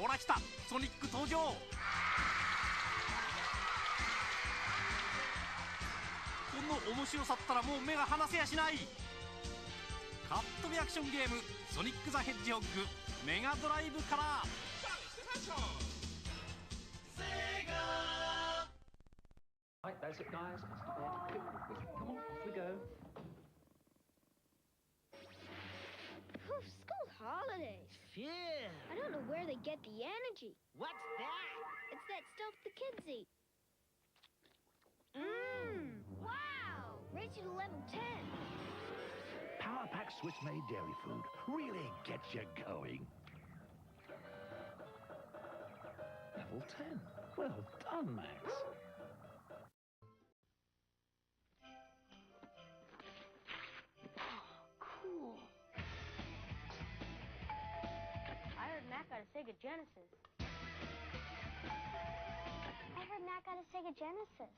ほら来た、ソニック登場。この面白さったらもう目が離せやしない。カットビアクションゲームソニック・ザ・ヘッジホッグメガドライブから。Right, that's it, guys. Come on, off we go. School holidays. Phew. I don't know where they get the energy. What's that? It's that stuff the kids eat. Mmm. Wow. Reaching level 10. Power Pack Swiss made dairy food really gets you going. Level 10. Well done, Max. Cool. I heard Mac got a Sega Genesis. I heard Mac got a Sega Genesis.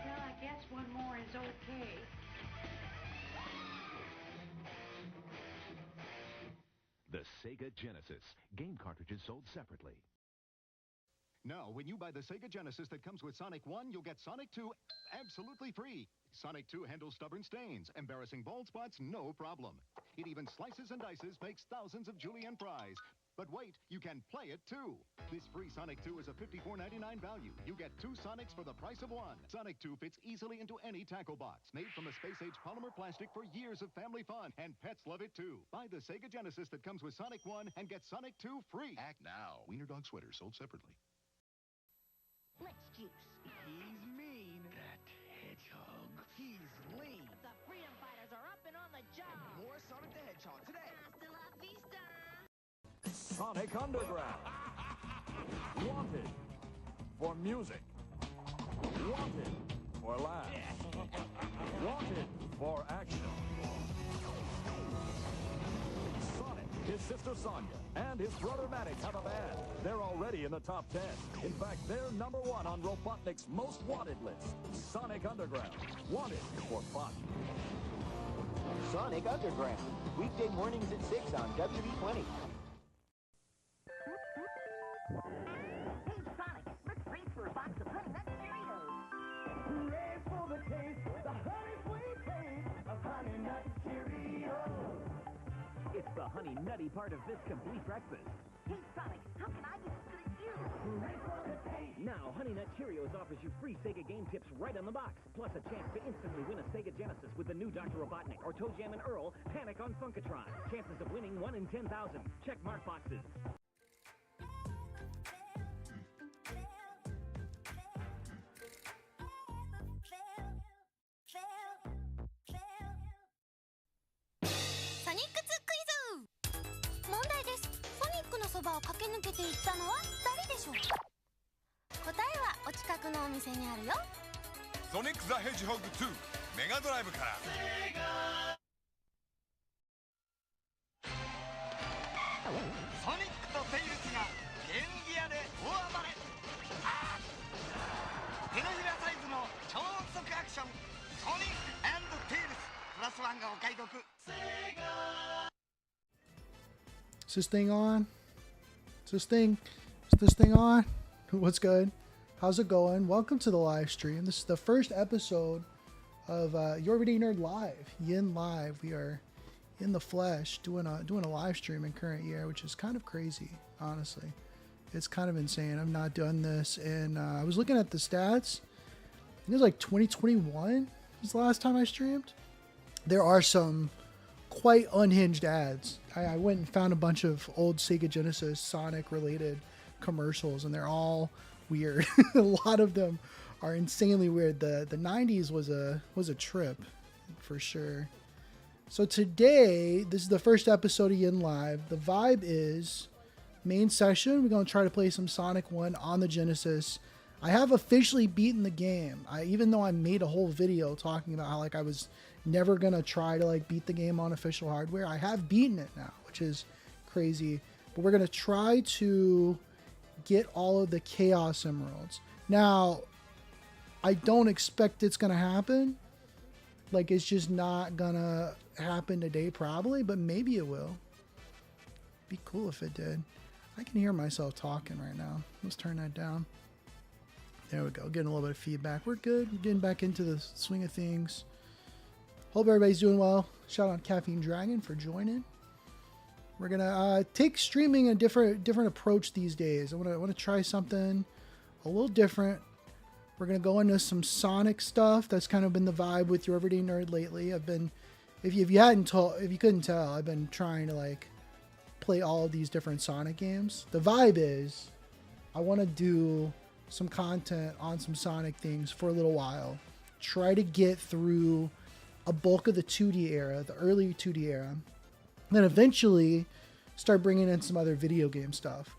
Well, I guess one more is okay. The Sega Genesis. Game cartridges sold separately. Now, when you buy the Sega Genesis that comes with Sonic 1, you'll get Sonic 2 absolutely free. Sonic 2 handles stubborn stains, embarrassing bald spots, no problem. It even slices and dices, makes thousands of julienne fries. But wait, you can play it too. This free Sonic 2 is a $54.99 value. You get 2 Sonics for the price of 1. Sonic 2 fits easily into any tackle box. Made from a space-age polymer plastic for years of family fun, and pets love it too. Buy the Sega Genesis that comes with Sonic 1 and get Sonic 2 free. Act now. Wiener Dog Sweater sold separately. Flex juice. He's mean. That hedgehog. He's lean. The Freedom Fighters are up and on the job. More Sonic the Hedgehog today. Hasta la vista. Sonic Underground. Wanted for music. Wanted for laughs. Wanted for action. Sonic, his sister Sonya, and his brother Matic have a band. They're already in the top 10. In fact, they're number 1 on Robotnik's most wanted list. Sonic Underground. Wanted for fun. Sonic Underground. Weekday mornings at 6 on WB20. Hey, Sonic, let's race for a box of Honey Nut Cheerios. Hooray for the taste, the honey sweet taste of Honey Nut Cheerios. It's the honey nutty part of this complete breakfast. Hey, Sonic, how can I get as good as you? Hooray for the taste. Now, Honey Nut Cheerios offers you free Sega game tips right on the box, plus a chance to instantly win a Sega Genesis with the new Dr. Robotnik or Toe Jam and Earl Panic on Funkatron. Chances of winning 1 in 10,000. Check mark boxes. Sonic Quiz! 問題です。ソニックのそばを駆け抜けていったのは誰でしょう？答えはお近くのお店にあるよ。ソニック・ザ・ヘッジホッグ2メガドライブから。ソニックとテイルズがゲームギアで大暴れ。手のひらサイズの超音速アクションソニック&テイルズプラス1がお買い得。Is this thing on? Is this thing on? What's good? How's it going? Welcome to the live stream. This is the first episode of Your Everyday Nerd Live, Yin Live. We are in the flesh doing a live stream in current year, which is kind of crazy, honestly. It's kind of insane. I've not done this, and I was looking at the stats. I think it was like 2021 was the last time I streamed. There are some quite unhinged ads. I went and found a bunch of old Sega Genesis Sonic related commercials, and they're all weird. A lot of them are insanely weird. The 90s was a trip for sure. So today, this is the first episode of Yin Live. The vibe is main session. We're going to try to play some Sonic 1 on the Genesis. I have officially beaten the game. Even though I made a whole video talking about how like I was never going to try to like beat the game on official hardware, I have beaten it now, which is crazy. But we're going to try to get all of the Chaos Emeralds. Now, I don't expect it's going to happen. Like, it's just not gonna happen today probably, but maybe it will. Be cool if it did. I can hear myself talking right now. Let's turn that down. There we go. Getting a little bit of feedback. We're good. We're getting back into the swing of things. Hope everybody's doing well. Shout out Caffeine Dragon for joining. We're gonna take streaming a different approach these days. I want to try something a little different. We're gonna go into some Sonic stuff. That's kind of been the vibe with Your Everyday Nerd lately. I've been, if you couldn't tell, I've been trying to like play all of these different Sonic games. The vibe is, I want to do some content on some Sonic things for a little while. Try to get through a bulk of the 2D era, the early 2D era. Then eventually start bringing in some other video game stuff.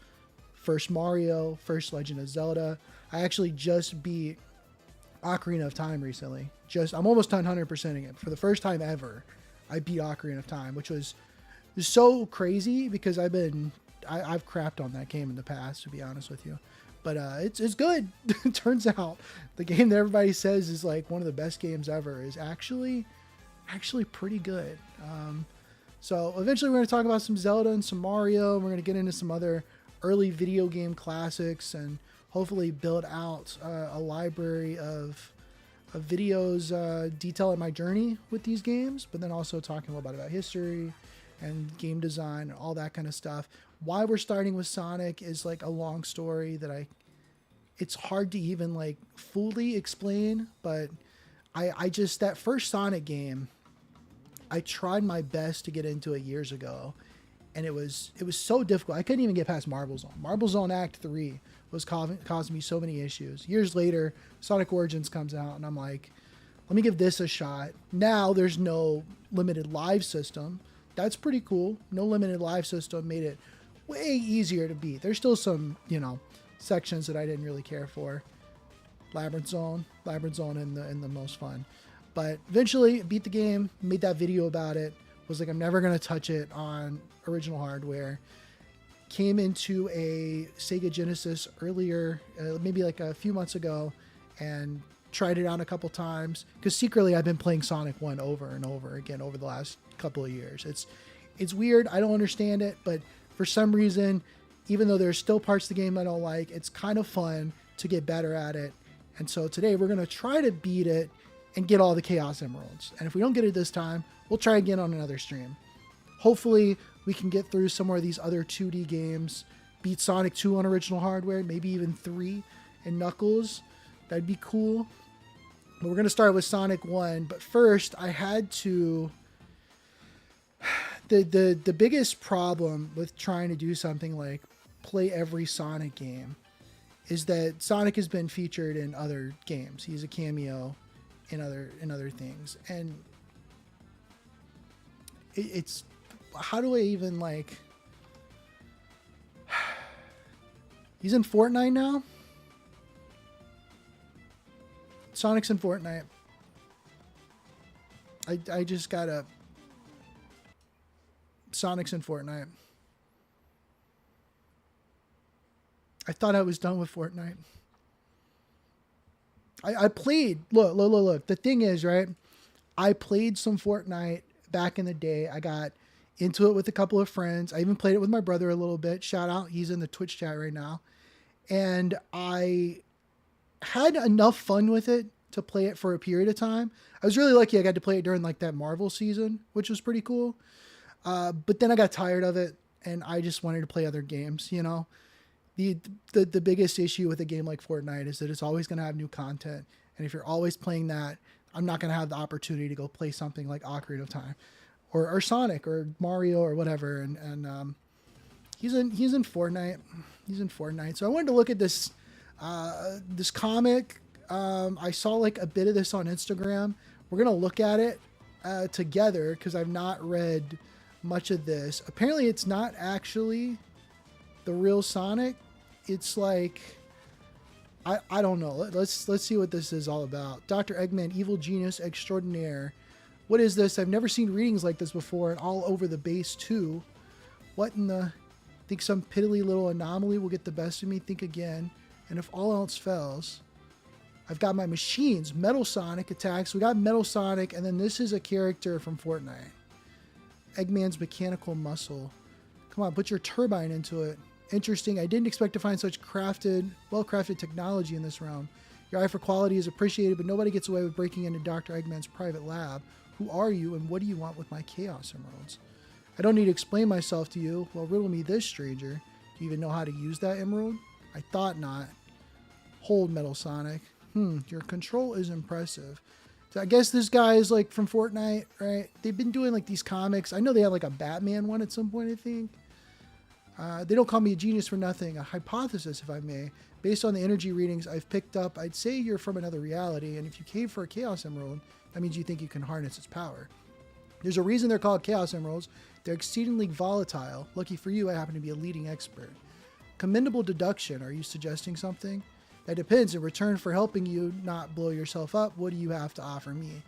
First Mario, first Legend of Zelda. I actually just beat Ocarina of Time recently. I'm almost done 100%ing it. For the first time ever, I beat Ocarina of Time, which was so crazy because I've crapped on that game in the past, to be honest with you. But it's good. It turns out the game that everybody says is like one of the best games ever is actually pretty good. So eventually we're going to talk about some Zelda and some Mario. We're going to get into some other early video game classics and hopefully build out a library of videos detailing my journey with these games, but then also talking a little bit about history and game design and all that kind of stuff. Why we're starting with Sonic is like a long story that it's hard to even like fully explain, but I just, that first Sonic game, I tried my best to get into it years ago, and it was so difficult. I couldn't even get past Marble Zone. Marble Zone Act 3 was causing me so many issues. Years later, Sonic Origins comes out, and I'm like, let me give this a shot. Now there's no limited live system. That's pretty cool. No limited live system made it way easier to beat. There's still some, sections that I didn't really care for. Labyrinth Zone in the most fun. But eventually beat the game, made that video about it, was like, I'm never going to touch it on original hardware. Came into a Sega Genesis earlier, maybe like a few months ago, and tried it out a couple times, because secretly I've been playing Sonic 1 over and over again over the last couple of years. It's weird. I don't understand it, but for some reason, even though there's still parts of the game I don't like, it's kind of fun to get better at it. And so today we're going to try to beat it and get all the Chaos Emeralds. And if we don't get it this time, we'll try again on another stream. Hopefully we can get through some more of these other 2D games, beat Sonic 2 on original hardware, maybe even 3 and Knuckles. That'd be cool. But we're going to start with Sonic 1. But first, I had to... The biggest problem with trying to do something like play every Sonic game is that Sonic has been featured in other games. He's a cameo in other things. And it's... How do I even, like... He's in Fortnite now? Sonic's in Fortnite. I just gotta... Sonic's in Fortnite. I thought I was done with Fortnite. I played... Look. The thing is, right? I played some Fortnite back in the day. I got into it with a couple of friends. I even played it with my brother a little bit. Shout out. He's in the Twitch chat right now. And I had enough fun with it to play it for a period of time. I was really lucky I got to play it during like that Marvel season, which was pretty cool. But then I got tired of it and I just wanted to play other games, The biggest issue with a game like Fortnite is that it's always going to have new content. And if you're always playing that, I'm not going to have the opportunity to go play something like Ocarina of Time or Sonic or Mario or whatever. And he's in Fortnite. He's in Fortnite. So I wanted to look at this comic. I saw like a bit of this on Instagram. We're going to look at it together because I've not read much of this. Apparently it's not actually the real Sonic. It's like, I don't know. Let's see what this is all about. Dr. Eggman, evil genius extraordinaire. What is this? I've never seen readings like this before and all over the base too. What in the... Think some piddly little anomaly will get the best of me. Think again. And if all else fails, I've got my machines. Metal Sonic attacks. We got Metal Sonic, and then this is a character from Fortnite. Eggman's mechanical muscle. Come on, put your turbine into it. Interesting. I didn't expect to find such well-crafted technology in this realm. Your eye for quality is appreciated, but nobody gets away with breaking into Dr. Eggman's private lab. Who are you, and what do you want with my Chaos Emeralds? I don't need to explain myself to you. Well, riddle me this, stranger. Do you even know how to use that emerald? I thought not. Hold, Metal Sonic. Your control is impressive. So I guess this guy is like from Fortnite, right? They've been doing like these comics. I know they had like a Batman one at some point, I think. They don't call me a genius for nothing. A hypothesis, if I may. Based on the energy readings I've picked up, I'd say you're from another reality. And if you came for a Chaos Emerald, that means you think you can harness its power. There's a reason they're called Chaos Emeralds. They're exceedingly volatile. Lucky for you, I happen to be a leading expert. Commendable deduction. Are you suggesting something? That depends. In return for helping you not blow yourself up, what do you have to offer me?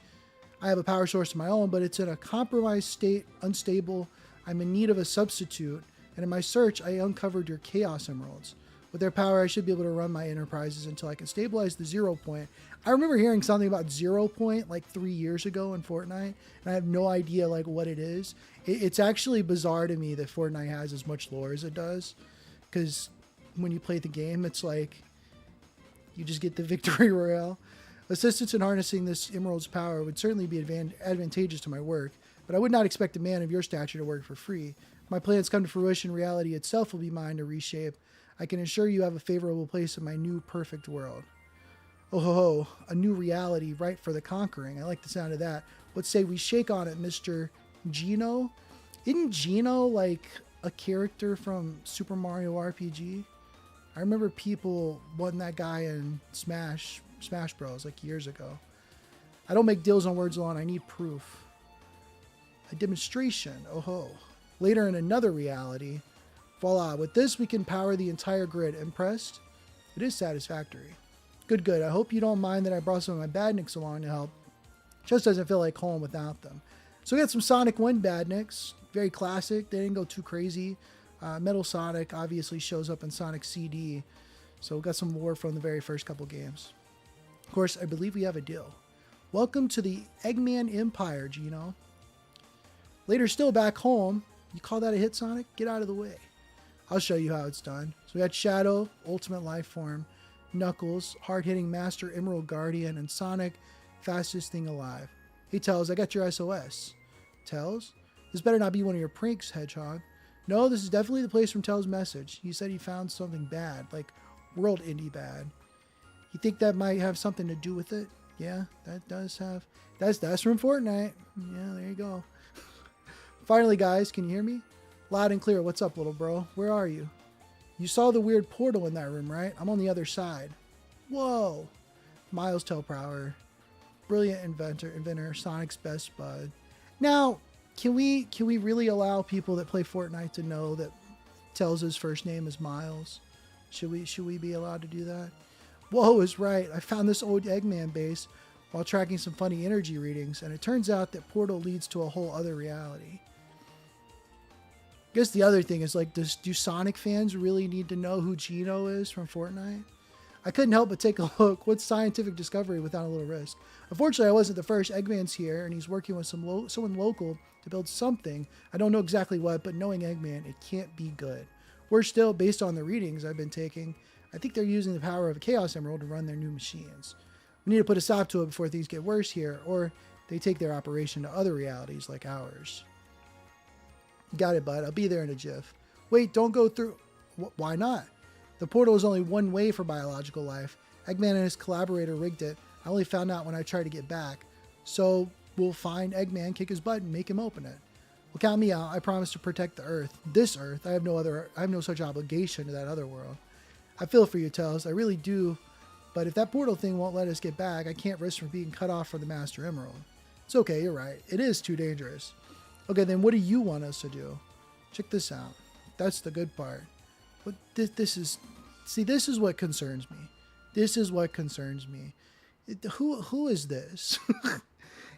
I have a power source of my own, but it's in a compromised state, unstable. I'm in need of a substitute, and in my search, I uncovered your Chaos Emeralds. With their power, I should be able to run my enterprises until I can stabilize the 0 point. I remember hearing something about 0 point like 3 years ago in Fortnite, and I have no idea like what it is. It's actually bizarre to me that Fortnite has as much lore as it does, because when you play the game, it's like you just get the victory royale. Assistance in harnessing this emerald's power would certainly be advantageous to my work, but I would not expect a man of your stature to work for free. If my plans come to fruition, reality itself will be mine to reshape. I can assure you have a favorable place in my new perfect world. Oh ho ho, a new reality ripe for the conquering. I like the sound of that. Let's say we shake on it, Mr. Geno. Isn't Geno like a character from Super Mario RPG? I remember people wanting that guy in Smash Bros. Like years ago. I don't make deals on words alone. I need proof. A demonstration. Oh ho. Later in another reality. Voila. With this, we can power the entire grid. Impressed? It is satisfactory. Good. I hope you don't mind that I brought some of my badniks along to help. Just doesn't feel like home without them. So we got some Sonic 1 badniks. Very classic. They didn't go too crazy. Metal Sonic obviously shows up in Sonic CD. So we got some lore from the very first couple games. Of course, I believe we have a deal. Welcome to the Eggman Empire, Geno. Later, still back home. You call that a hit, Sonic? Get out of the way. I'll show you how it's done. So we got Shadow, Ultimate Life Form, Knuckles, hard-hitting Master Emerald Guardian, and Sonic, fastest thing alive. Hey, Tails, I got your SOS. Tails? This better not be one of your pranks, Hedgehog. No, this is definitely the place from Tails' message. He said he found something bad, like world indie bad. You think that might have something to do with it? Yeah, that does have. That's from Fortnite. Yeah, there you go. Finally, guys, can you hear me? Loud and clear. What's up, little bro? Where are you? You saw the weird portal in that room, right? I'm on the other side. Whoa. Miles Telprower. Brilliant inventor, Sonic's best bud. Now, can we really allow people that play Fortnite to know that Tails' first name is Miles? Should we be allowed to do that? Whoa is right. I found this old Eggman base while tracking some funny energy readings, and it turns out that portal leads to a whole other reality. I guess the other thing is, like, do Sonic fans really need to know who Geno is from Fortnite? I couldn't help but take a look. What's scientific discovery without a little risk? Unfortunately, I wasn't the first. Eggman's here, and he's working with someone local to build something. I don't know exactly what, but knowing Eggman, it can't be good. We're still, based on the readings I've been taking, I think they're using the power of a Chaos Emerald to run their new machines. We need to put a stop to it before things get worse here, or they take their operation to other realities like ours. Got it, bud. I'll be there in a jiff. Wait, don't go through. Why not? The portal is only one way for biological life. Eggman and his collaborator rigged it. I only found out when I tried to get back. So we'll find Eggman, kick his butt, and make him open it. Well, count me out. I promise to protect the Earth. This Earth. I have no such obligation to that other world. I feel for you, Tails. I really do. But if that portal thing won't let us get back, I can't risk from being cut off from the Master Emerald. It's okay, you're right. It is too dangerous. Okay, then what do you want us to do? Check this out. That's the good part. But this is what concerns me. This is what concerns me. Who is this?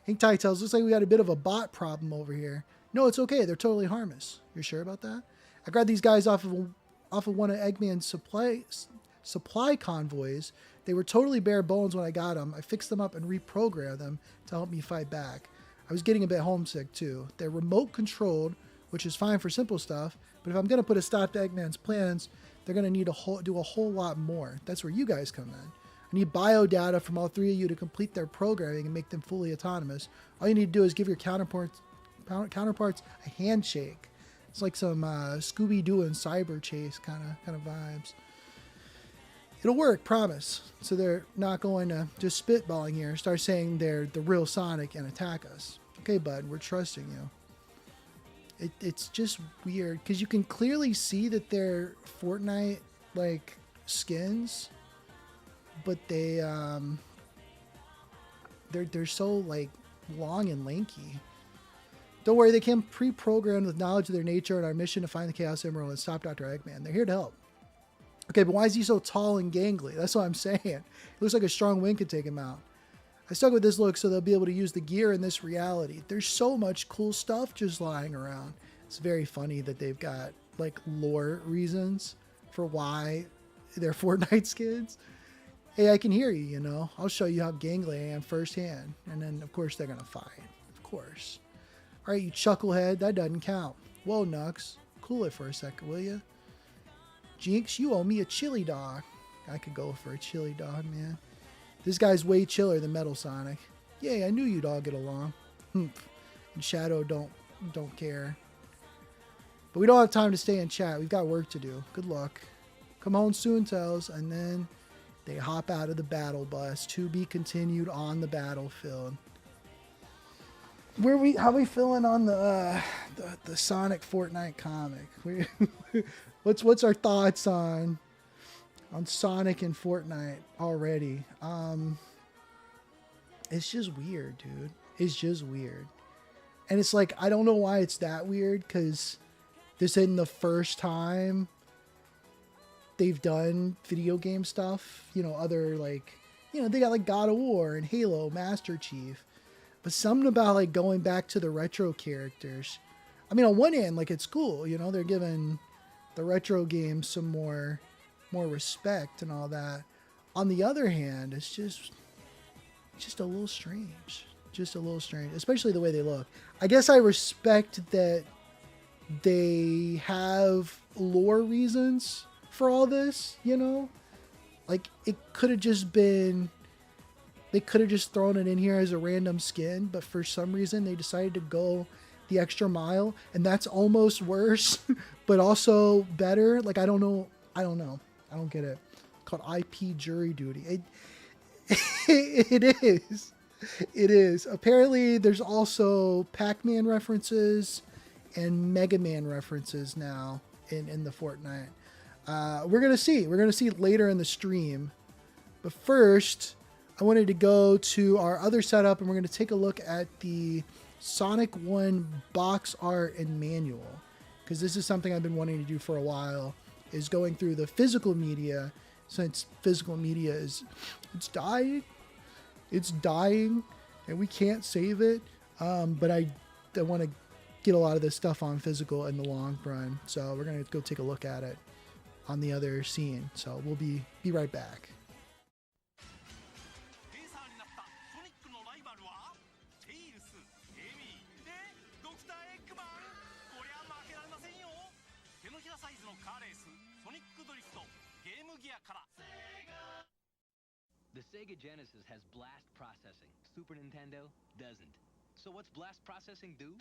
Hang tight, Tails. Looks like we got a bit of a bot problem over here. No, it's okay. They're totally harmless. You're sure about that? I grabbed these guys off of one of Eggman's supply convoys. They were totally bare bones when I got them. I fixed them up and reprogrammed them to help me fight back. I was getting a bit homesick too. They're remote controlled, which is fine for simple stuff. But if I'm going to put a stop to Eggman's plans, they're going to need to do a whole lot more. That's where you guys come in. I need bio data from all three of you to complete their programming and make them fully autonomous. All you need to do is give your counterparts a handshake. It's like some Scooby-Doo and Cyber Chase kind of vibes. It'll work, promise. So they're not going to just spitballing here, start saying they're the real Sonic and attack us. Okay, bud, we're trusting you. It's just weird because you can clearly see that they're Fortnite like skins, but they're so like long and lanky. Don't worry, they came pre-programmed with knowledge of their nature and our mission to find the Chaos Emerald and stop Dr. Eggman. They're here to help. Okay, but why is he so tall and gangly? That's what I'm saying. It looks like a strong wind could take him out. I stuck with this look so they'll be able to use the gear in this reality. There's so much cool stuff just lying around. It's very funny that they've got like lore reasons for why they're Fortnite skins. Hey, I can hear you, you know. I'll show you how gangly I am firsthand. And then, of course, they're going to fight. Of course. All right, you chucklehead. That doesn't count. Whoa, Nux. Cool it for a second, will you? Jinx, you owe me a chili dog. I could go for a chili dog, man. This guy's way chiller than Metal Sonic. Yay, I knew you'd all get along. And Shadow don't care. But we don't have time to stay in chat. We've got work to do. Good luck. Come home soon, Tells. And then they hop out of the battle bus. To be continued on the battlefield. How we feeling on the Sonic Fortnite comic? What's our thoughts on Sonic and Fortnite already? It's just weird, dude. It's just weird. And it's like, I don't know why it's that weird, because this isn't the first time they've done video game stuff. You know, other like, you know, they got like God of War and Halo, Master Chief. But something about like going back to the retro characters. I mean, on one hand, like it's cool, you know, they're giving the retro games some more respect and all that. On the other hand, it's just a little strange. Just a little strange, especially the way they look. I guess I respect that they have lore reasons for all this, you know? Like, it could have just been... They could have just thrown it in here as a random skin, but for some reason they decided to go the extra mile, and that's almost worse, but also better. Like, I don't know. I don't get it. It's called IP jury duty. It is. It is. Apparently, there's also Pac-Man references and Mega Man references now in the Fortnite. We're gonna see. We're gonna see later in the stream. But first, I wanted to go to our other setup, and we're gonna take a look at the Sonic 1 box art and manual, because this is something I've been wanting to do for a while, is going through the physical media, since physical media it's dying, and we can't save it, but I want to get a lot of this stuff on physical in the long run, so we're going to go take a look at it on the other scene, so we'll be right back. The Sega Genesis has blast processing. Super Nintendo doesn't. So what's blast processing do?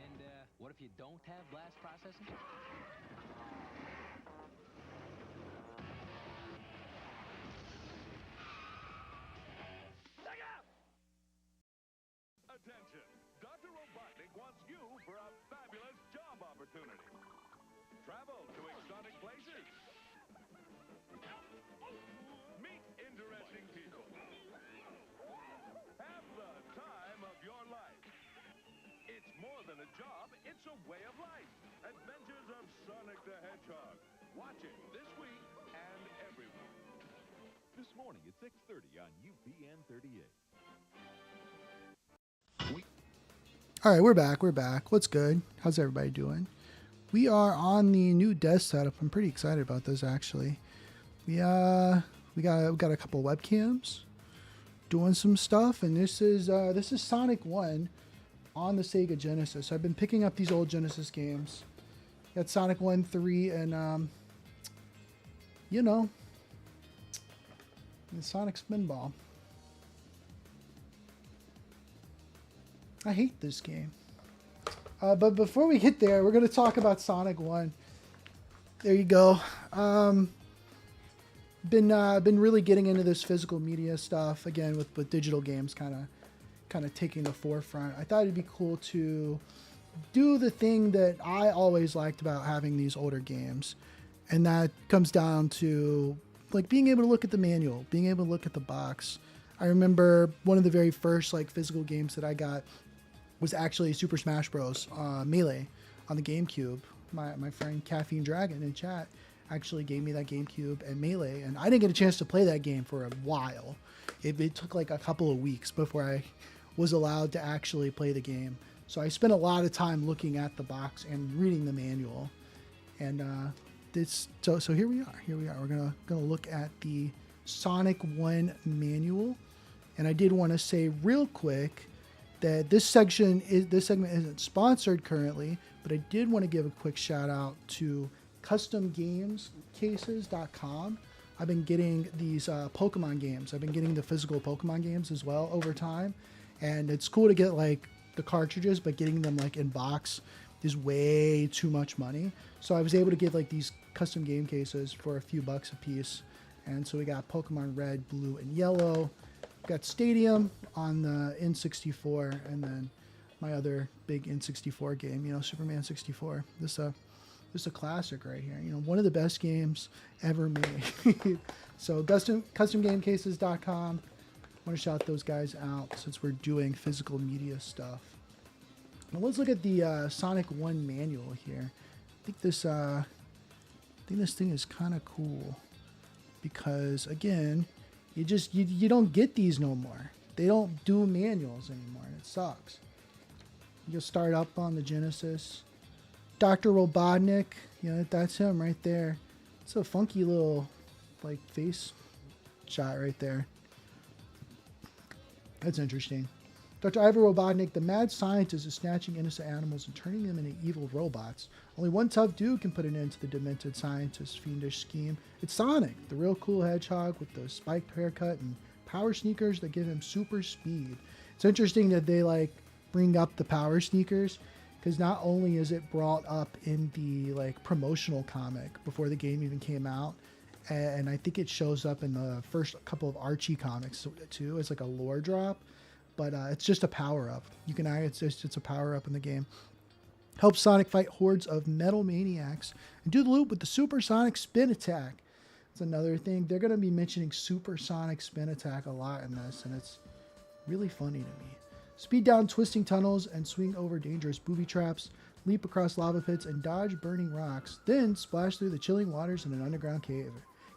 And what if you don't have blast processing? Attention! Dr. Robotnik wants you for a fabulous job opportunity. Travel to exotic places. Meet interesting people. Have the time of your life. It's more than a job, it's a way of life. Adventures of Sonic the Hedgehog. Watch it this week and every week. This morning at 6:30 on UPN 38. All right, we're back. What's good? How's everybody doing? We are on the new desk setup. I'm pretty excited about this actually. We got a couple webcams doing some stuff, and this is Sonic 1 on the Sega Genesis. I've been picking up these old Genesis games. Got Sonic 1, 3, and you know, the Sonic Spinball. I hate this game. But before we get there, we're going to talk about Sonic 1. There you go. Been really getting into this physical media stuff again with digital games kind of taking the forefront. I thought it'd be cool to do the thing that I always liked about having these older games, and that comes down to like being able to look at the manual, being able to look at the box. I remember one of the very first like physical games that I got was actually Super Smash Bros. Melee on the GameCube. My friend Caffeine Dragon in chat actually gave me that GameCube and Melee, and I didn't get a chance to play that game for a while. It took like a couple of weeks before I was allowed to actually play the game. So I spent a lot of time looking at the box and reading the manual. And so here we are. We're gonna look at the Sonic 1 manual. And I did want to say real quick that this segment isn't sponsored currently, but I did want to give a quick shout out to CustomGamesCases.com. I've been getting these Pokemon games. I've been getting the physical Pokemon games as well over time, and it's cool to get like the cartridges, but getting them like in box is way too much money. So I was able to get like these custom game cases for a few bucks a piece, and so we got Pokemon Red, Blue, and Yellow. Got Stadium on the N64, and then my other big N64 game, you know, Superman 64. This is a classic right here. You know, one of the best games ever made. So CustomGameCases.com. I want to shout those guys out since we're doing physical media stuff. Now let's look at the Sonic 1 manual here. I think this thing is kind of cool because again, you don't get these no more. They don't do manuals anymore, and it sucks. You'll start up on the Genesis. Dr. Robotnik, you know, that's him right there. It's a funky little like face shot right there. That's interesting. Dr. Ivor Robotnik, the mad scientist, is snatching innocent animals and turning them into evil robots. Only one tough dude can put an end to the demented scientist's fiendish scheme. It's Sonic, the real cool hedgehog with the spiked haircut and power sneakers that give him super speed. It's interesting that they like bring up the power sneakers, because not only is it brought up in the like promotional comic before the game even came out, and I think it shows up in the first couple of Archie comics too as like a lore drop. But it's just a power-up. It's a power-up in the game. Helps Sonic fight hordes of metal maniacs and do the loop with the supersonic spin attack. That's another thing. They're going to be mentioning supersonic spin attack a lot in this, and it's really funny to me. Speed down twisting tunnels and swing over dangerous booby traps, leap across lava pits and dodge burning rocks, then splash through the chilling waters in an underground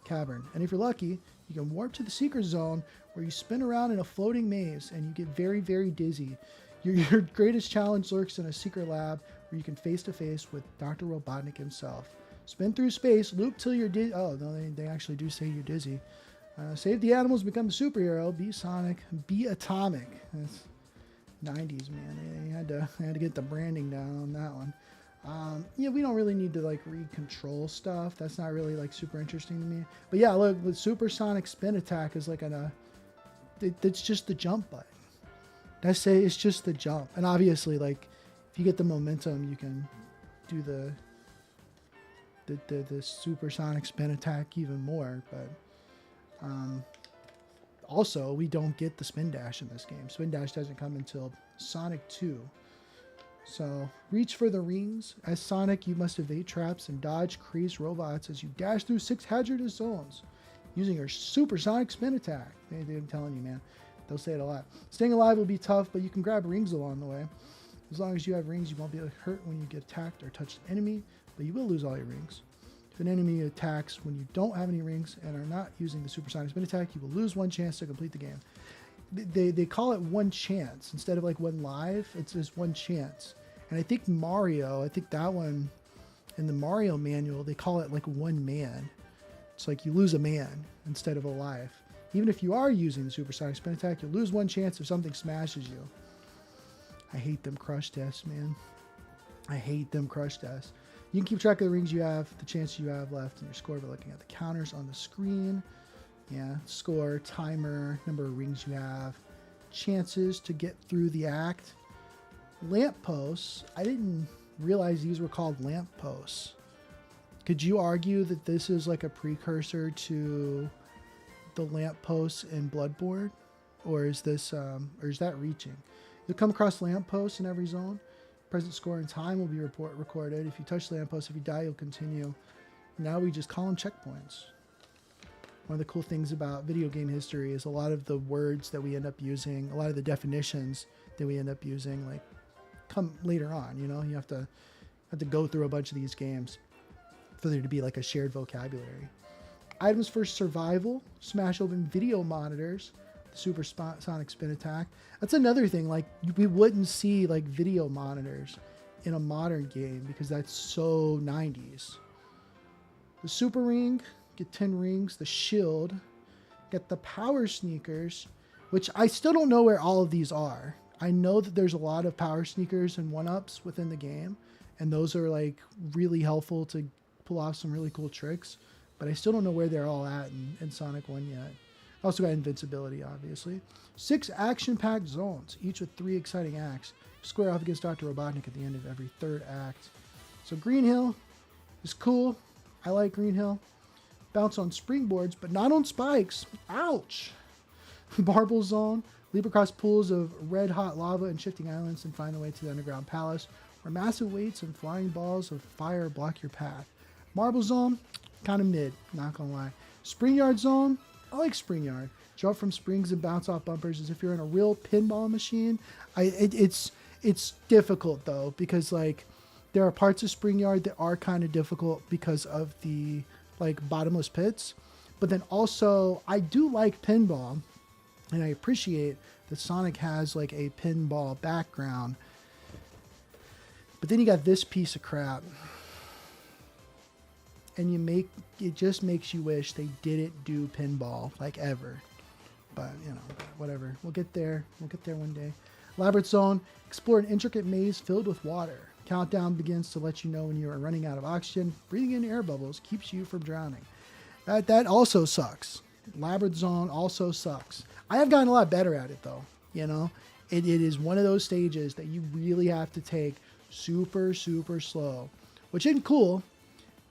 cavern. And if you're lucky, you can warp to the secret zone where you spin around in a floating maze and you get very, very dizzy. Your greatest challenge lurks in a secret lab where you can face to face with Dr. Robotnik himself. Spin through space, loop till you're dizzy. Oh, no, they actually do say you're dizzy. Save the animals, become a superhero, be Sonic, be atomic. That's 90s, man. They had to get the branding down on that one. Yeah, we don't really need to like recontrol stuff. That's not really like super interesting to me. But yeah, look, the supersonic spin attack is like it's just the jump button. It's just the jump. And obviously, like if you get the momentum, you can do the supersonic spin attack even more. But also, we don't get the spin dash in this game. Spin dash doesn't come until Sonic 2. So, reach for the rings. As Sonic, you must evade traps and dodge crazed robots as you dash through 6 hazardous zones using your supersonic spin attack. I'm telling you, man. They'll say it a lot. Staying alive will be tough, but you can grab rings along the way. As long as you have rings, you won't be hurt when you get attacked or touch an enemy, but you will lose all your rings. If an enemy attacks when you don't have any rings and are not using the supersonic spin attack, you will lose 1 chance to complete the game. They call it 1 chance instead of like 1 life. It's just 1 chance. And I think Mario, that one, In the Mario manual, they call it like one man. It's like you lose a man instead of a life. Even if you are using the supersonic spin attack, you lose one chance if something smashes you. I hate them crush tests, man. I hate them crush tests. You can keep track of the rings you have, the chances you have left, and your score by looking at the counters on the screen. Yeah, score, timer, number of rings you have, chances to get through the act. Lampposts, I didn't realize these were called lampposts. Could you argue that this is like a precursor to the lampposts in Bloodborne? Or is this, or is that reaching? You'll come across lampposts in every zone. Present score and time will be recorded. If you touch the lamppost, if you die, you'll continue. Now we just call them checkpoints. One of the cool things about video game history is a lot of the words that we end up using, a lot of the definitions that we end up using, like, come later on. You know, you have to go through a bunch of these games for there to be like a shared vocabulary. Items for survival: smash open video monitors, supersonic spin attack. That's another thing. Like, we wouldn't see like video monitors in a modern game because that's so 90s. The super ring, get 10 rings. The shield, get the power sneakers, which I still don't know where all of these are. I know that there's a lot of power sneakers and one-ups within the game, and those are like really helpful to pull off some really cool tricks, but I still don't know where they're all at in Sonic 1 yet. Also got invincibility, obviously. 6 action-packed zones, each with 3 exciting acts. Square off against Dr. Robotnik at the end of every 3rd act. So Green Hill is cool. I like Green Hill. Bounce on springboards, but not on spikes. Ouch! Marble Zone. Leap across pools of red-hot lava and shifting islands and find the way to the underground palace, where massive weights and flying balls of fire block your path. Marble Zone, kind of mid, not gonna lie. Spring Yard Zone, I like Spring Yard. Jump from springs and bounce off bumpers as if you're in a real pinball machine. It's difficult though, because like there are parts of Spring Yard that are kind of difficult because of the like bottomless pits. But then also I do like pinball, and I appreciate that Sonic has like a pinball background. But then you got this piece of crap. And it just makes you wish they didn't do pinball like ever. But you know, whatever. We'll get there. We'll get there one day. Labyrinth Zone. Explore an intricate maze filled with water. Countdown begins to let you know when you are running out of oxygen. Breathing in air bubbles keeps you from drowning. That also sucks. Labyrinth Zone also sucks. I have gotten a lot better at it though. You know, it is one of those stages that you really have to take super, super slow, which isn't cool.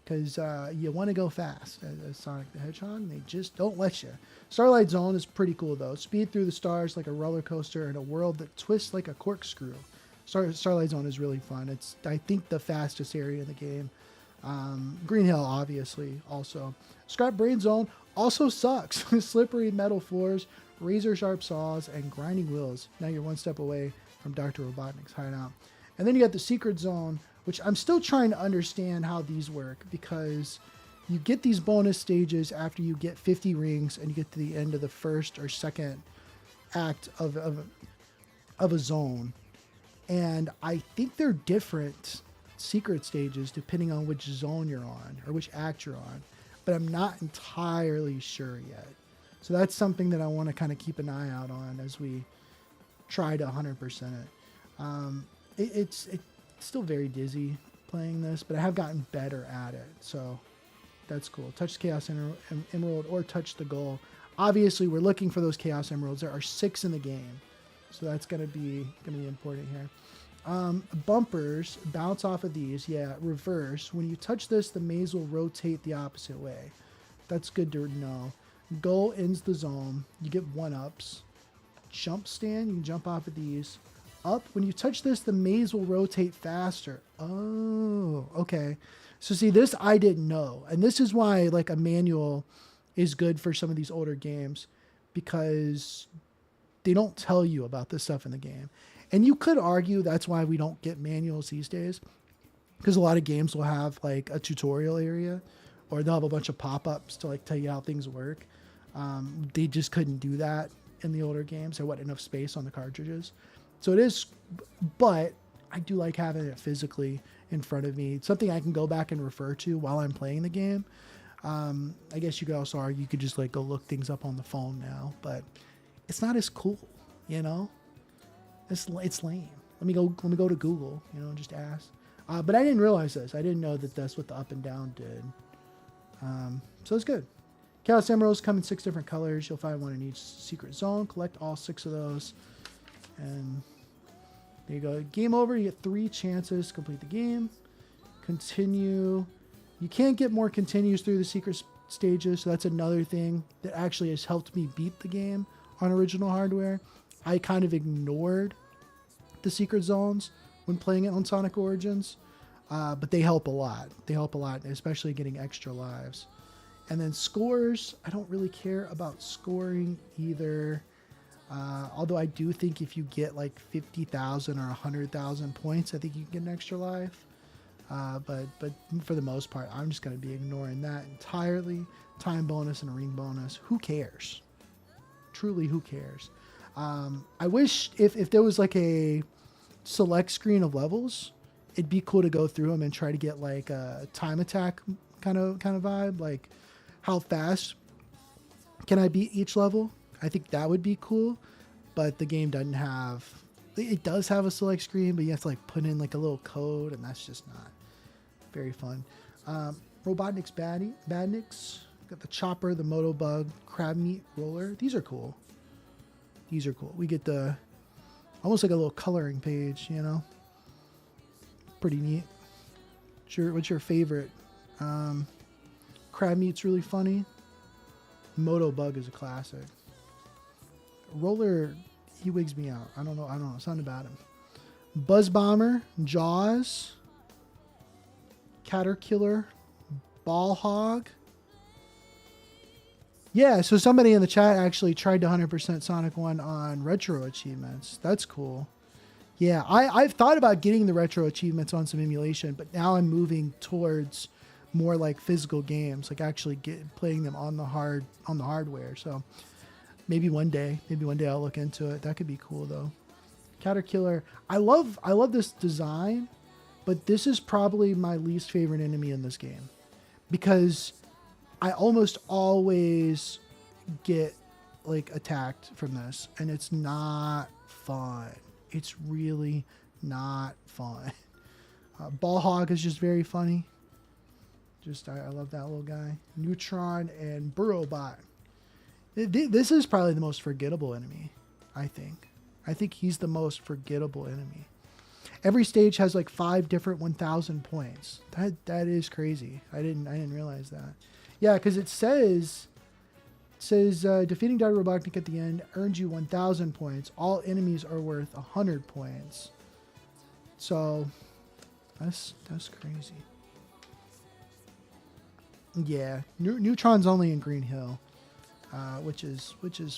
Because you want to go fast as Sonic the Hedgehog, and they just don't let you. Starlight Zone is pretty cool, though. Speed through the stars like a roller coaster in a world that twists like a corkscrew. Starlight Zone is really fun. It's, I think, the fastest area in the game. Green Hill, obviously, also. Scrap Brain Zone also sucks. Slippery metal floors, razor-sharp saws, and grinding wheels. Now you're one step away from Dr. Robotnik's hideout. And then you got the Secret Zone, which I'm still trying to understand how these work, because you get these bonus stages after you get 50 rings and you get to the end of the first or second act of a zone. And I think they're different secret stages depending on which zone you're on or which act you're on, but I'm not entirely sure yet. So that's something that I want to kind of keep an eye out on as we try to 100% it. It's still very dizzy playing this, but I have gotten better at it, so that's cool. Touch the Chaos Emerald or touch the goal. Obviously, we're looking for those Chaos Emeralds. There are 6 in the game, so that's gonna be important here. Bumpers, bounce off of these. Yeah, reverse. When you touch this, the maze will rotate the opposite way. That's good to know. Goal ends the zone. You get 1-ups. Jump stand, you can jump off of these. Up, when you touch this, the maze will rotate faster. Oh, okay. So see, this I didn't know. And this is why like a manual is good for some of these older games, because they don't tell you about this stuff in the game. And you could argue that's why we don't get manuals these days, because a lot of games will have like a tutorial area, or they'll have a bunch of pop-ups to like tell you how things work. They just couldn't do that in the older games. There wasn't enough space on the cartridges. So it is, but I do like having it physically in front of me. It's something I can go back and refer to while I'm playing the game. I guess you could also argue you could just like go look things up on the phone now, but it's not as cool, you know. It's lame. Let me go to Google, you know, and just ask. But I didn't realize this. I didn't know that that's what the up and down did. So it's good. Chaos Emeralds come in 6 different colors. You'll find one in each secret zone. Collect all 6 of those. And there you go. Game over. You get 3 chances to complete the game. Continue. You can't get more continues through the secret stages. So that's another thing that actually has helped me beat the game on original hardware. I kind of ignored the secret zones when playing it on Sonic Origins. But they help a lot. They help a lot, especially getting extra lives. And then scores, I don't really care about scoring either. Although I do think if you get like 50,000 or 100,000 points, I think you can get an extra life. But for the most part, I'm just going to be ignoring that entirely. Time bonus and a ring bonus. Who cares? Truly, who cares? I wish if there was like a select screen of levels, it'd be cool to go through them and try to get like a time attack kind of vibe. Like, how fast can I beat each level? I think that would be cool, but the game doesn't have, it does have a select screen, but you have to like put in like a little code, and that's just not very fun. Robotnik's Badniks, got the chopper, the Motobug, crab meat roller. These are cool. These are cool. We get the, almost like a little coloring page, you know? Pretty neat. What's your favorite? Crab meat's really funny. Motobug is a classic. Roller, he wigs me out. I don't know. Something about him. Buzz Bomber, Jaws, Caterkiller, Ball Hog. Yeah, so somebody in the chat actually tried to 100% Sonic 1 on retro achievements. That's cool. Yeah, I've thought about getting the retro achievements on some emulation, but now I'm moving towards more like physical games, like actually playing them on the hardware. So maybe one day I'll look into it. That could be cool though. Caterkiller, I love this design, but this is probably my least favorite enemy in this game because I almost always get like attacked from this, and it's not fun. It's really not fun. Ball Hog is just very funny. I love that little guy. Neutron and Burrowbot. This is probably the most forgettable enemy, I think. I think he's the most forgettable enemy. Every stage has like 5 different 1,000 points. That is crazy. I didn't realize that. Yeah, because it says defeating Dr. Robotnik at the end earns you 1,000 points. All enemies are worth 100 points. So that's crazy. Yeah, Neutron's only in Green Hill, which is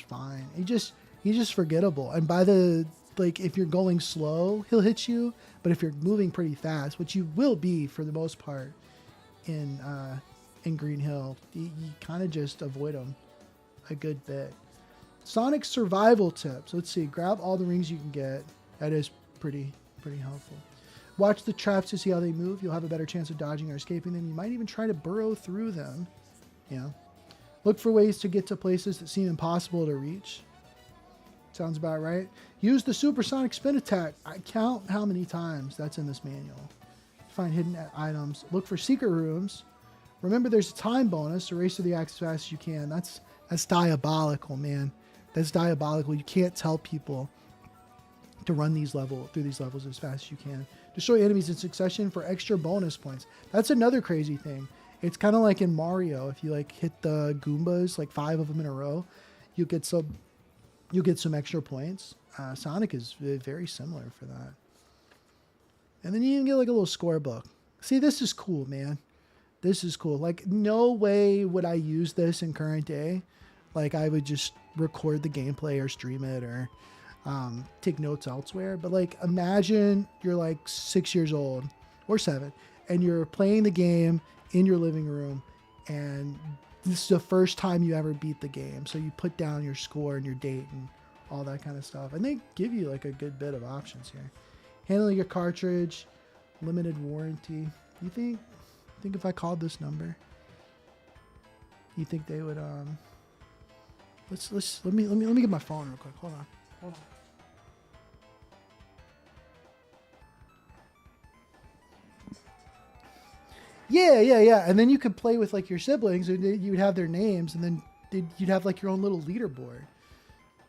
fine. He's just forgettable. And by the if you're going slow, he'll hit you. But if you're moving pretty fast, which you will be for the most part in Green Hill, you kind of just avoid him a good bit. Sonic survival tips. Let's see. Grab all the rings you can get. That is pretty helpful. Watch the traps to see how they move. You'll have a better chance of dodging or escaping them. You might even try to burrow through them. Yeah. Look for ways to get to places that seem impossible to reach. Sounds about right. Use the supersonic spin attack. I count how many times that's in this manual. Find hidden items. Look for secret rooms. Remember, there's a time bonus, so race to the axe as fast as you can. That's diabolical, man. That's diabolical. You can't tell people to run through these levels as fast as you can. Destroy enemies in succession for extra bonus points. That's another crazy thing. It's kind of like in Mario. If you hit the Goombas, 5 of them in a row, you'll get some extra points. Sonic is very similar for that. And then you can get a little scorebook. See, this is cool, man. This is cool. No way would I use this in current day. I would just record the gameplay or stream it or take notes elsewhere. But imagine you're 6 years old or 7 and you're playing the game in your living room and this is the first time you ever beat the game. So you put down your score and your date and all that kind of stuff. And they give you a good bit of options here. Handling your cartridge, limited warranty. You think if I called this number, you think they would let me get my phone real quick. Hold on. Yeah. And then you could play with like your siblings, and you'd have their names, and then you'd have like your own little leaderboard.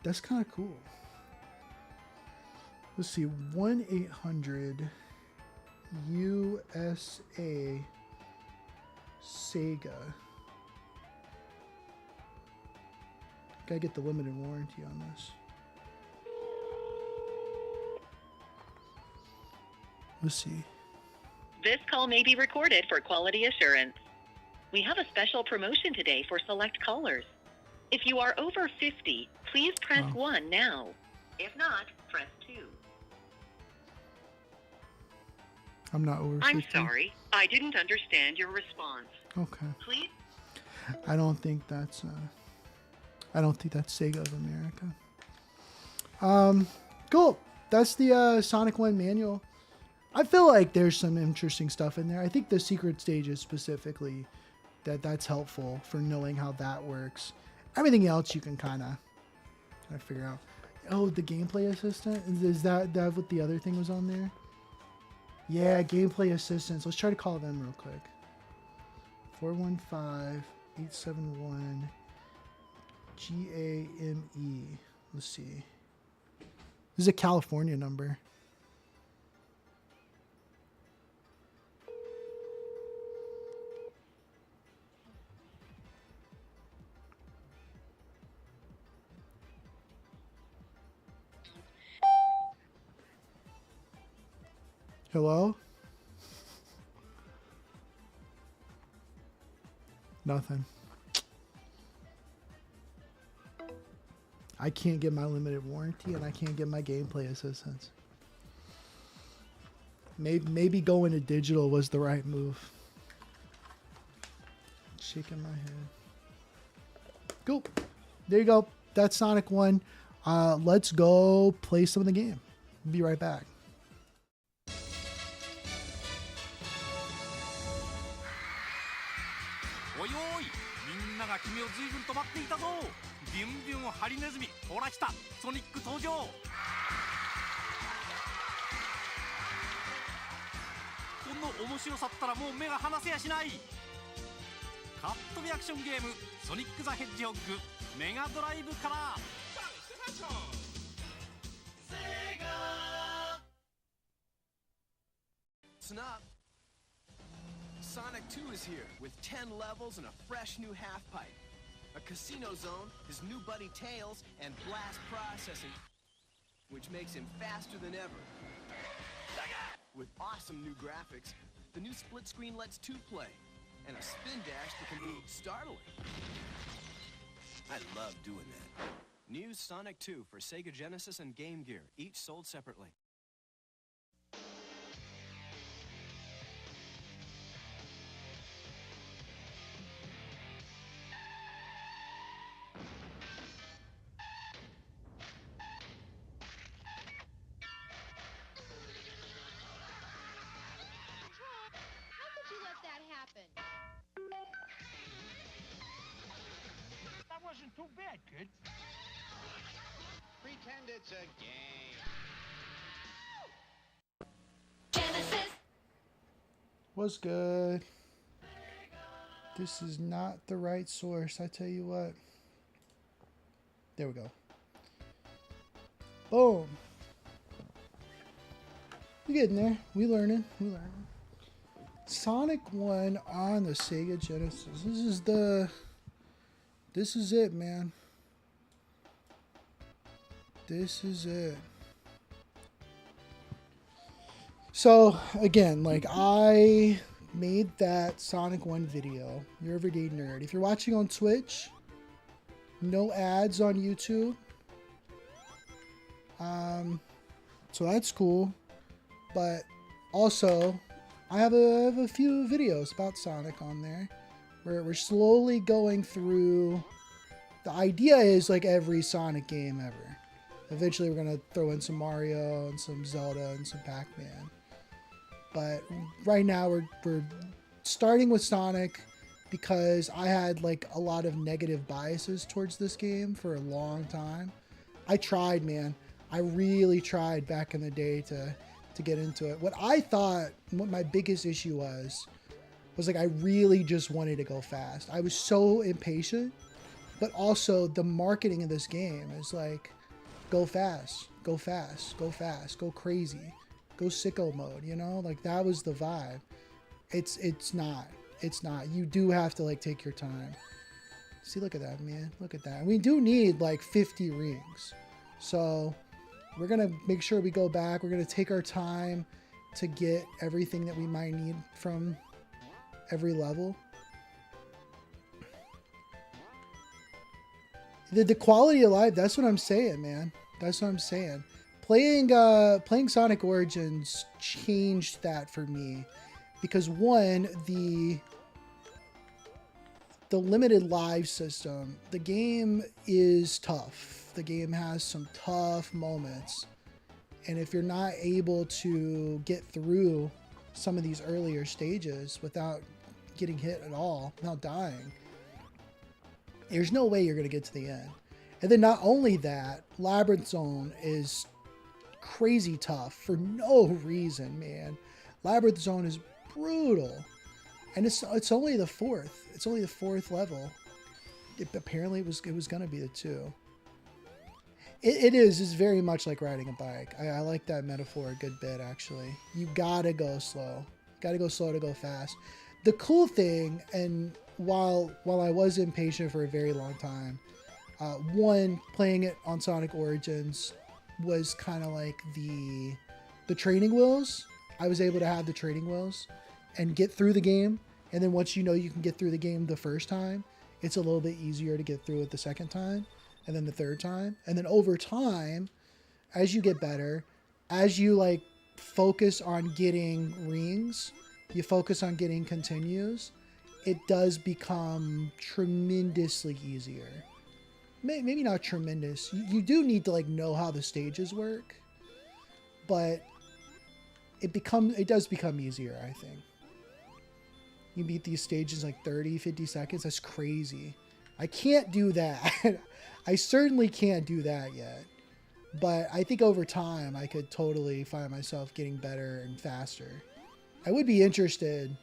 That's kind of cool. Let's see, 1-800-USA Sega. Gotta get the limited warranty on this. Let's see. This call may be recorded for quality assurance. We have a special promotion today for select callers. If you are over 50, please press 1 now. If not, press 2. I'm not over 50. I'm sorry. I didn't understand your response. Okay. Please? I don't think that's Sega of America. Cool. That's the Sonic 1 manual. I feel like there's some interesting stuff in there. I think the secret stages specifically, that's helpful for knowing how that works. Everything else you can kind of figure out. Oh, the gameplay assistant? Is that what the other thing was on there? Yeah, gameplay assistants. Let's try to call them real quick. 415-871-GAME. Let's see. This is a California number. Hello? Nothing. I can't get my limited warranty, and I can't get my gameplay assistance. Maybe going to digital was the right move. Shaking my head. Cool. There you go. That's Sonic 1. Let's go play some of the game. Be right back.おいおい、みんなが君を随分と待っていたぞ。ビュンビュンハリネズミ、ほら来た、ソニック登場。この面白さったらもう目が離せやしない。カットビアクションゲームソニック・ザ・ヘッジホッグメガドライブから。Listen up. Sonic 2 is here with 10 levels and a fresh new half-pipe, a casino zone, his new buddy Tails, and blast processing, which makes him faster than ever. With awesome new graphics, the new split screen lets 2 play, and a spin dash that can be startling. I love doing that. New Sonic 2 for Sega Genesis and Game Gear, each sold separately. That wasn't too bad, kid. Pretend it's a game. What's good? This is not the right source, I tell you what. There we go. Boom. We're getting there. We learning. Sonic 1 on the Sega Genesis. This is it, man. This is it. So, again, like, I made that Sonic 1 video, Your Everyday Nerd. If you're watching on Twitch, no ads on YouTube. So that's cool. But also, I have a few videos about Sonic on there where we're slowly going through. The idea is like every Sonic game ever. Eventually, we're gonna throw in some Mario and some Zelda and some Pac-Man. But right now, we're starting with Sonic because I had like a lot of negative biases towards this game for a long time. I tried, man. I really tried back in the day to get into it. What my biggest issue was like I really just wanted to go fast. I was so impatient, but also the marketing of this game is like, go fast, go fast, go fast, go crazy, go sicko mode, you know? Like that was the vibe. It's not. You do have to like take your time. See, look at that, man. Look at that. We do need like 50 rings. So we're going to make sure we go back. We're going to take our time to get everything that we might need from every level. The quality of life, that's what I'm saying, man. That's what I'm saying. Playing Sonic Origins changed that for me. Because one, the limited live system, the game is tough. The game has some tough moments. And if you're not able to get through some of these earlier stages without getting hit at all, without dying, there's no way you're going to get to the end. And then not only that, Labyrinth Zone is crazy tough for no reason, man. Labyrinth Zone is brutal. And it's only the fourth. It's only the fourth level. Apparently it was going to be the 2. It's very much like riding a bike. I like that metaphor a good bit, actually. You gotta go slow. Gotta go slow to go fast. The cool thing, and while I was impatient for a very long time, one, playing it on Sonic Origins was kind of like the training wheels. I was able to have the training wheels and get through the game. And then once you know you can get through the game the first time, it's a little bit easier to get through it the second time and then the third time. And then over time, as you get better, as you like focus on getting rings, you focus on getting continues, it does become tremendously easier. Maybe not tremendous. You do need to like know how the stages work, but it does become easier, I think. You beat these stages like 30, 50 seconds. That's crazy. I can't do that. I certainly can't do that yet. But I think over time, I could totally find myself getting better and faster. I would be interested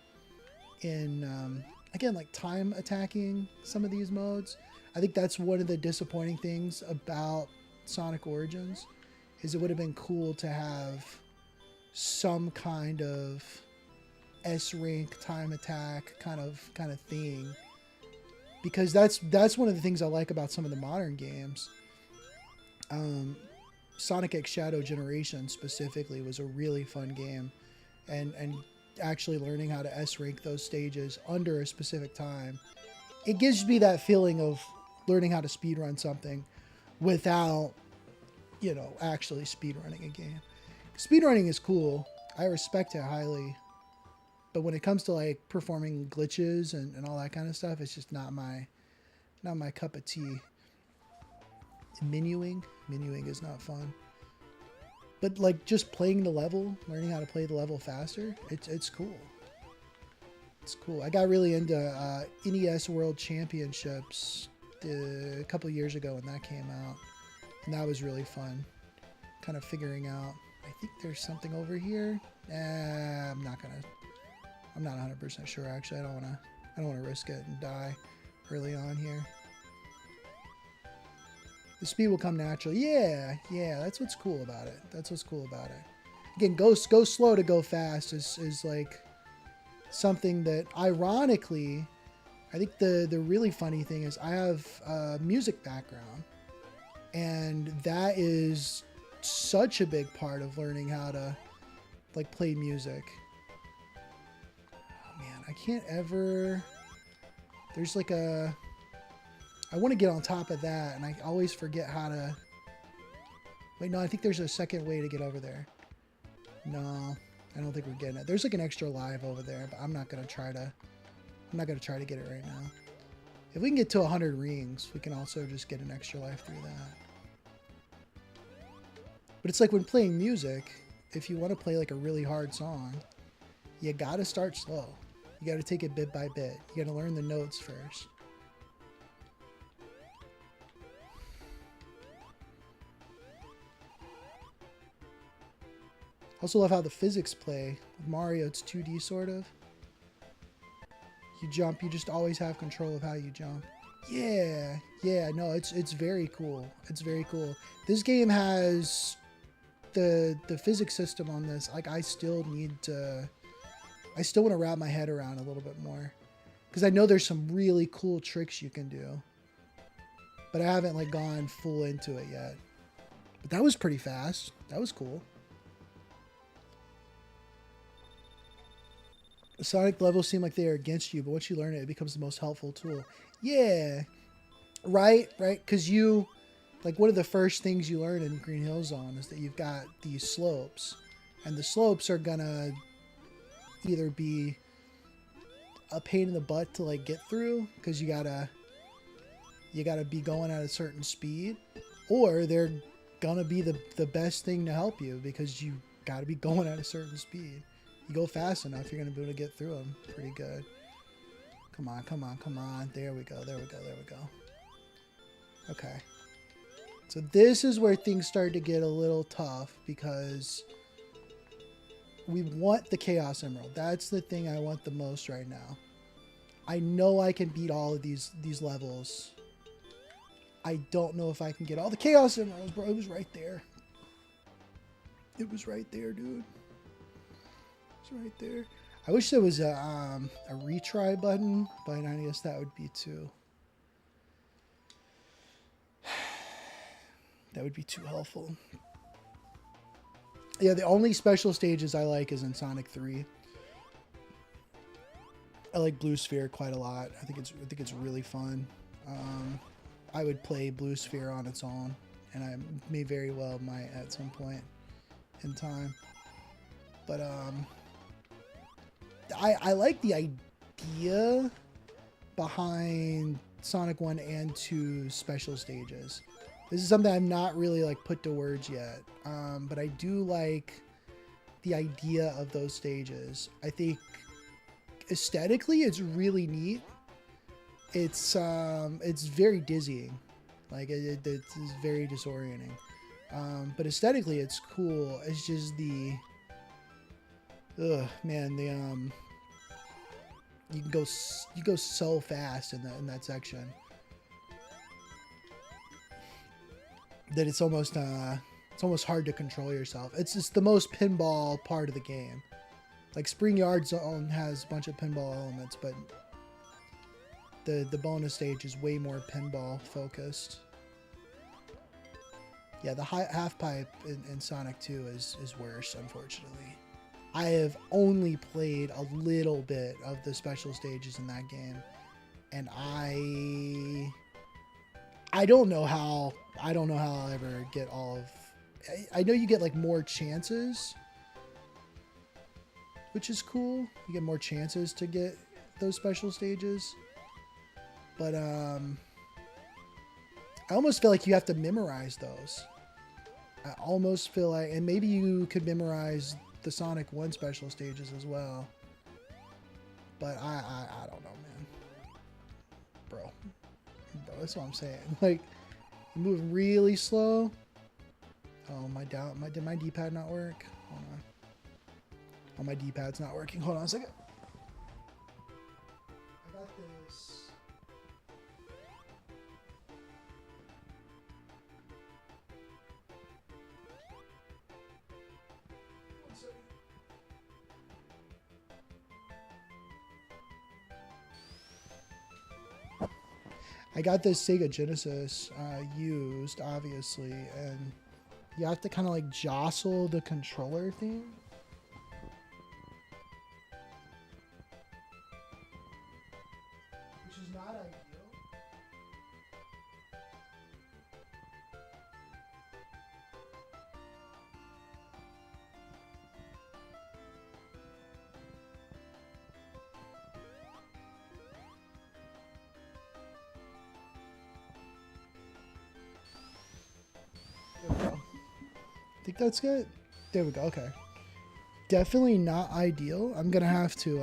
in, again, like time attacking some of these modes. I think that's one of the disappointing things about Sonic Origins, is it would have been cool to have some kind of S-rank time attack kind of thing, because that's one of the things I like about some of the modern games. Sonic X Shadow Generation specifically was a really fun game, and actually learning how to S-rank those stages under a specific time, it gives me that feeling of learning how to speedrun something without, actually speedrunning a game. Speedrunning is cool. I respect it highly. But when it comes to like performing glitches and all that kind of stuff, it's just not my cup of tea. Menuing is not fun. But like just playing the level, learning how to play the level faster, it's cool. It's cool. I got really into NES World Championships a couple of years ago when that came out, and that was really fun. Kind of figuring out. I think there's something over here. I'm not 100% sure, actually. I don't want to risk it and die early on here. The speed will come naturally. Yeah, that's what's cool about it. Again, go slow to go fast is like something that, ironically, I think the really funny thing is I have a music background, and that is such a big part of learning how to like play music. I can't ever, there's like I want to get on top of that, and I always forget how to, wait, no, I think there's a second way to get over there. No, I don't think we're getting it. There's like an extra life over there, but I'm not going to try to get it right now. If we can get to 100 rings, we can also just get an extra life through that. But it's like when playing music, if you want to play like a really hard song, you gotta start slow. You gotta take it bit by bit. You gotta learn the notes first. I also love how the physics play. With Mario, it's 2D sort of. You jump, you just always have control of how you jump. Yeah, no, it's very cool. It's very cool. This game has the physics system on this. Like, I still want to wrap my head around a little bit more, because I know there's some really cool tricks you can do, but I haven't like gone full into it yet. But that was pretty fast. That was cool. The Sonic levels seem like they are against you, but once you learn it, it becomes the most helpful tool. Yeah, right, because you, like, one of the first things you learn in Green Hill Zone is that you've got these slopes, and the slopes are gonna either be a pain in the butt to like get through, because you gotta be going at a certain speed, or they're gonna be the best thing to help you, because you gotta be going at a certain speed. You go fast enough, you're gonna be able to get through them pretty good. Come on, come on, come on. There we go, there we go, there we go. Okay. So this is where things start to get a little tough, because we want the Chaos Emerald. That's the thing I want the most right now. I know I can beat all of these levels. I don't know if I can get all the Chaos Emeralds, bro. It was right there. It was right there, dude. It's right there. I wish there was a retry button, but I guess that would be too... that would be too helpful. Yeah, the only special stages I like is in Sonic 3. I like Blue Sphere quite a lot. I think it's really fun. I would play Blue Sphere on its own, and I may very well might at some point in time. But I like the idea behind Sonic 1 and 2 special stages. This is something I've not really like put to words yet, but I do like the idea of those stages. I think aesthetically it's really neat. It's very dizzying, like it's very disorienting, but aesthetically it's cool. It's just the man, you go so fast in that section that it's almost hard to control yourself. It's just the most pinball part of the game. Like Spring Yard Zone has a bunch of pinball elements, but the bonus stage is way more pinball focused. Yeah, the half pipe in Sonic 2 is worse, unfortunately. I have only played a little bit of the special stages in that game, and I don't know how I'll ever get all of... I know you get like more chances, which is cool. You get more chances to get those special stages, but I almost feel like you have to memorize those. I almost feel like, and maybe you could memorize the Sonic 1 special stages as well, but I don't know, man. Bro, that's what I'm saying. Like, you move really slow. Oh, did my D-pad not work? Hold on. Oh, my D-pad's not working. Hold on a second. I got this. One second. I got this Sega Genesis used, obviously, and you have to kind of like jostle the controller thing. Which is not ideal. There we go. think that's good. There we go. Okay. Definitely not ideal. I'm gonna have to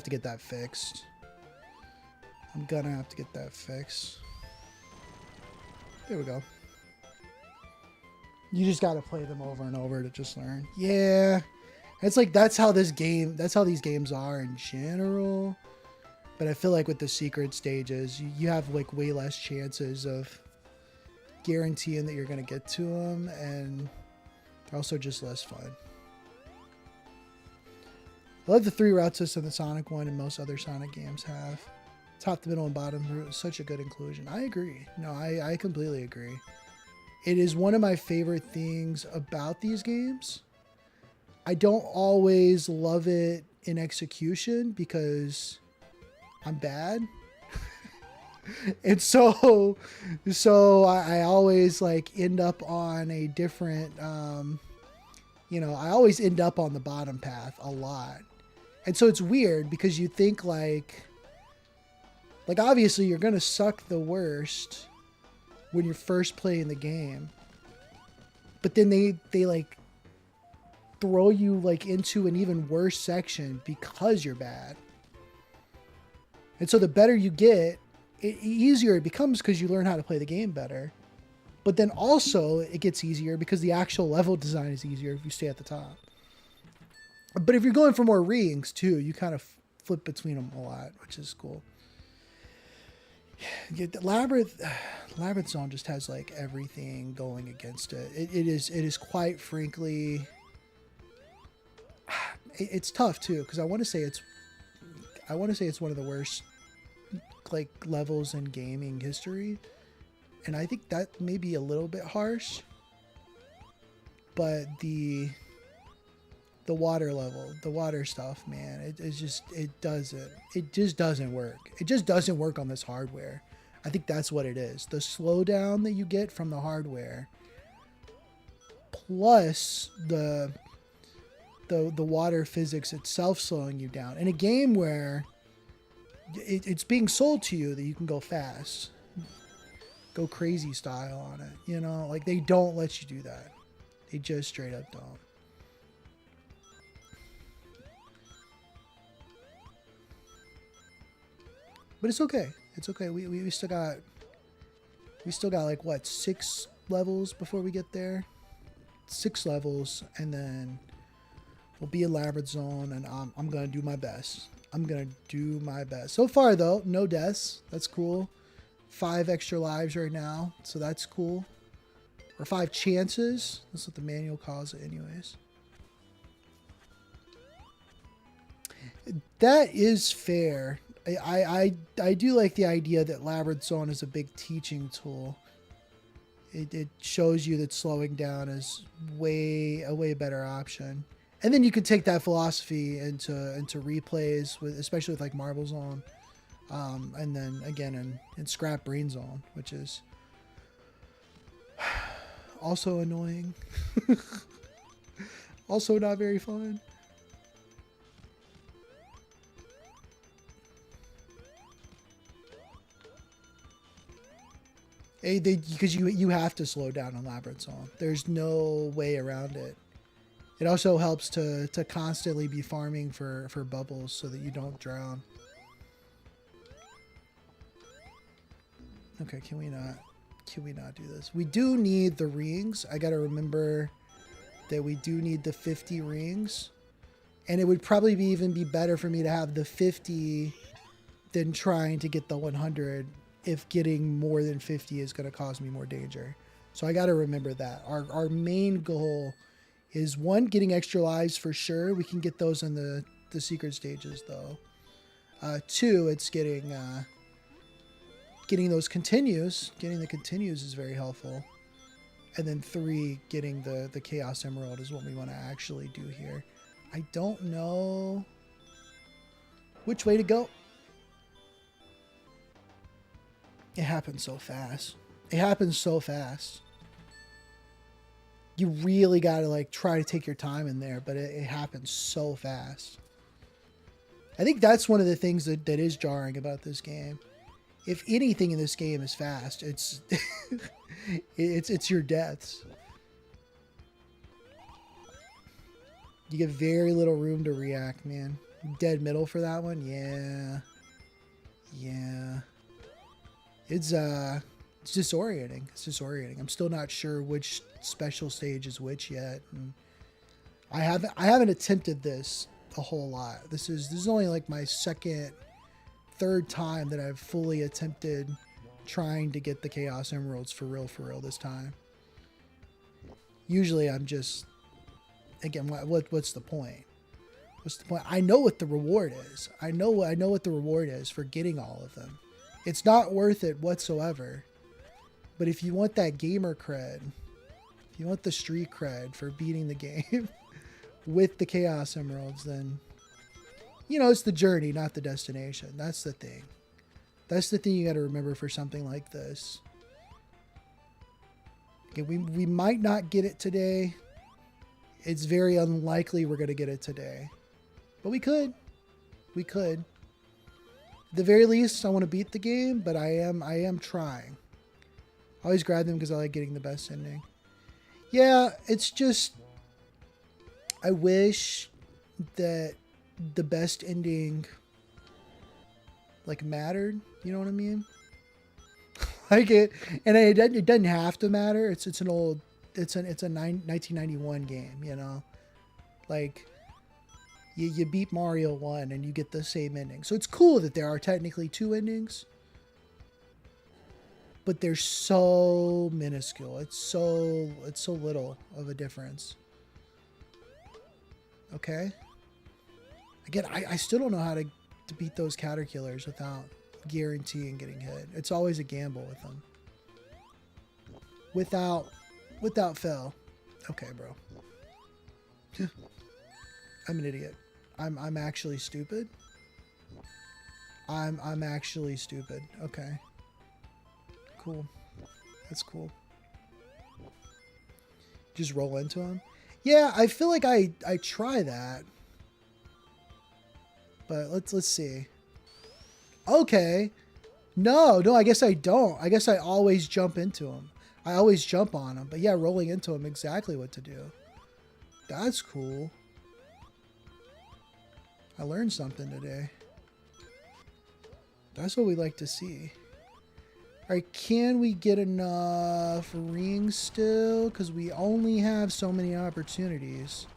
get that fixed. There we go. You just gotta play them over and over to just learn. Yeah. It's like that's how these games are in general. But I feel like with the secret stages, you have like way less chances of guaranteeing that you're gonna get to them, and they're also just less fun. I love the 3 route system that Sonic 1 and most other Sonic games have. Top to middle and bottom, such a good inclusion. I agree. No, I completely agree. It is one of my favorite things about these games. I don't always love it in execution because I'm bad. And so I always like end up on a different, I always end up on the bottom path a lot. And so it's weird because you think like obviously you're going to suck the worst when you're first playing the game. But then they like throw you like into an even worse section because you're bad. And so the better you get, easier it becomes because you learn how to play the game better. But then also it gets easier because the actual level design is easier if you stay at the top. But if you're going for more rings too, you kind of flip between them a lot, which is cool. Yeah, the Labyrinth Zone just has like everything going against it. It is quite frankly, it's tough too because I want to say it's one of the worst like levels in gaming history, and I think that may be a little bit harsh. But the water level, the water stuff, man, it just doesn't work. It just doesn't work on this hardware. I think that's what it is. The slowdown that you get from the hardware, plus the water physics itself slowing you down in a game where it's being sold to you that you can go fast, go crazy style on it. Like they don't let you do that. They just straight up don't. But it's okay. It's okay. We still got like what, 6 levels before we get there. 6 levels, and then we'll be in Labyrinth Zone, and I'm gonna do my best. So far though, no deaths. That's cool. 5 extra lives right now, so that's cool. Or 5 chances. That's what the manual calls it, anyways. That is fair. I do like the idea that Labyrinth Zone is a big teaching tool. It shows you that slowing down is a way better option. And then you can take that philosophy into replays especially with like Marble Zone, and then again in Scrap Brain Zone, which is also annoying, also not very fun. Because you have to slow down on Labyrinth Zone. There's no way around it. It also helps to constantly be farming for bubbles so that you don't drown. Okay, can we not do this? We do need the rings. I gotta remember that we do need the 50 rings. And it would probably even be better for me to have the 50 than trying to get the 100 if getting more than 50 is going to cause me more danger. So I got to remember that. Our main goal is 1, getting extra lives for sure. We can get those in the secret stages though. 2, it's getting those continues. Getting the continues is very helpful. And then 3, getting the Chaos Emerald is what we want to actually do here. I don't know which way to go. It happens so fast. You really got to like try to take your time in there, but it happens so fast. I think that's one of the things that is jarring about this game. If anything in this game is fast, it's it's your deaths. You get very little room to react, man. Dead middle for that one? Yeah. Yeah. It's disorienting. It's disorienting. I'm still not sure which special stage is which yet. And I haven't attempted this a whole lot. This is only like my third time that I've fully attempted trying to get the Chaos Emeralds for real this time. Usually I'm just, again, what's the point? What's the point? I know what the reward is. I know what the reward is for getting all of them. It's not worth it whatsoever. But if you want that gamer cred, if you want the street cred for beating the game with the Chaos Emeralds, then, you know, it's the journey, not the destination. That's the thing. That's the thing you got to remember for something like this. Okay, we might not get it today. It's very unlikely we're going to get it today. But we could. We could. At the very least, I want to beat the game, but I am trying. I always grab them because I like getting the best ending. Yeah, it's just, I wish that the best ending like mattered. You know what I mean? Like it doesn't have to matter. It's a 1991 game. You know, like. You beat Mario 1 and you get the same ending. So it's cool that there are technically 2 endings. But they're so minuscule. It's so little of a difference. Okay? Again, I still don't know how to beat those Caterkillers without guaranteeing getting hit. It's always a gamble with them. Without fail. Okay, bro. I'm an idiot. I'm actually stupid. I'm actually stupid. Okay. Cool. That's cool. Just roll into him. Yeah, I feel like I try that. But let's see. Okay. No, I guess I don't. I guess I always jump into him. I always jump on him. But yeah, rolling into him, exactly what to do. That's cool. I learned something today. That's what we like to see. Alright, can we get enough rings still? Because we only have so many opportunities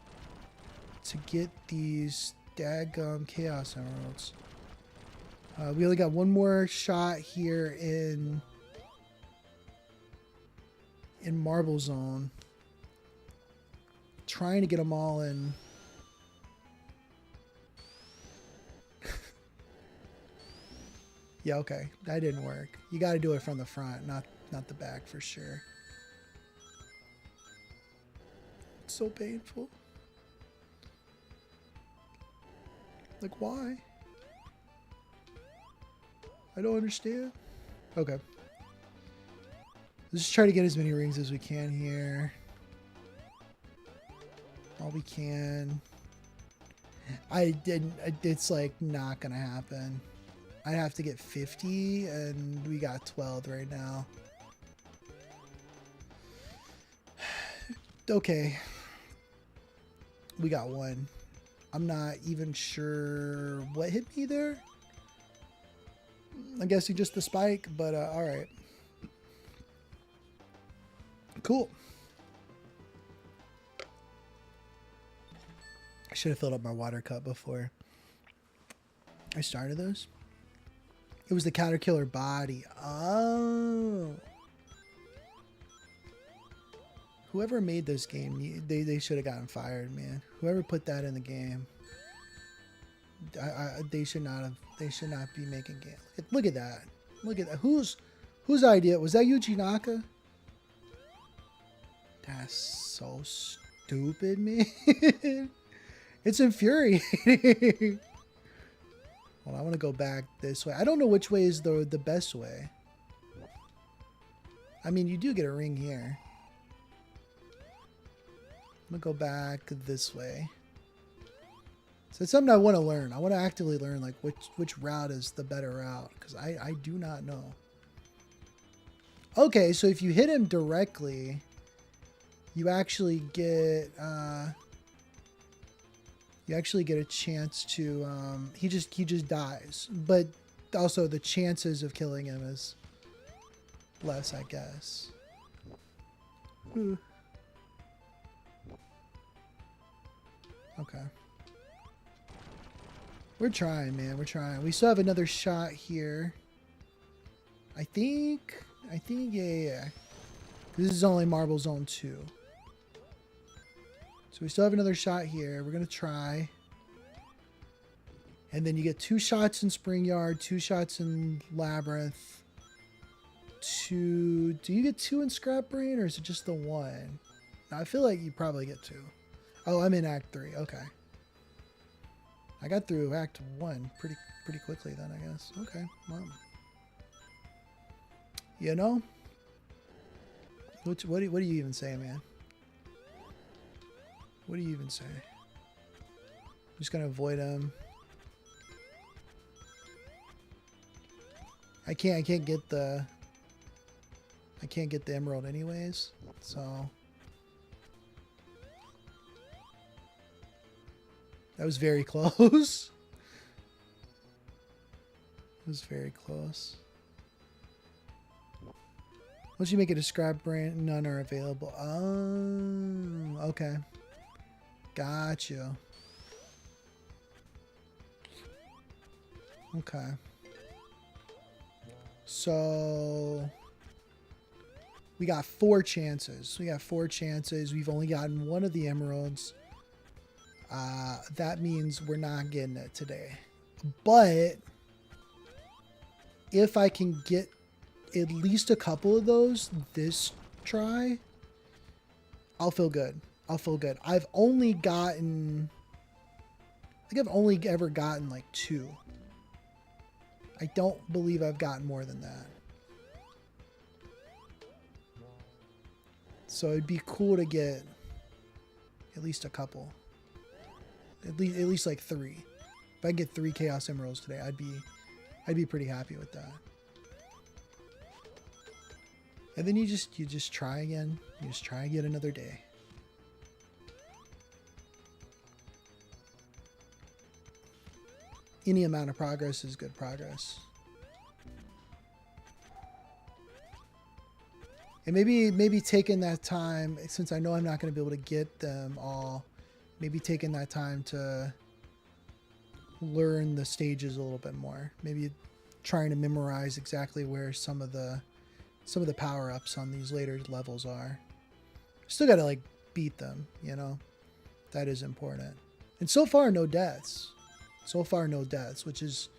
to get these daggum Chaos Emeralds. We only got one more shot here in Marble Zone. Trying to get them all in. Yeah, okay. That didn't work. You got to do it from the front, not the back for sure. It's so painful. Like, why? I don't understand. Okay. Let's just try to get as many rings as we can here. All we can. It's like not gonna happen. I'd have to get 50 and we got 12 right now. Okay. We got one. I'm not even sure what hit me there. I'm guessing just the spike, but alright. Cool. I should have filled up my water cup before I started those. It was the Caterpillar body. Oh. Whoever made this game, they should have gotten fired, man. Whoever put that in the game, they should not have. They should not be making games. Look at that. Look at that. Whose idea was that? Yuji Naka? That's so stupid, man. It's infuriating. Well, I want to go back this way. I don't know which way is the best way. I mean, you do get a ring here. I'm going to go back this way. So it's something I want to learn. I want to actively learn like which route is the better route, because I do not know. Okay, so if you hit him directly, you actually get you actually get a chance to he just dies, but also the chances of killing him is less, I guess. Okay. We're trying, man. We're trying. We still have another shot here. I think, yeah. This is only Marble Zone 2. So we still have another shot here. We're going to try. And then you get 2 shots in Spring Yard, 2 shots in Labyrinth. Do you get 2 in Scrap Brain, or is it just the 1? I feel like you probably get 2. Oh, I'm in Act 3. Okay. I got through Act 1 pretty quickly then, I guess. Okay, well. You know? What do you even say, man? What do you even say? I'm just gonna avoid him. I can't get the emerald anyways, so that was very close. It was very close. Once you make it a Scrap Brain, none are available. Oh, okay. Got you. Okay. So we got 4 chances. We got 4 chances. We've only gotten 1 of the emeralds. That means we're not getting it today. But if I can get at least a couple of those this try, I'll feel good. I'll feel good. I've only gotten, I think I've only ever gotten like 2. I don't believe I've gotten more than that. So it'd be cool to get at least a couple. At least like 3. If I can get 3 Chaos Emeralds today, I'd be pretty happy with that. And then you just try again. You just try again another day. Any amount of progress is good progress. And maybe taking that time, since I know I'm not going to be able to get them all, maybe taking that time to learn the stages a little bit more. Maybe trying to memorize exactly where some of the power-ups on these later levels are. Still got to like beat them, you know. That is important. And so far no deaths. So far no deaths, which is,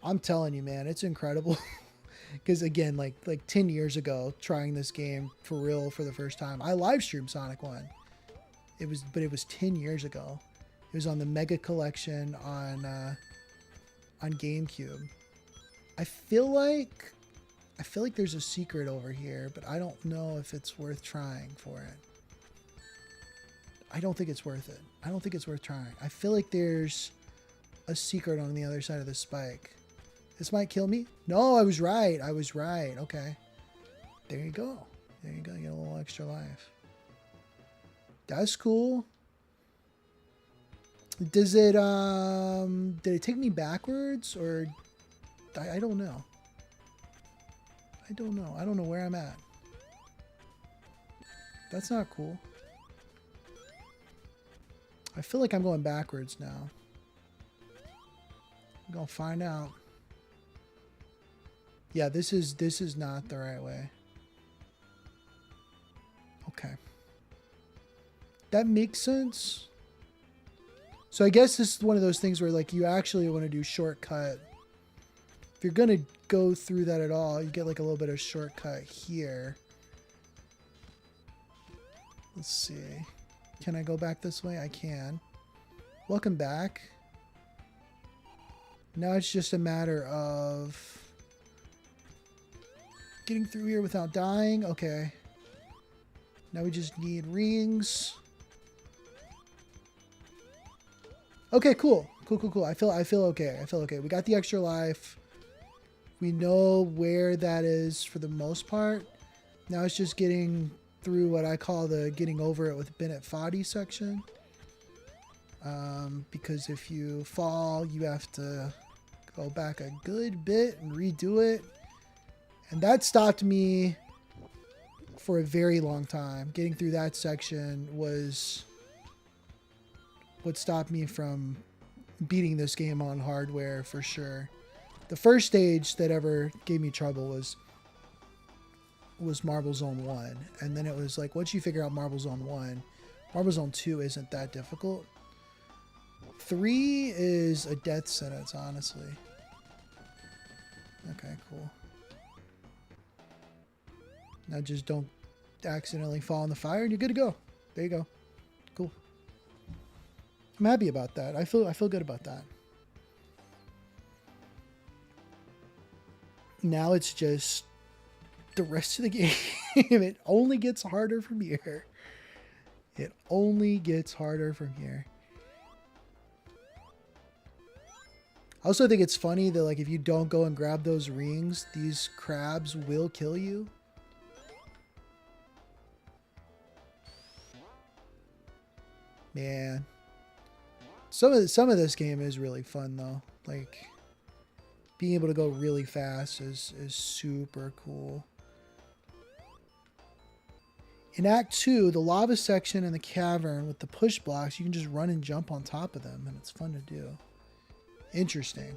I'm telling you, man, it's incredible. Because again, like 10 years ago, trying this game for real for the first time, I live streamed Sonic 1. But it was 10 years ago. It was on the Mega Collection on GameCube. I feel like there's a secret over here, but I don't know if it's worth trying for it. I don't think it's worth it. I don't think it's worth trying. I feel like there's a secret on the other side of the spike. This might kill me. No, I was right. I was right. Okay. There you go. There you go. You get a little extra life. That's cool. Does it, did it take me backwards or, I don't know. I don't know. I don't know where I'm at. That's not cool. I feel like I'm going backwards now. I'm gonna find out. Yeah, this is not the right way. Okay. That makes sense. So I guess this is one of those things where like you actually want to do shortcut. If you're gonna go through that at all, you get like a little bit of shortcut here. Let's see. Can I go back this way? I can. Welcome back. Now it's just a matter of getting through here without dying. Okay. Now we just need rings. Okay, cool. Cool. I feel okay. I feel okay. We got the extra life. We know where that is for the most part. Now it's just getting through what I call the getting over it with Bennett Foddy section. because if you fall, you have to go back a good bit and redo it. And that stopped me for a very long time. Getting through that section was what stopped me from beating this game on hardware for sure. The first stage that ever gave me trouble was Marble Zone 1. And then it was like, once you figure out Marble Zone 1, Marble Zone 2 isn't that difficult. 3 is a death sentence, honestly. Okay, cool. Now just don't accidentally fall in the fire and you're good to go. There you go. Cool. I'm happy about that. I feel good about that. Now it's just the rest of the game. It only gets harder from here. It only gets harder from here. I also think it's funny that, like, if you don't go and grab those rings, these crabs will kill you. Man. Some of this game is really fun though. Like, being able to go really fast is super cool. In Act 2, the lava section and the cavern with the push blocks, you can just run and jump on top of them, and it's fun to do. Interesting.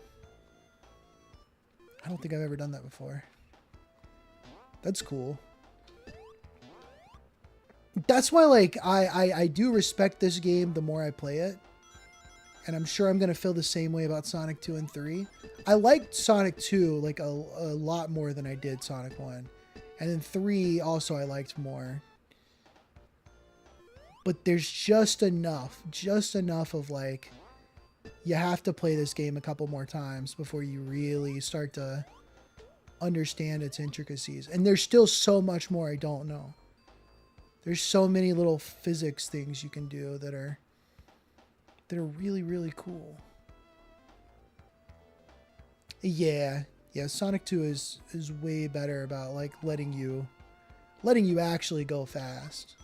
I don't think I've ever done that before. That's cool. That's why, like, I do respect this game the more I play it. And I'm sure I'm going to feel the same way about Sonic 2 and 3. I liked Sonic 2 like a lot more than I did Sonic 1. And then 3 also I liked more. But there's just enough of, like, you have to play this game a couple more times before you really start to understand its intricacies. And there's still so much more I don't know. There's so many little physics things you can do that are really, really cool. Yeah, Sonic 2 is way better about, like, letting you actually go fast,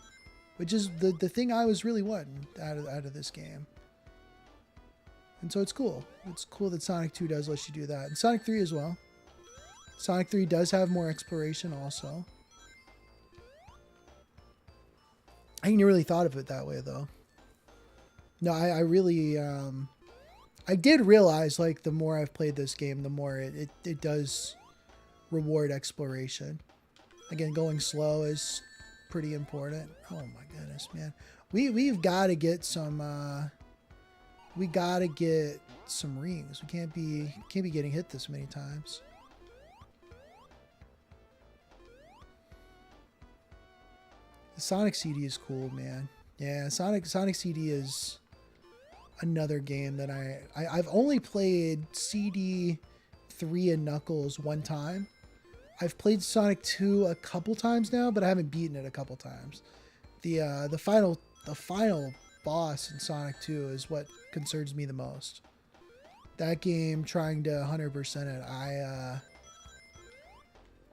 which is the thing I was really wanting out of this game. And so it's cool. It's cool that Sonic 2 does let you do that, and Sonic 3 as well. Sonic 3 does have more exploration also. I hadn't really thought of it that way though. No, I really, I did realize, like, the more I've played this game, the more it does reward exploration. Again, going slow is pretty important. Oh my goodness, man. We've got to get some, rings. We can't be getting hit this many times. The Sonic CD is cool, man. Yeah, Sonic CD is another game that I've only played CD 3 and Knuckles one time. I've played Sonic 2 a couple times now, but I haven't beaten it a couple times. The final boss in Sonic 2 is what concerns me the most. That game, trying to 100% it,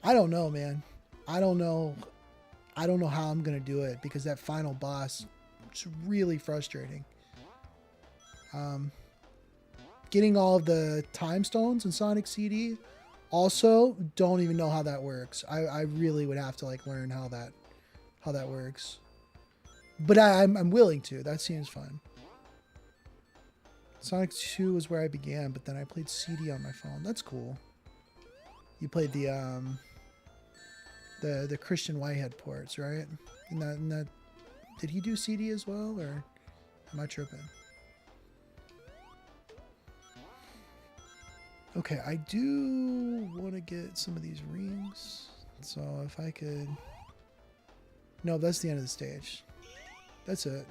I don't know, man. I don't know how I'm gonna do it, because that final boss, it's really frustrating. Getting all of the time stones in Sonic CD, also don't even know how that works. I really would have to, like, learn how that works. But I'm willing to. That seems fun. Sonic 2 was where I began, but then I played CD on my phone. That's cool. You played the Christian Whitehead ports, right? And that, did he do CD as well, or am I tripping? Okay, I do want to get some of these rings. So if I could... No, that's the end of the stage. That's it.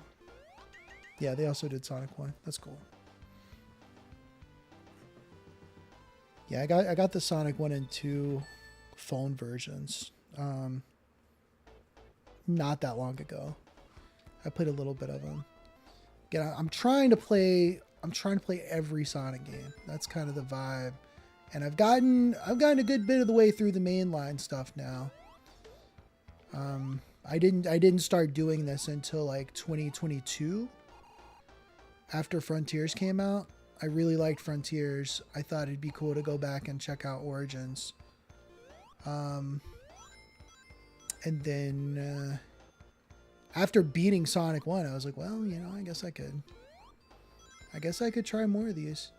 Yeah, they also did Sonic 1. That's cool. Yeah, I got the Sonic 1 and 2 phone versions. Not that long ago. I played a little bit of them. Again, I'm trying to play every Sonic game. That's kind of the vibe. And I've gotten a good bit of the way through the mainline stuff now. I didn't start doing this until like 2022. after Frontiers came out. I really liked Frontiers. I thought it'd be cool to go back and check out Origins. And then after beating Sonic 1, I was like, well, you know, I guess I could try more of these.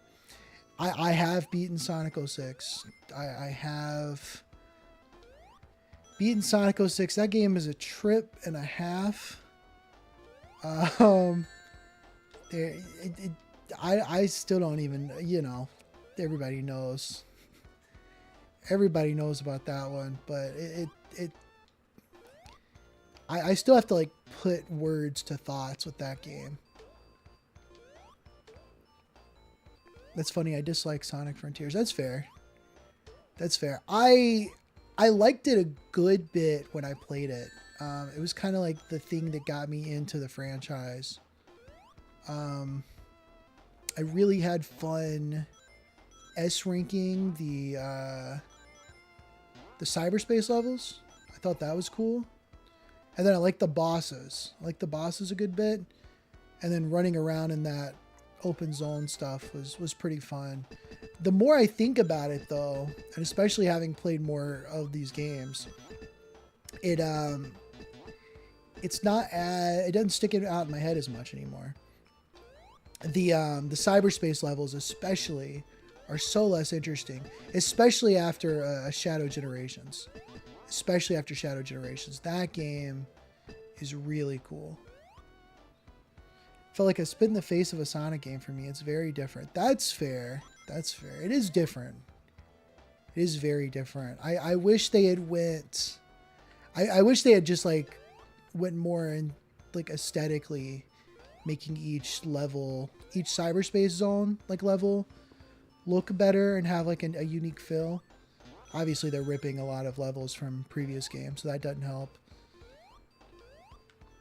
I have beaten Sonic 06. I have beaten Sonic 06. That game is a trip and a half. I still don't even, you know, everybody knows about that one, but I still have to like put words to thoughts with that game. That's funny. I dislike Sonic Frontiers. That's fair. That's fair. I liked it a good bit when I played it. It was kind of like the thing that got me into the franchise. I really had fun S-ranking the cyberspace levels. I thought that was cool. And then I liked the bosses. I liked the bosses a good bit. And then running around in that open zone stuff was pretty fun. The more I think about it though, and especially having played more of these games, it doesn't stick it out in my head as much anymore. The cyberspace levels especially are so less interesting, especially after Shadow Generations. Especially after Shadow Generations. That game is really cool. Felt like a spit in the face of a Sonic game for me. It's very different. That's fair. That's fair. It is different. It is very different. I wish they had went... I wish they had just like went more in like aesthetically making each level, each cyberspace zone like level look better and have like a unique feel. Obviously they're ripping a lot of levels from previous games, so that doesn't help.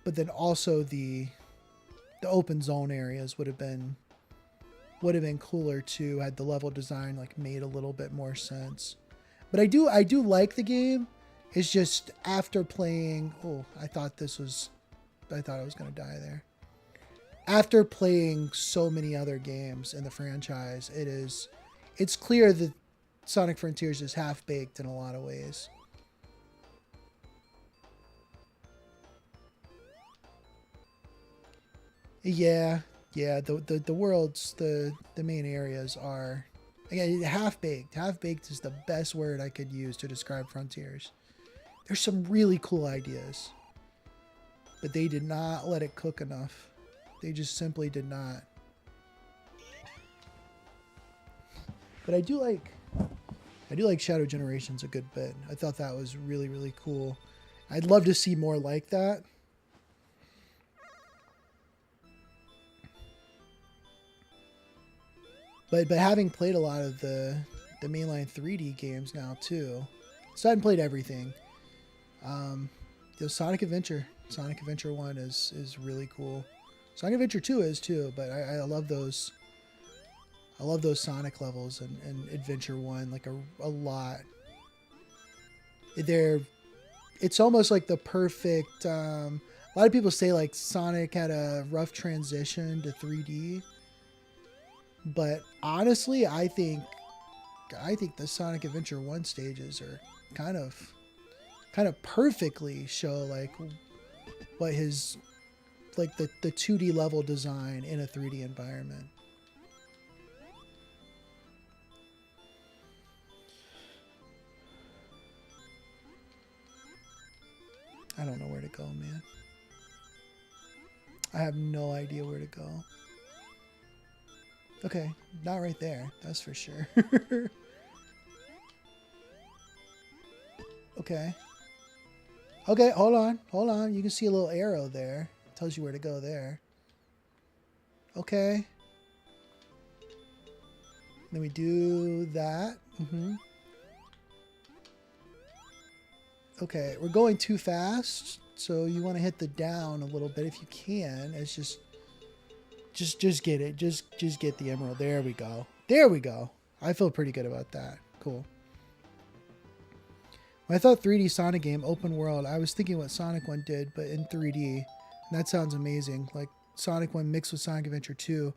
But then also the open zone areas would have been cooler too, had the level design like made a little bit more sense. But I do like the game. It's just after playing, I thought I was gonna die there. After playing so many other games in the franchise, it's clear that Sonic Frontiers is half-baked in a lot of ways. Yeah, the worlds, the main areas are, again, half-baked. Half-baked is the best word I could use to describe Frontiers. There's some really cool ideas, but they did not let it cook enough. They just simply did not. But I do like Shadow Generations a good bit. I thought that was really, really cool. I'd love to see more like that. But having played a lot of the mainline 3D games now too, so I haven't played everything. The Sonic Adventure 1 is really cool. Sonic Adventure 2 is too, but I love those. I love those Sonic levels and Adventure 1 like a lot. It's almost like the perfect. A lot of people say like Sonic had a rough transition to 3D, but honestly, I think the Sonic Adventure 1 stages are kind of perfectly show like what his like the 2D level design in a 3D environment. I don't know where to go, man. I have no idea where to go. Okay, not right there, that's for sure. Okay. Okay, hold on. You can see a little arrow there. It tells you where to go there. Okay. Then we do that. Okay, we're going too fast, so you want to hit the down a little bit if you can. It's just get it. Just get the emerald. There we go. There we go. I feel pretty good about that. Cool. When I thought 3D Sonic game, open world, I was thinking what Sonic 1 did, but in 3D. And that sounds amazing. Like Sonic 1 mixed with Sonic Adventure 2.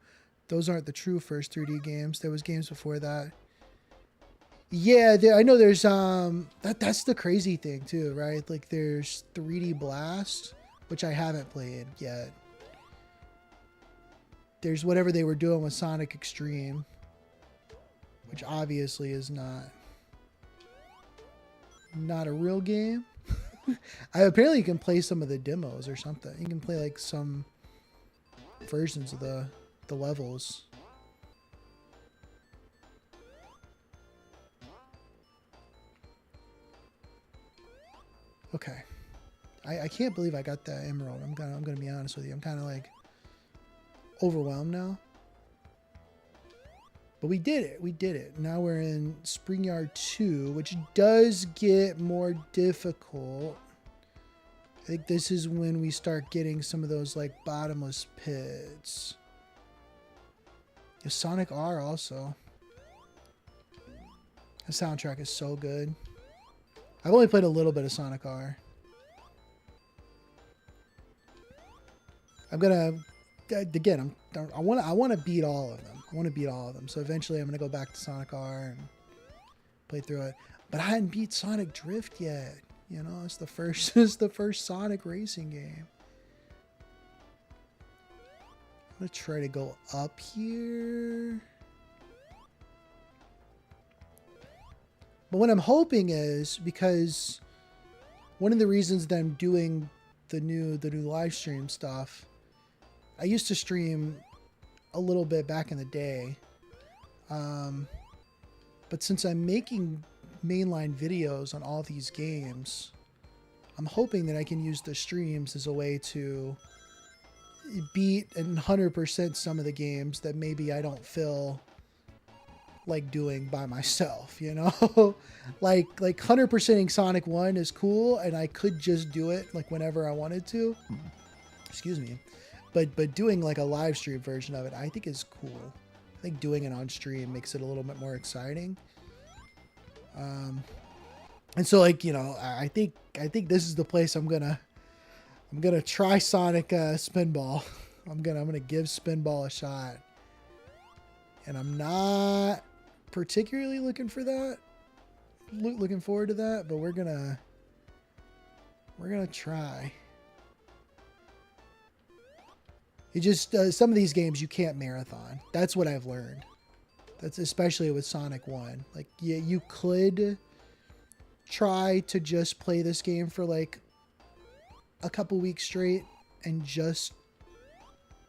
Those aren't the true first 3D games. There was games before that. Yeah, I know there's that's the crazy thing too, right? Like there's 3D Blast, which I haven't played yet. There's whatever they were doing with Sonic Extreme, which obviously is not a real game. Apparently you can play some of the demos or something. You can play like some versions of the levels. Okay. I can't believe I got that emerald. I'm gonna be honest with you. I'm kind of like overwhelmed now. But we did it. We did it. Now we're in Spring Yard 2, which does get more difficult. I think this is when we start getting some of those like bottomless pits. The Sonic R also. The soundtrack is so good. I've only played a little bit of Sonic R. I'm gonna again. I want to beat all of them. I want to beat all of them. So eventually, I'm gonna go back to Sonic R and play through it. But I hadn't beat Sonic Drift yet. You know, it's the first. It's the first Sonic racing game. I'm gonna try to go up here. But what I'm hoping is, because one of the reasons that I'm doing the new live stream stuff, I used to stream a little bit back in the day. But since I'm making mainline videos on all these games, I'm hoping that I can use the streams as a way to beat and 100% some of the games that maybe I don't feel like doing by myself, you know? like 100%ing Sonic 1 is cool, and I could just do it like whenever I wanted to. Excuse me. But doing like a live stream version of it, I think is cool. I think doing it on stream makes it a little bit more exciting. And so, like, you know, I think this is the place I'm gonna try Sonic Spinball. I'm gonna give Spinball a shot, and I'm not particularly looking for that. Looking forward to that, but we're gonna try. You just some of these games you can't marathon. That's what I've learned. That's especially with Sonic 1. Like, yeah, you could try to just play this game for like a couple weeks straight and just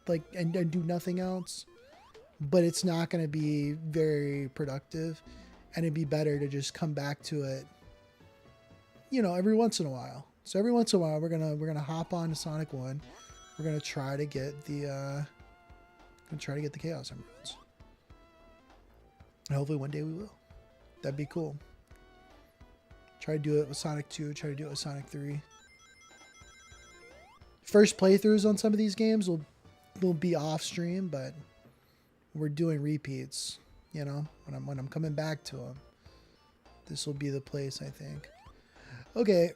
like and do nothing else, but it's not going to be very productive, and it'd be better to just come back to it, you know, every once in a while. So every once in a while we're gonna hop on to Sonic 1. We're gonna try to get the Chaos Emeralds. And hopefully one day we will. That'd be cool. Try to do it with Sonic 2, try to do it with Sonic 3. First playthroughs on some of these games will be off stream, but we're doing repeats, you know, when I'm coming back to them. This will be the place, I think. Okay,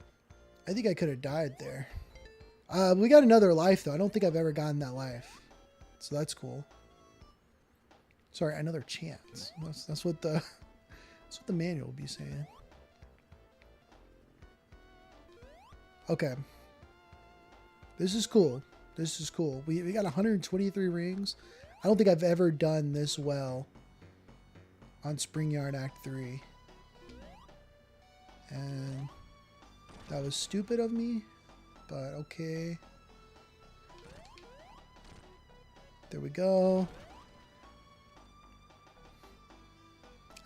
I think I could have died there. We got another life though. I don't think I've ever gotten that life, so that's cool. Sorry, another chance. That's what the manual will be saying. Okay, this is cool. This is cool. We got 123 rings. I don't think I've ever done this well on Spring Yard Act 3. And that was stupid of me, but okay. There we go.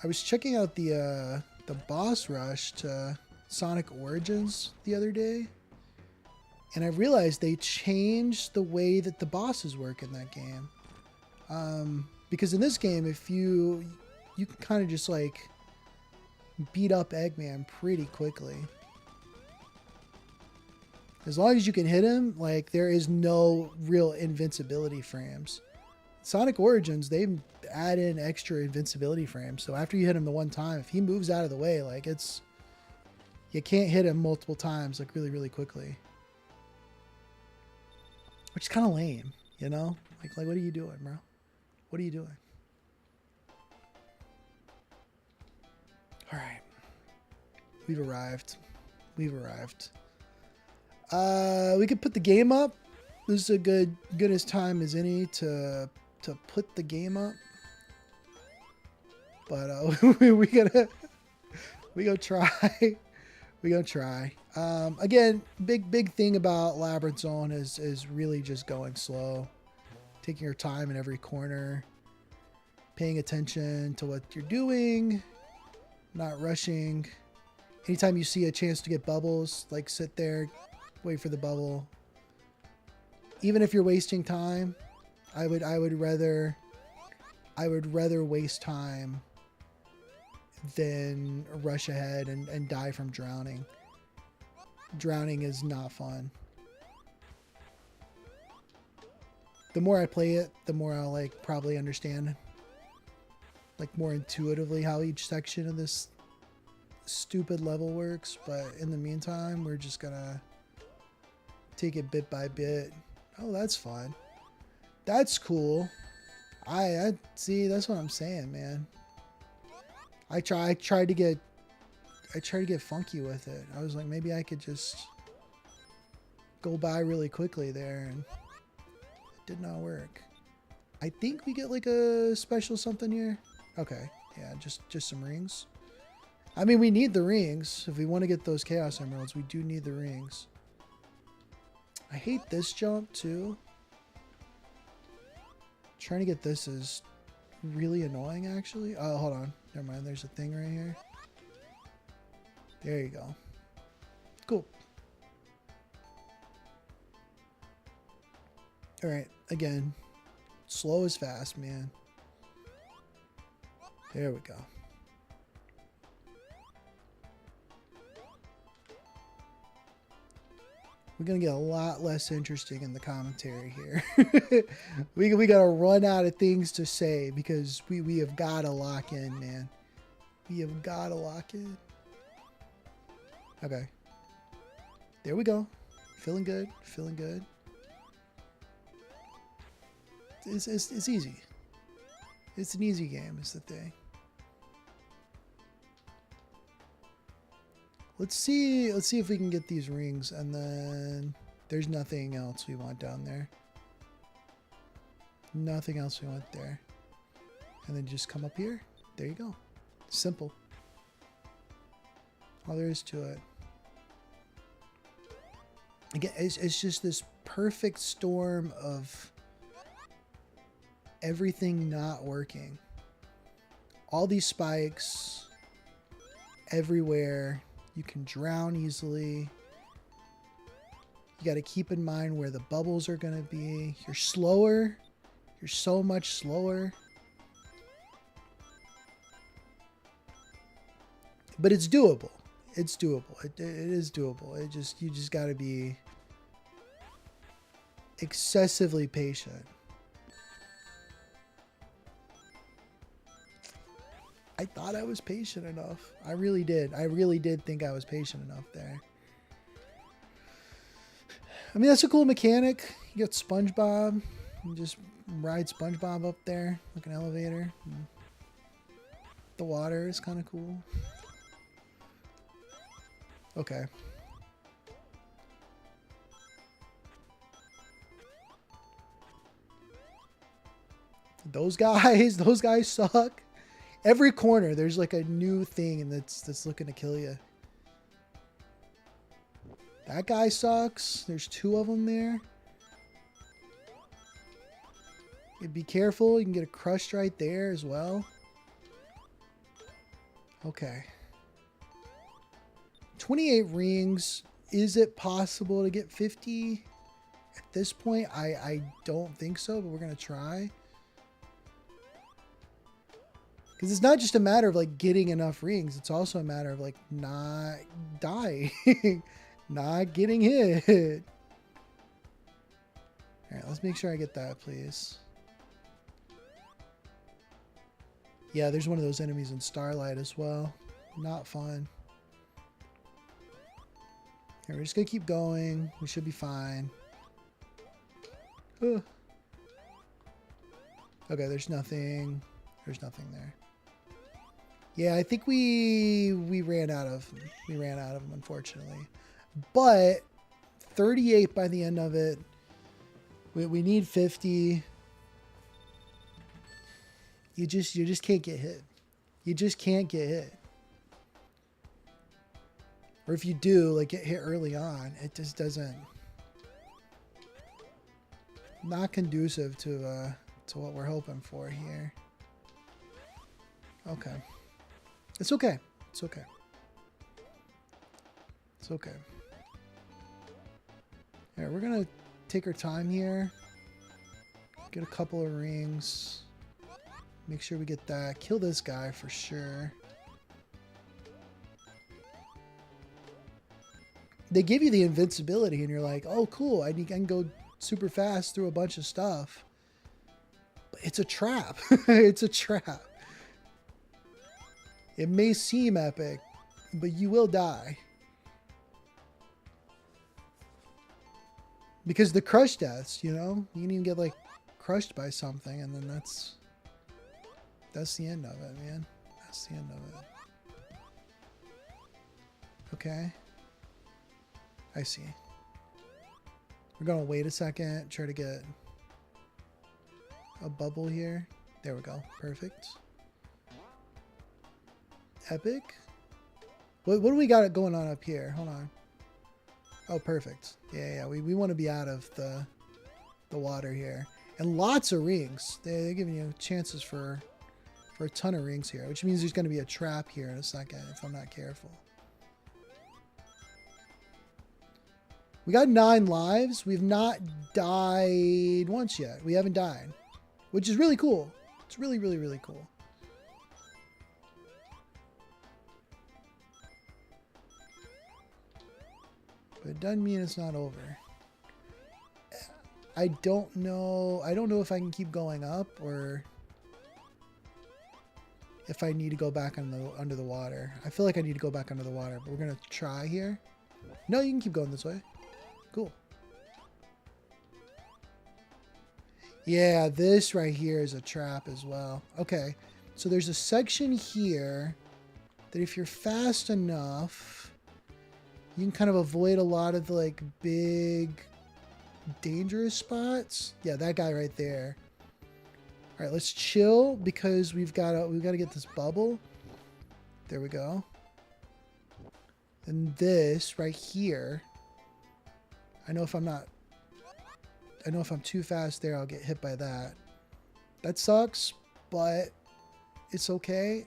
I was checking out the boss rush to Sonic Origins the other day, and I realized they changed the way that the bosses work in that game. Because in this game, if you can kind of just like beat up Eggman pretty quickly. As long as you can hit him, like, there is no real invincibility frames. Sonic Origins, they add in extra invincibility frames. So after you hit him the one time, if he moves out of the way, like, you can't hit him multiple times, like, really, really quickly. Which is kind of lame. You know? Like what are you doing, bro? What are you doing? All right. We've arrived. We've arrived. We could put the game up. This is a good as time as any to put the game up. But we gonna try. We gonna try. Again, big thing about Labyrinth Zone is really just going slow, taking your time in every corner, paying attention to what you're doing, not rushing. Anytime you see a chance to get bubbles, like sit there, wait for the bubble. Even if you're wasting time, I would rather waste time than rush ahead and die from drowning. Drowning is not fun. The more I play it, the more I'll like probably understand like more intuitively how each section of this stupid level works, but in the meantime we're just gonna take it bit by bit. Oh, that's fun. That's cool. I see, that's what I'm saying, man. I tried to get funky with it. I was like, maybe I could just go by really quickly there, and it did not work. I think we get like a special something here. Okay, yeah, just some rings. I mean, we need the rings. If we want to get those Chaos Emeralds, we do need the rings. I hate this jump too. Trying to get this is really annoying, actually. Oh, hold on. Never mind. There's a thing right here. There you go. Cool. All right. Again, slow is fast, man. There we go. We're going to get a lot less interesting in the commentary here. we got to run out of things to say because we have got to lock in, man. We have got to lock in. Okay. There we go. Feeling good. Feeling good. It's easy. It's an easy game is the thing. Let's see if we can get these rings, and then there's nothing else we want down there. Nothing else we want there. And then just come up here. There you go. Simple. All there is to it. Again, it's just this perfect storm of everything not working. All these spikes everywhere. You can drown easily. You got to keep in mind where the bubbles are going to be. You're slower. You're so much slower. But it's doable. It's doable. It is doable. You just got to be excessively patient. I thought I was patient enough. I really did. I really did think I was patient enough there. I mean, that's a cool mechanic. You got SpongeBob. You just ride SpongeBob up there like an elevator. The water is kind of cool. Okay. Those guys suck. Every corner, there's like a new thing and that's looking to kill you. That guy sucks. There's two of them there. Yeah, be careful. You can get a crushed right there as well. Okay. 28 rings. Is it possible to get 50? At this point, I don't think so, but we're going to try. Because it's not just a matter of like getting enough rings. It's also a matter of like not dying. Not getting hit. Alright, let's make sure I get that, please. Yeah, there's one of those enemies in Starlight as well. Not fun. Here, we're just going to keep going. We should be fine. Okay, there's nothing. There's nothing there. Yeah, I think we ran out of them. We ran out of them, unfortunately. But 38 by the end of it. We need 50. You just can't get hit. You just can't get hit. Or if you do, like, get hit early on, it just doesn't. Not conducive to what we're hoping for here. Okay. It's okay. It's okay. It's okay. Alright, we're gonna take our time here. Get a couple of rings. Make sure we get that. Kill this guy for sure. They give you the invincibility and you're like, oh cool, I can go super fast through a bunch of stuff. But it's a trap. It's a trap. It may seem epic, but you will die. Because the crush deaths, you know? You can even get like crushed by something and then that's the end of it, man. That's the end of it. Okay. I see. We're gonna wait a second, try to get a bubble here. There we go. Perfect. Epic. What do we got going on up here? Hold on. Oh, perfect. Yeah. We want to be out of the water here. And lots of rings. They're giving you chances for a ton of rings here, which means there's going to be a trap here in a second if I'm not careful. We got 9 lives. We've not died once yet. We haven't died, which is really cool. It's really, really, really cool. But it doesn't mean it's not over. I don't know. I don't know if I can keep going up or if I need to go back under the water. I feel like I need to go back under the water, but we're going to try here. No, you can keep going this way. Cool. Yeah, this right here is a trap as well. Okay, so there's a section here that if you're fast enough, you can kind of avoid a lot of the like big dangerous spots. Yeah, that guy right there. All right, let's chill because we've got to get this bubble. There we go. And this right here. I know if I'm too fast there, I'll get hit by that. That sucks, but it's okay.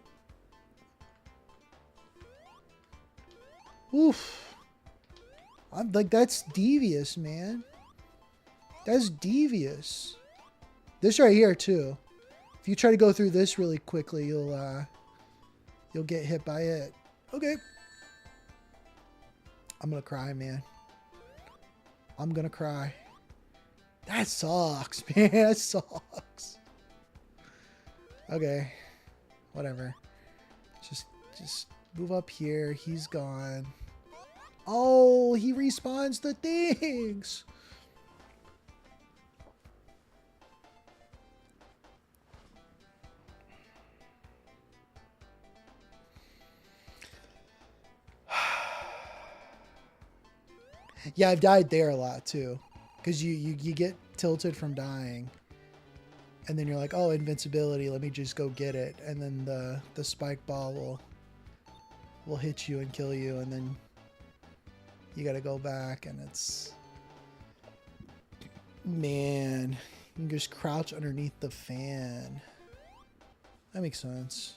Oof. I'm like, that's devious, man. That's devious. This right here too. If you try to go through this really quickly, you'll get hit by it. Okay. I'm gonna cry, man. I'm gonna cry. That sucks, man. That sucks. Okay. Whatever. Just move up here. He's gone. Oh, he respawns the things. Yeah, I've died there a lot too. Because you get tilted from dying. And then you're like, oh, invincibility, let me just go get it. And then the spike ball will hit you and kill you, and then you gotta go back, and it's, man, you can just crouch underneath the fan. That makes sense.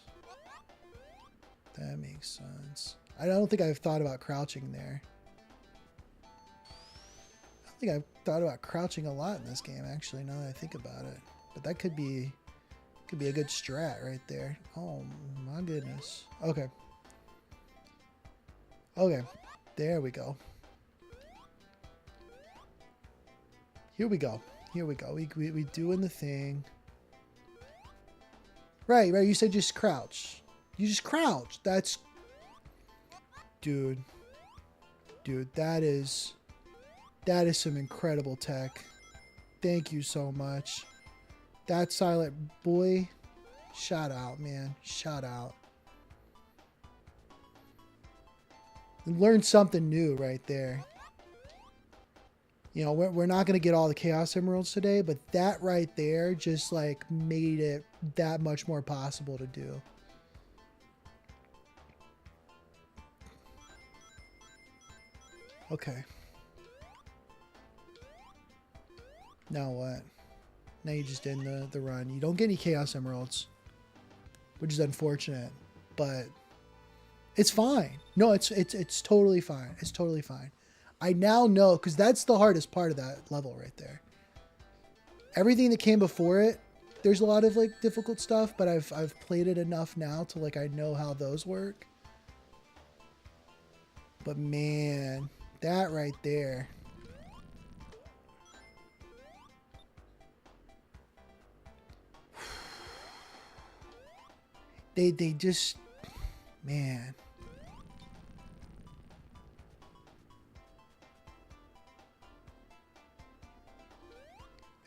That makes sense. I don't think I've thought about crouching there. I don't think I've thought about crouching a lot in this game, actually, now that I think about it. But that could be a good strat right there. Oh my goodness. Okay. Okay. There we go. Here we go. Here we go. We doing the thing. Right. You said just crouch. You just crouch. That's... Dude, that is some incredible tech. Thank you so much. That Silent Boy. Shout out, man. Shout out. Learned something new right there. You know, we're not going to get all the Chaos Emeralds today, but that right there just like made it that much more possible to do. Okay. Now what? Now you just end the run. You don't get any Chaos Emeralds, which is unfortunate, but it's fine. No, it's totally fine. It's totally fine. I now know, because that's the hardest part of that level right there. Everything that came before it, there's a lot of like difficult stuff, but I've played it enough now to like I know how those work. But man, that right there. They just, man.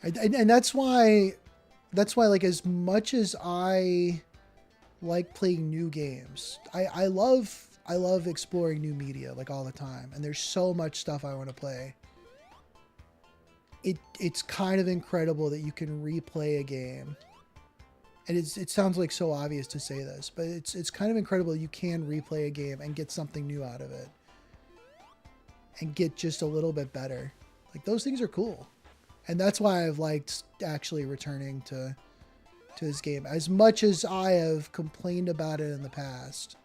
And that's why like as much as I like playing new games, I love exploring new media like all the time, and there's so much stuff I want to play. It's kind of incredible that you can replay a game. And it sounds like so obvious to say this, but it's kind of incredible you can replay a game and get something new out of it. And get just a little bit better. Like, those things are cool. And that's why I've liked actually returning to this game. As much as I have complained about it in the past,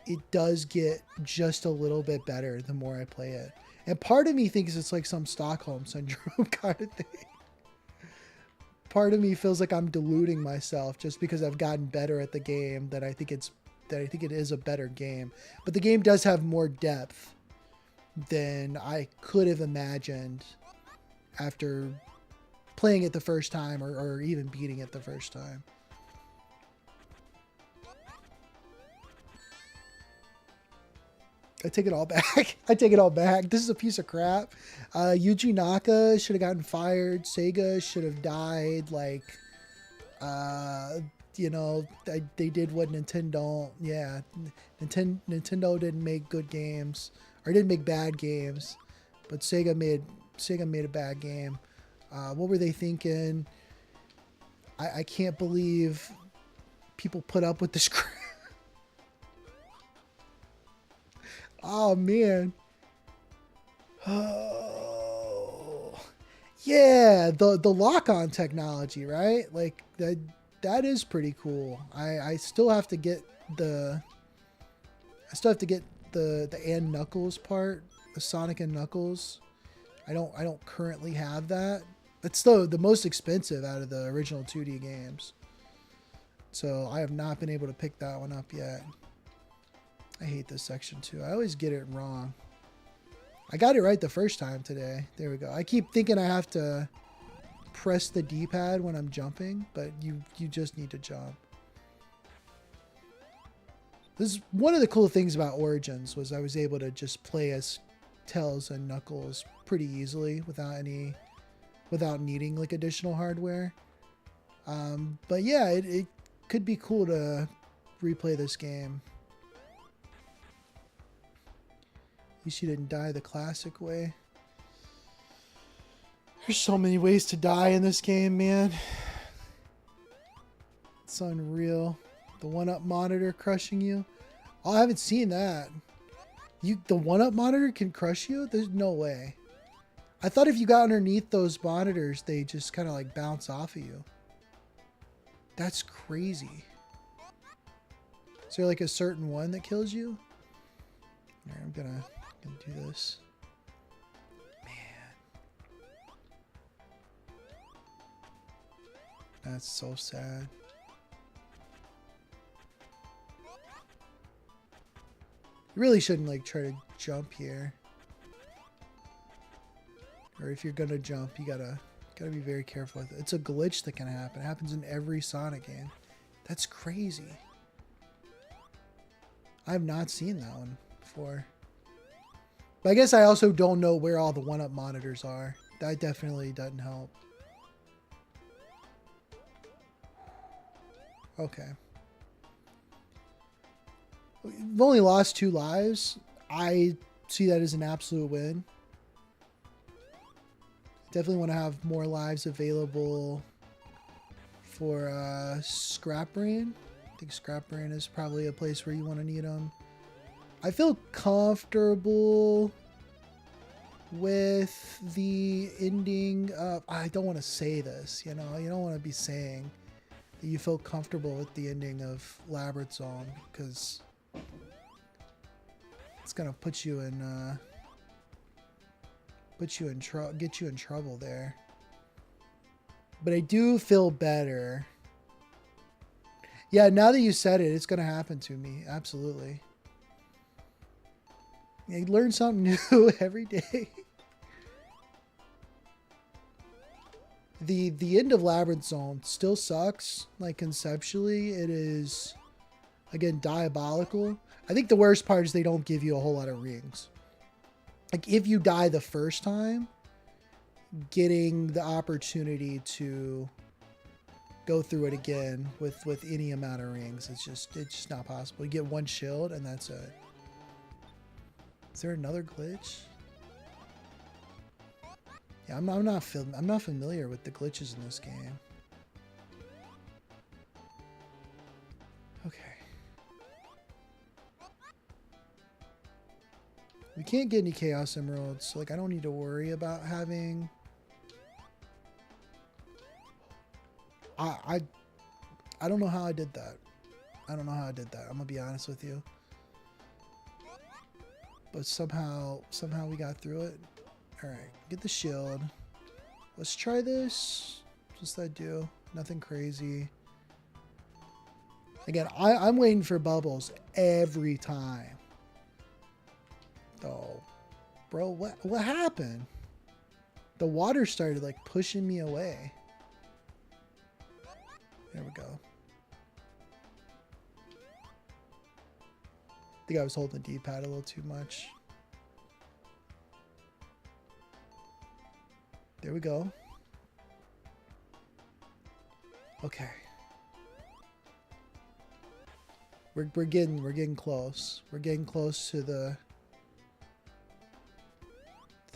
it does get just a little bit better the more I play it. And part of me thinks it's like some Stockholm Syndrome kind of thing. Part of me feels like I'm deluding myself just because I've gotten better at the game, that I think it is a better game. But the game does have more depth than I could have imagined after playing it the first time, or even beating it the first time. I take it all back. I take it all back. This is a piece of crap. Yuji Naka should have gotten fired. Sega should have died. Like, you know, they did what Nintendo. Yeah, Nintendo didn't make good games, or didn't make bad games, but Sega made a bad game. What were they thinking? I can't believe people put up with this crap. Oh, man. Oh. Yeah, the lock-on technology, right? Like, that is pretty cool. I still have to get the and Knuckles part, the Sonic and Knuckles. I don't currently have that. It's the most expensive out of the original 2D games. So I have not been able to pick that one up yet. I hate this section too. I always get it wrong. I got it right the first time today. There we go. I keep thinking I have to press the D-pad when I'm jumping, but you just need to jump. This is one of the cool things about Origins, was I was able to just play as Tails and Knuckles pretty easily without needing like additional hardware. But yeah, it could be cool to replay this game. At least you didn't die the classic way. There's so many ways to die in this game, man. It's unreal. The 1-up monitor crushing you. Oh, I haven't seen that. The 1-up monitor can crush you? There's no way. I thought if you got underneath those monitors, they just kind of like bounce off of you. That's crazy. Is there like a certain one that kills you? All right, I'm gonna do this. Man. That's so sad. You really shouldn't like try to jump here. Or if you're gonna jump, you gotta be very careful with it. It's a glitch that can happen. It happens in every Sonic game. That's crazy. I've not seen that one before. But I guess I also don't know where all the 1-up monitors are. That definitely doesn't help. Okay. We've only lost 2 lives. I see that as an absolute win. Definitely want to have more lives available for Scrap Brain. I think Scrap Brain is probably a place where you want to need them. I feel comfortable with the ending of... I don't want to say this, you know. You don't want to be saying that you feel comfortable with the ending of Labyrinth Zone, because it's going to put you in... get you in trouble there. But I do feel better. Yeah, now that you said it, it's gonna happen to me. Absolutely. Yeah, you learn something new every day. The end of Labyrinth Zone still sucks. Like, conceptually, it is, again, diabolical. I think the worst part is they don't give you a whole lot of rings. Like, if you die the first time, getting the opportunity to go through it again with any amount of rings, it's just not possible. You get 1 shield and that's it. Is there another glitch? Yeah, I'm not familiar with the glitches in this game. Okay. We can't get any Chaos Emeralds, so like I don't need to worry about having... I don't know how I did that. I don't know how I did that. I'm gonna be honest with you. But somehow we got through it. Alright, get the shield. Let's try this. What's that do? Nothing crazy. Again, I'm waiting for bubbles every time. Oh, bro, what happened? The water started like pushing me away. There we go. I think I was holding the D-pad a little too much. There we go. Okay. We're getting close. We're getting close to the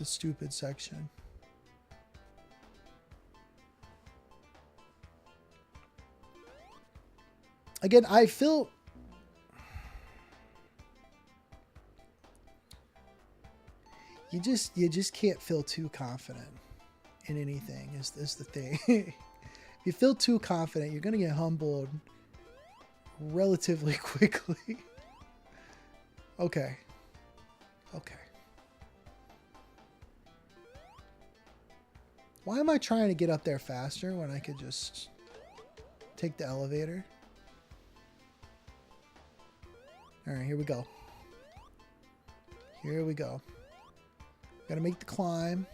stupid section. Again, I feel... You just can't feel too confident in anything is the thing. If you feel too confident, you're going to get humbled relatively quickly. Okay. Okay. Why am I trying to get up there faster when I could just take the elevator? Alright, here we go. Here we go. Gotta make the climb.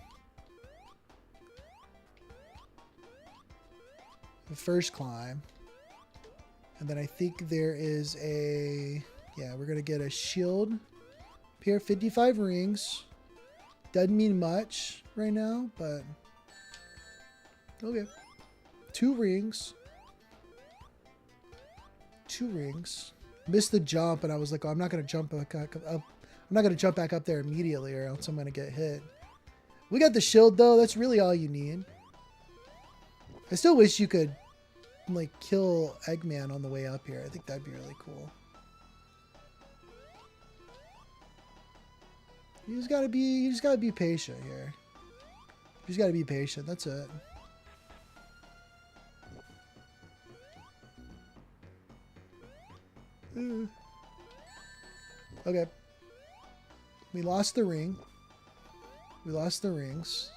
The first climb. And then I think there is a... Yeah, we're gonna get a shield. Here, 55 rings. Doesn't mean much right now, but... Okay. 2 rings. 2 rings. Missed the jump, and I was like, oh, I'm not gonna jump back up. I'm not gonna jump back up there immediately, or else I'm gonna get hit. We got the shield though. That's really all you need. I still wish you could like kill Eggman on the way up here. I think that'd be really cool. You just gotta be patient here. You just gotta be patient. That's it. Okay. We lost the ring. We lost the rings.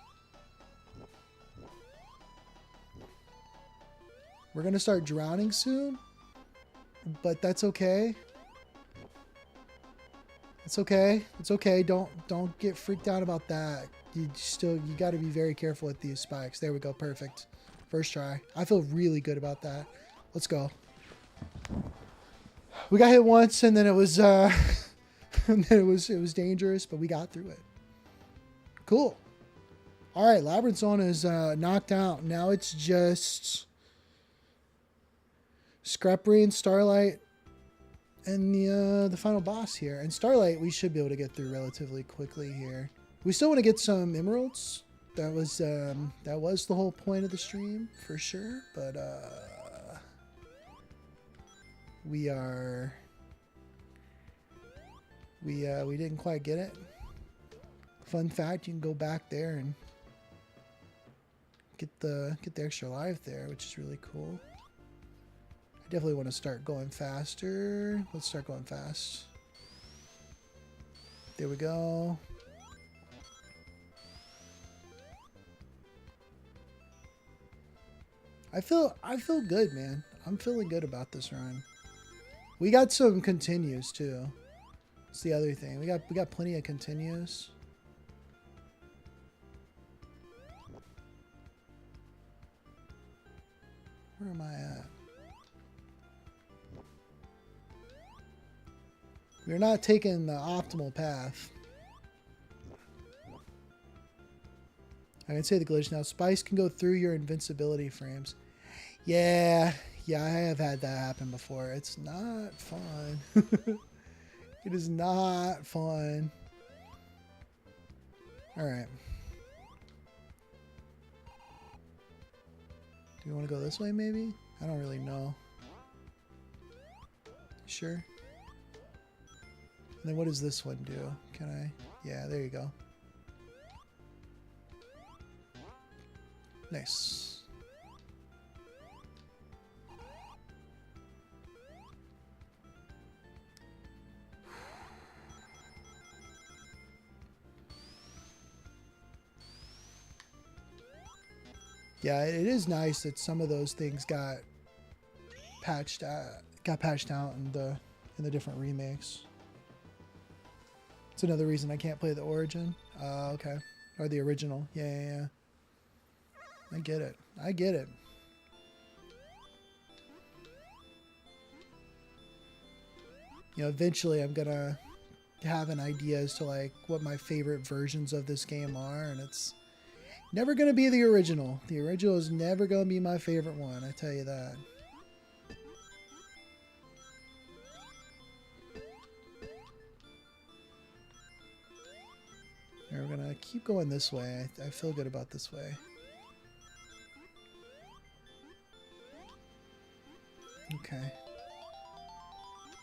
We're gonna start drowning soon, but that's okay. It's okay. It's okay. Don't get freaked out about that. You got to be very careful with these spikes. There we go. Perfect. First try. I feel really good about that. Let's go. We got hit once, and then it was and then it was dangerous, but we got through it. Cool. All right, Labyrinth Zone is knocked out. Now it's just Scrappery, Starlight, and the final boss here. And Starlight, we should be able to get through relatively quickly here. We still want to get some emeralds. That was the whole point of the stream for sure. But we didn't quite get it. Fun fact: you can go back there and get the extra life there, which is really cool. I definitely want to start going faster. Let's start going fast. There we go. I feel good, man. I'm feeling good about this run. We got some continues too. That's the other thing. We got plenty of continues. Where am I at? We're not taking the optimal path. I can say the glitch now. Spice can go through your invincibility frames. Yeah, I have had that happen before. It's not fun. It is not fun. Alright. Do we want to go this way maybe? I don't really know. Sure. And then what does this one do? Can I? Yeah, there you go. Nice. Yeah, it is nice that some of those things got patched out in the different remakes. It's another reason I can't play the Origin. Okay. Or the original. Yeah. I get it. I get it. You know, eventually I'm gonna have an idea as to like what my favorite versions of this game are, and it's never gonna be the original. The original is never gonna be my favorite one, I tell you that. We're gonna keep going this way. I feel good about this way. Okay.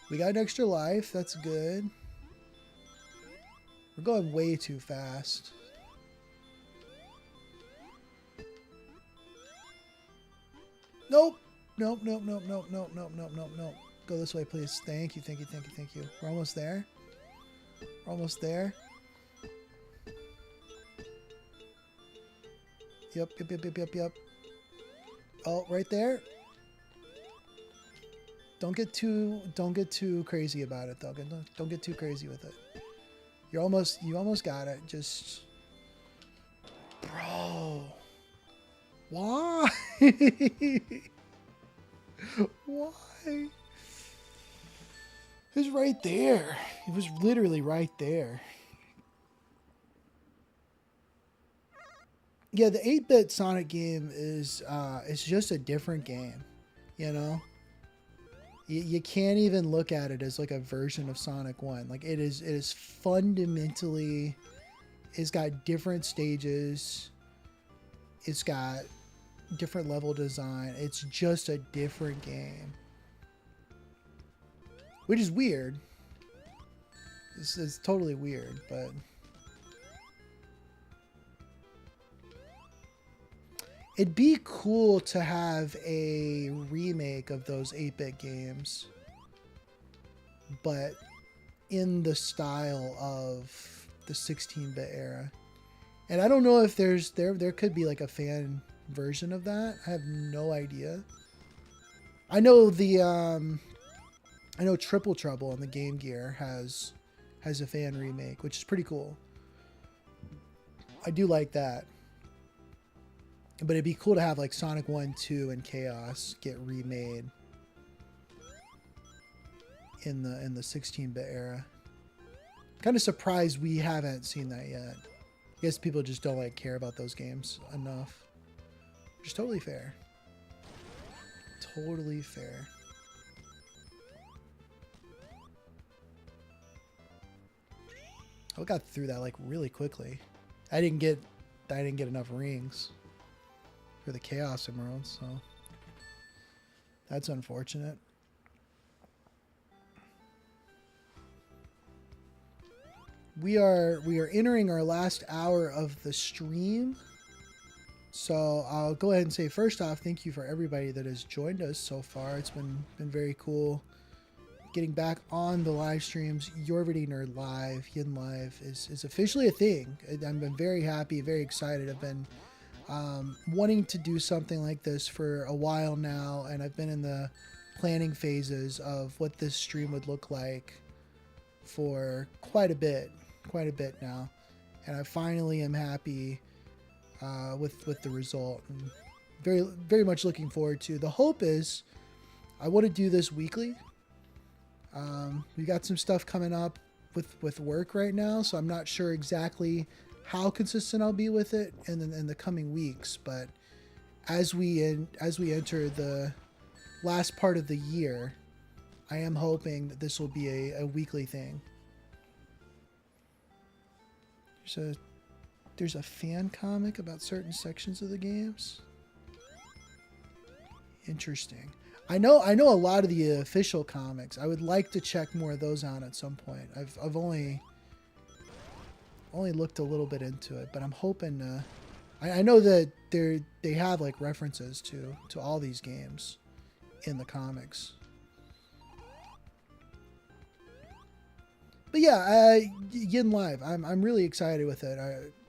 We got an extra life. That's good. We're going way too fast. Nope. Nope. Go this way, please. Thank you. We're almost there. Yep. Oh, right there. Don't get too crazy about it though. Don't get too crazy with it. You almost got it. Just, bro. Why? Why? It was right there. It was literally right there. Yeah, the 8-bit Sonic game is it's just a different game, you know? You can't even look at it as like a version of Sonic 1. Like it is fundamentally, it's got different stages. It's got different level design. It's just a different game. Which is weird. This is totally weird, but it'd be cool to have a remake of those 8-bit games, but in the style of the 16-bit era. And I don't know if there could be like a fan version of that. I have no idea. I know Triple Trouble on the Game Gear has a fan remake, which is pretty cool. I do like that. But it'd be cool to have like Sonic 1, 2, and Chaos get remade in the 16-bit era. Kind of surprised we haven't seen that yet. guess people just don't like care about those games enough. Which is totally fair. Totally fair. I got through that like really quickly. I didn't get enough rings for the Chaos Emeralds, so that's unfortunate. We are entering our last hour of the stream. So I'll go ahead and say, first off, thank you for everybody that has joined us so far. It's been very cool getting back on the live streams. Your Everyday Nerd Live, Yin Live is officially a thing. I've been very happy, very excited. I've been wanting to do something like this for a while now, and I've been in the planning phases of what this stream would look like for quite a bit now, and I finally am happy with the result, and very much looking forward to. The hope is I want to do this weekly. We got some stuff coming up with work right now, so I'm not sure exactly how consistent I'll be with it in the coming weeks, but as we enter the last part of the year, I am hoping that this will be a weekly thing. There's a fan comic about certain sections of the games. Interesting. I know a lot of the official comics. I would like to check more of those out at some point. I've only looked a little bit into it, but I'm hoping I know that they have like references to all these games in the comics. But yeah, Yin Live, I'm really excited with it.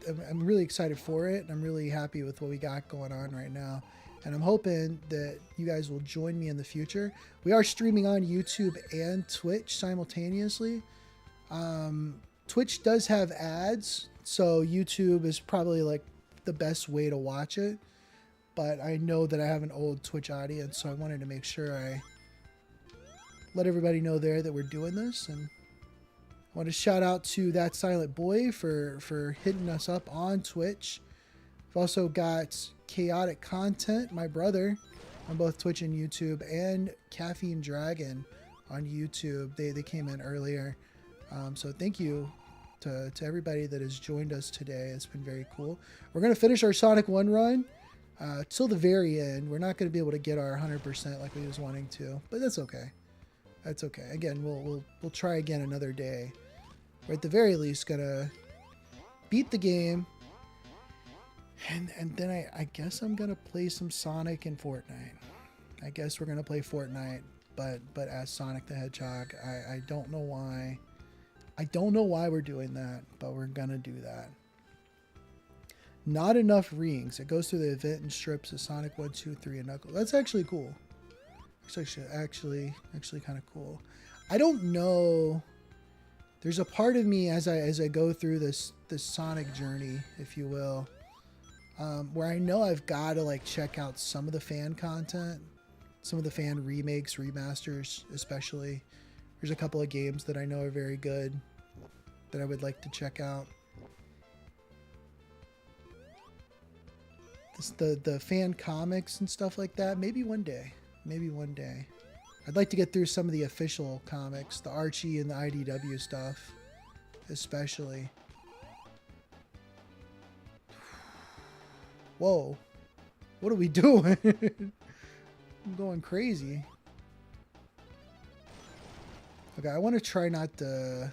I'm really excited for it. I'm really happy with what we got going on right now. And I'm hoping that you guys will join me in the future. We are streaming on YouTube and Twitch simultaneously. Twitch does have ads, so YouTube is probably like the best way to watch it. But I know that I have an old Twitch audience, so I wanted to make sure I let everybody know there that we're doing this. And I want to shout out to That Silent Boy for hitting us up on Twitch. We've also got Chaotic Content, my brother, on both Twitch and YouTube, and Caffeine Dragon on YouTube. They came in earlier. So thank you to everybody that has joined us today. It's been very cool. We're going to finish our Sonic 1 run till the very end. We're not going to be able to get our 100% like we was wanting to, but that's okay. That's okay. Again, we'll try again another day. We're at the very least going to beat the game. And then I guess I'm going to play some Sonic and Fortnite. I guess we're going to play Fortnite, but as Sonic the Hedgehog. I don't know why. I don't know why we're doing that, but we're going to do that. Not enough rings. It goes through the event and strips of Sonic 1, 2, 3, and Knuckles. That's actually cool. It's actually kind of cool. I don't know. There's a part of me as I go through this Sonic journey, if you will, where I know I've got to like check out some of the fan content, some of the fan remakes, remasters, especially. There's a couple of games that I know are very good that I would like to check out. The fan comics and stuff like that. Maybe one day. Maybe one day. I'd like to get through some of the official comics, the Archie and the IDW stuff, especially. Whoa. What are we doing? I'm going crazy. Okay, I want to try not to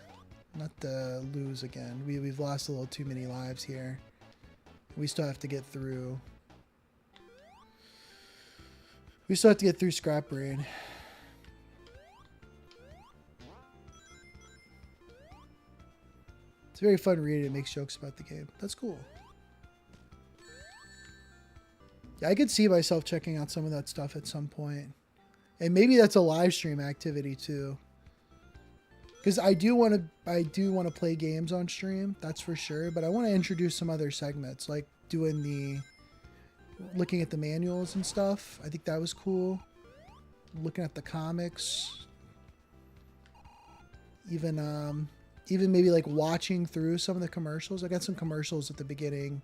lose again. We've lost a little too many lives here. We still have to get through. We still have to get through Scrap Brain. It's very fun reading. It makes jokes about the game. That's cool. Yeah, I could see myself checking out some of that stuff at some point. And maybe that's a live stream activity too. Because I do want to play games on stream, that's for sure. But I want to introduce some other segments, like looking at the manuals and stuff. I think that was cool. Looking at the comics. Even even maybe like watching through some of the commercials. I got some commercials at the beginning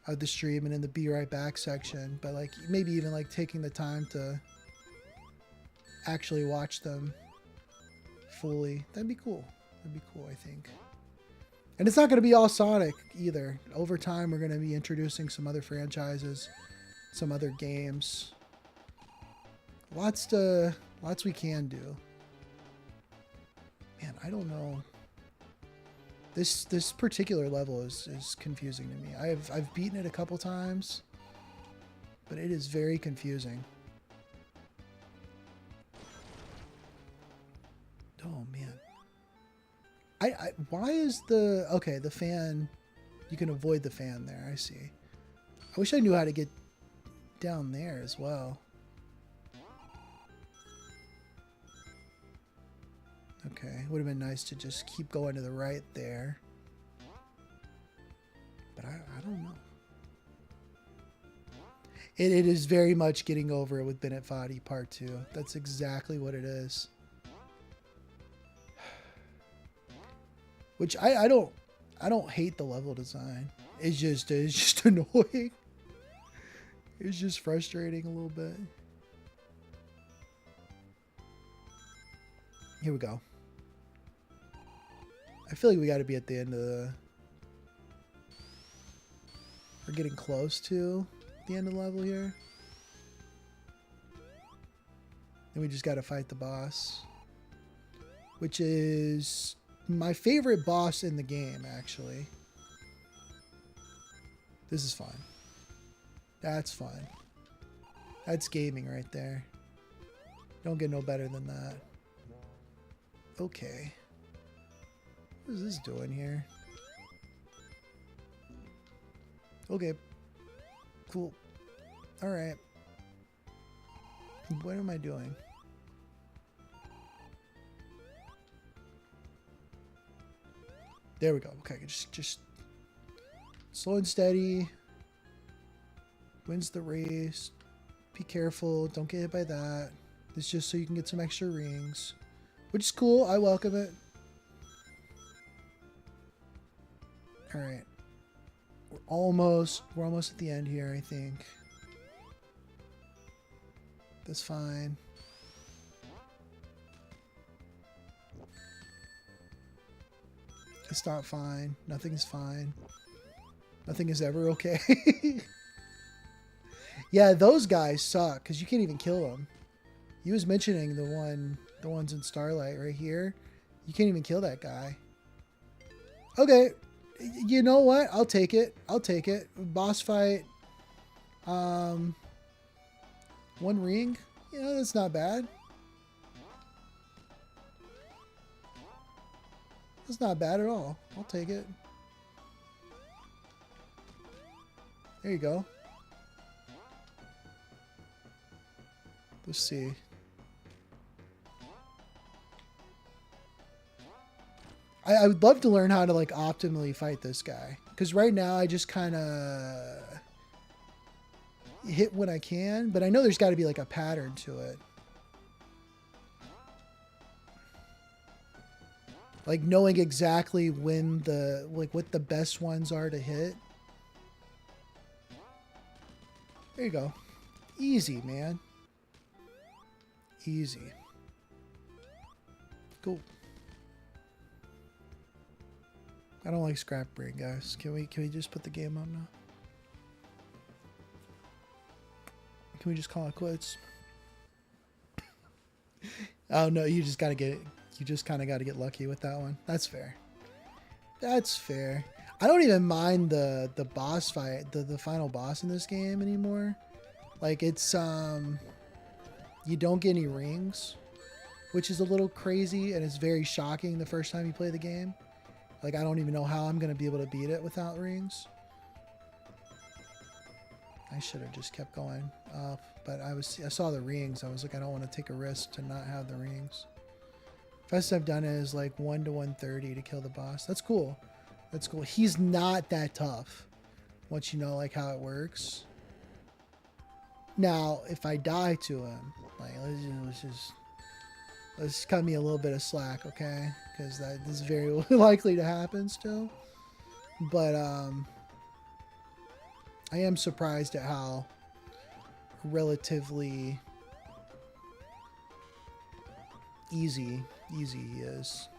of the stream and in the Be Right Back section, but like maybe even like taking the time to actually watch them fully. That'd be cool. That'd be cool, I think. And it's not going to be all Sonic either. Over time, we're going to be introducing some other franchises, some other games. Lots we can do. Man, I don't know. This particular level is confusing to me. I've beaten it a couple times, but it is very confusing. Oh man. Why is the fan, you can avoid the fan there, I see. I wish I knew how to get down there as well. Okay, would have been nice to just keep going to the right there. But I don't know. It is very much getting over it with Bennett Foddy Part 2. That's exactly what it is. Which I don't hate the level design. It's just annoying. It's just frustrating a little bit. Here we go. I feel like we got to be at the end of the... We're getting close to the end of the level here. Then we just got to fight the boss. Which is my favorite boss in the game, actually. This is fun. That's fun. That's gaming right there. Don't get no better than that. Okay. What is this doing here? Okay. Cool. Alright. What am I doing? There we go. Okay, just slow and steady. Wins the race. Be careful. Don't get hit by that. It's just so you can get some extra rings. Which is cool. I welcome it. Alright. We're almost at the end here, I think. That's fine. It's not fine. Nothing is fine. Nothing is ever okay. Yeah, those guys suck because you can't even kill them. He was mentioning the ones in Starlight right here. You can't even kill that guy. Okay, you know what? I'll take it. I'll take it. Boss fight. 1 ring. Yeah, that's not bad. That's not bad at all. I'll take it. There you go. Let's see. I would love to learn how to like optimally fight this guy. Because right now I just kind of hit when I can. But I know there's got to be like a pattern to it. Like knowing exactly when what the best ones are to hit. There you go. Easy, man. Easy. Cool. I don't like scrap brain, guys. Can we just put the game up now? Can we just call it quits? Oh no, you just kind of got to get lucky with that one. That's fair. That's fair. I don't even mind the boss fight, the final boss in this game anymore. Like it's you don't get any rings, which is a little crazy and it's very shocking the first time you play the game. Like I don't even know how I'm gonna be able to beat it without rings. I should have just kept going up, but I saw the rings. I was like, I don't want to take a risk to not have the rings. Best I've done is like 1 to 130 to kill the boss. That's cool. That's cool. He's not that tough once you know like how it works. Now, if I die to him, like let's just let's cut me a little bit of slack, okay? Because that is very likely to happen still. But I am surprised at how relatively easy he is.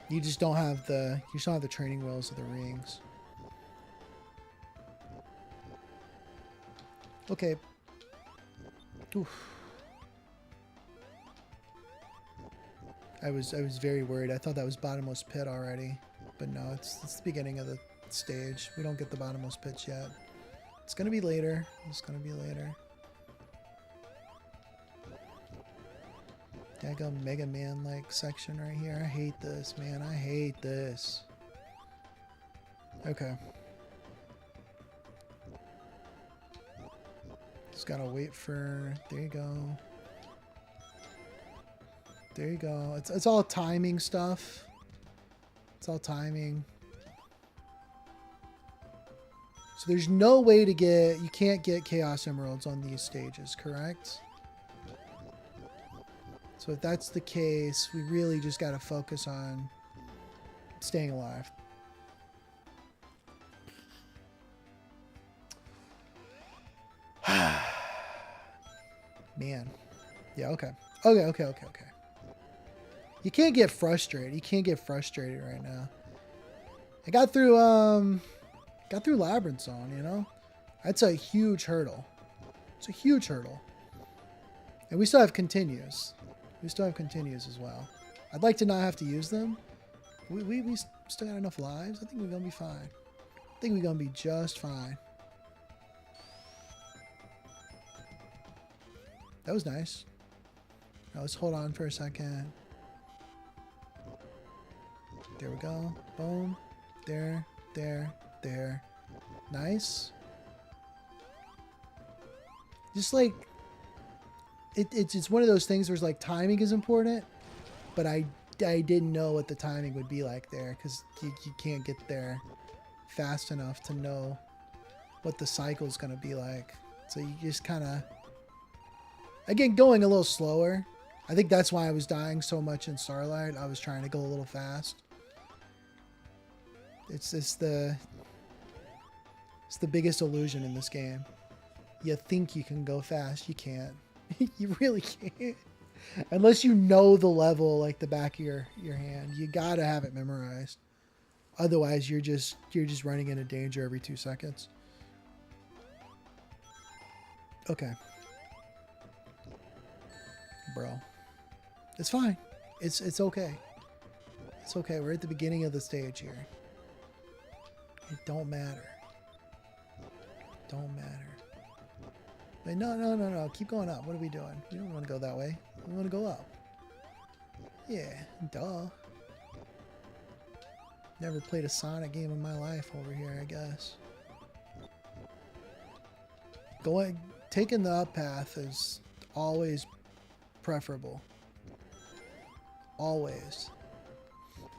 You just don't have the training wheels of the rings. Okay. Oof. I was very worried. I thought that was bottomless pit already, but no, it's the beginning of the stage. We don't get the bottomless pits yet. It's gonna be later. Daggum Mega Man like section right here. I hate this, man. I hate this. Okay. Just gotta wait for. There you go. There you go. It's all timing stuff. It's all timing. So there's no way to get. You can't get Chaos Emeralds on these stages, correct? So if that's the case, we really just got to focus on staying alive. Man. Yeah, okay. Okay. You can't get frustrated. You can't get frustrated right now. I got through Labyrinth Zone, you know? That's a huge hurdle. It's a huge hurdle. And we still have continues. We still have continues as well. I'd like to not have to use them. We still got enough lives. I think we're going to be fine. I think we're going to be just fine. That was nice. Now let's hold on for a second. There we go. Boom. There. Nice. Just like... It's one of those things where it's like timing is important, but I didn't know what the timing would be like there because you can't get there fast enough to know what the cycle is going to be like. So you just kind of, again, going a little slower. I think that's why I was dying so much in Starlight. I was trying to go a little fast. It's the biggest illusion in this game. You think you can go fast, you can't. You really can't. Unless you know the level like the back of your hand. You gotta have it memorized. Otherwise you're just running into danger every 2 seconds. Okay. Bro. It's fine. It's okay. It's okay. We're at the beginning of the stage here. It don't matter. Don't matter. Wait, no. Keep going up. What are we doing? We don't want to go that way. We want to go up. Yeah, duh. Never played a Sonic game in my life over here, I guess. Taking the up path is always preferable. Always.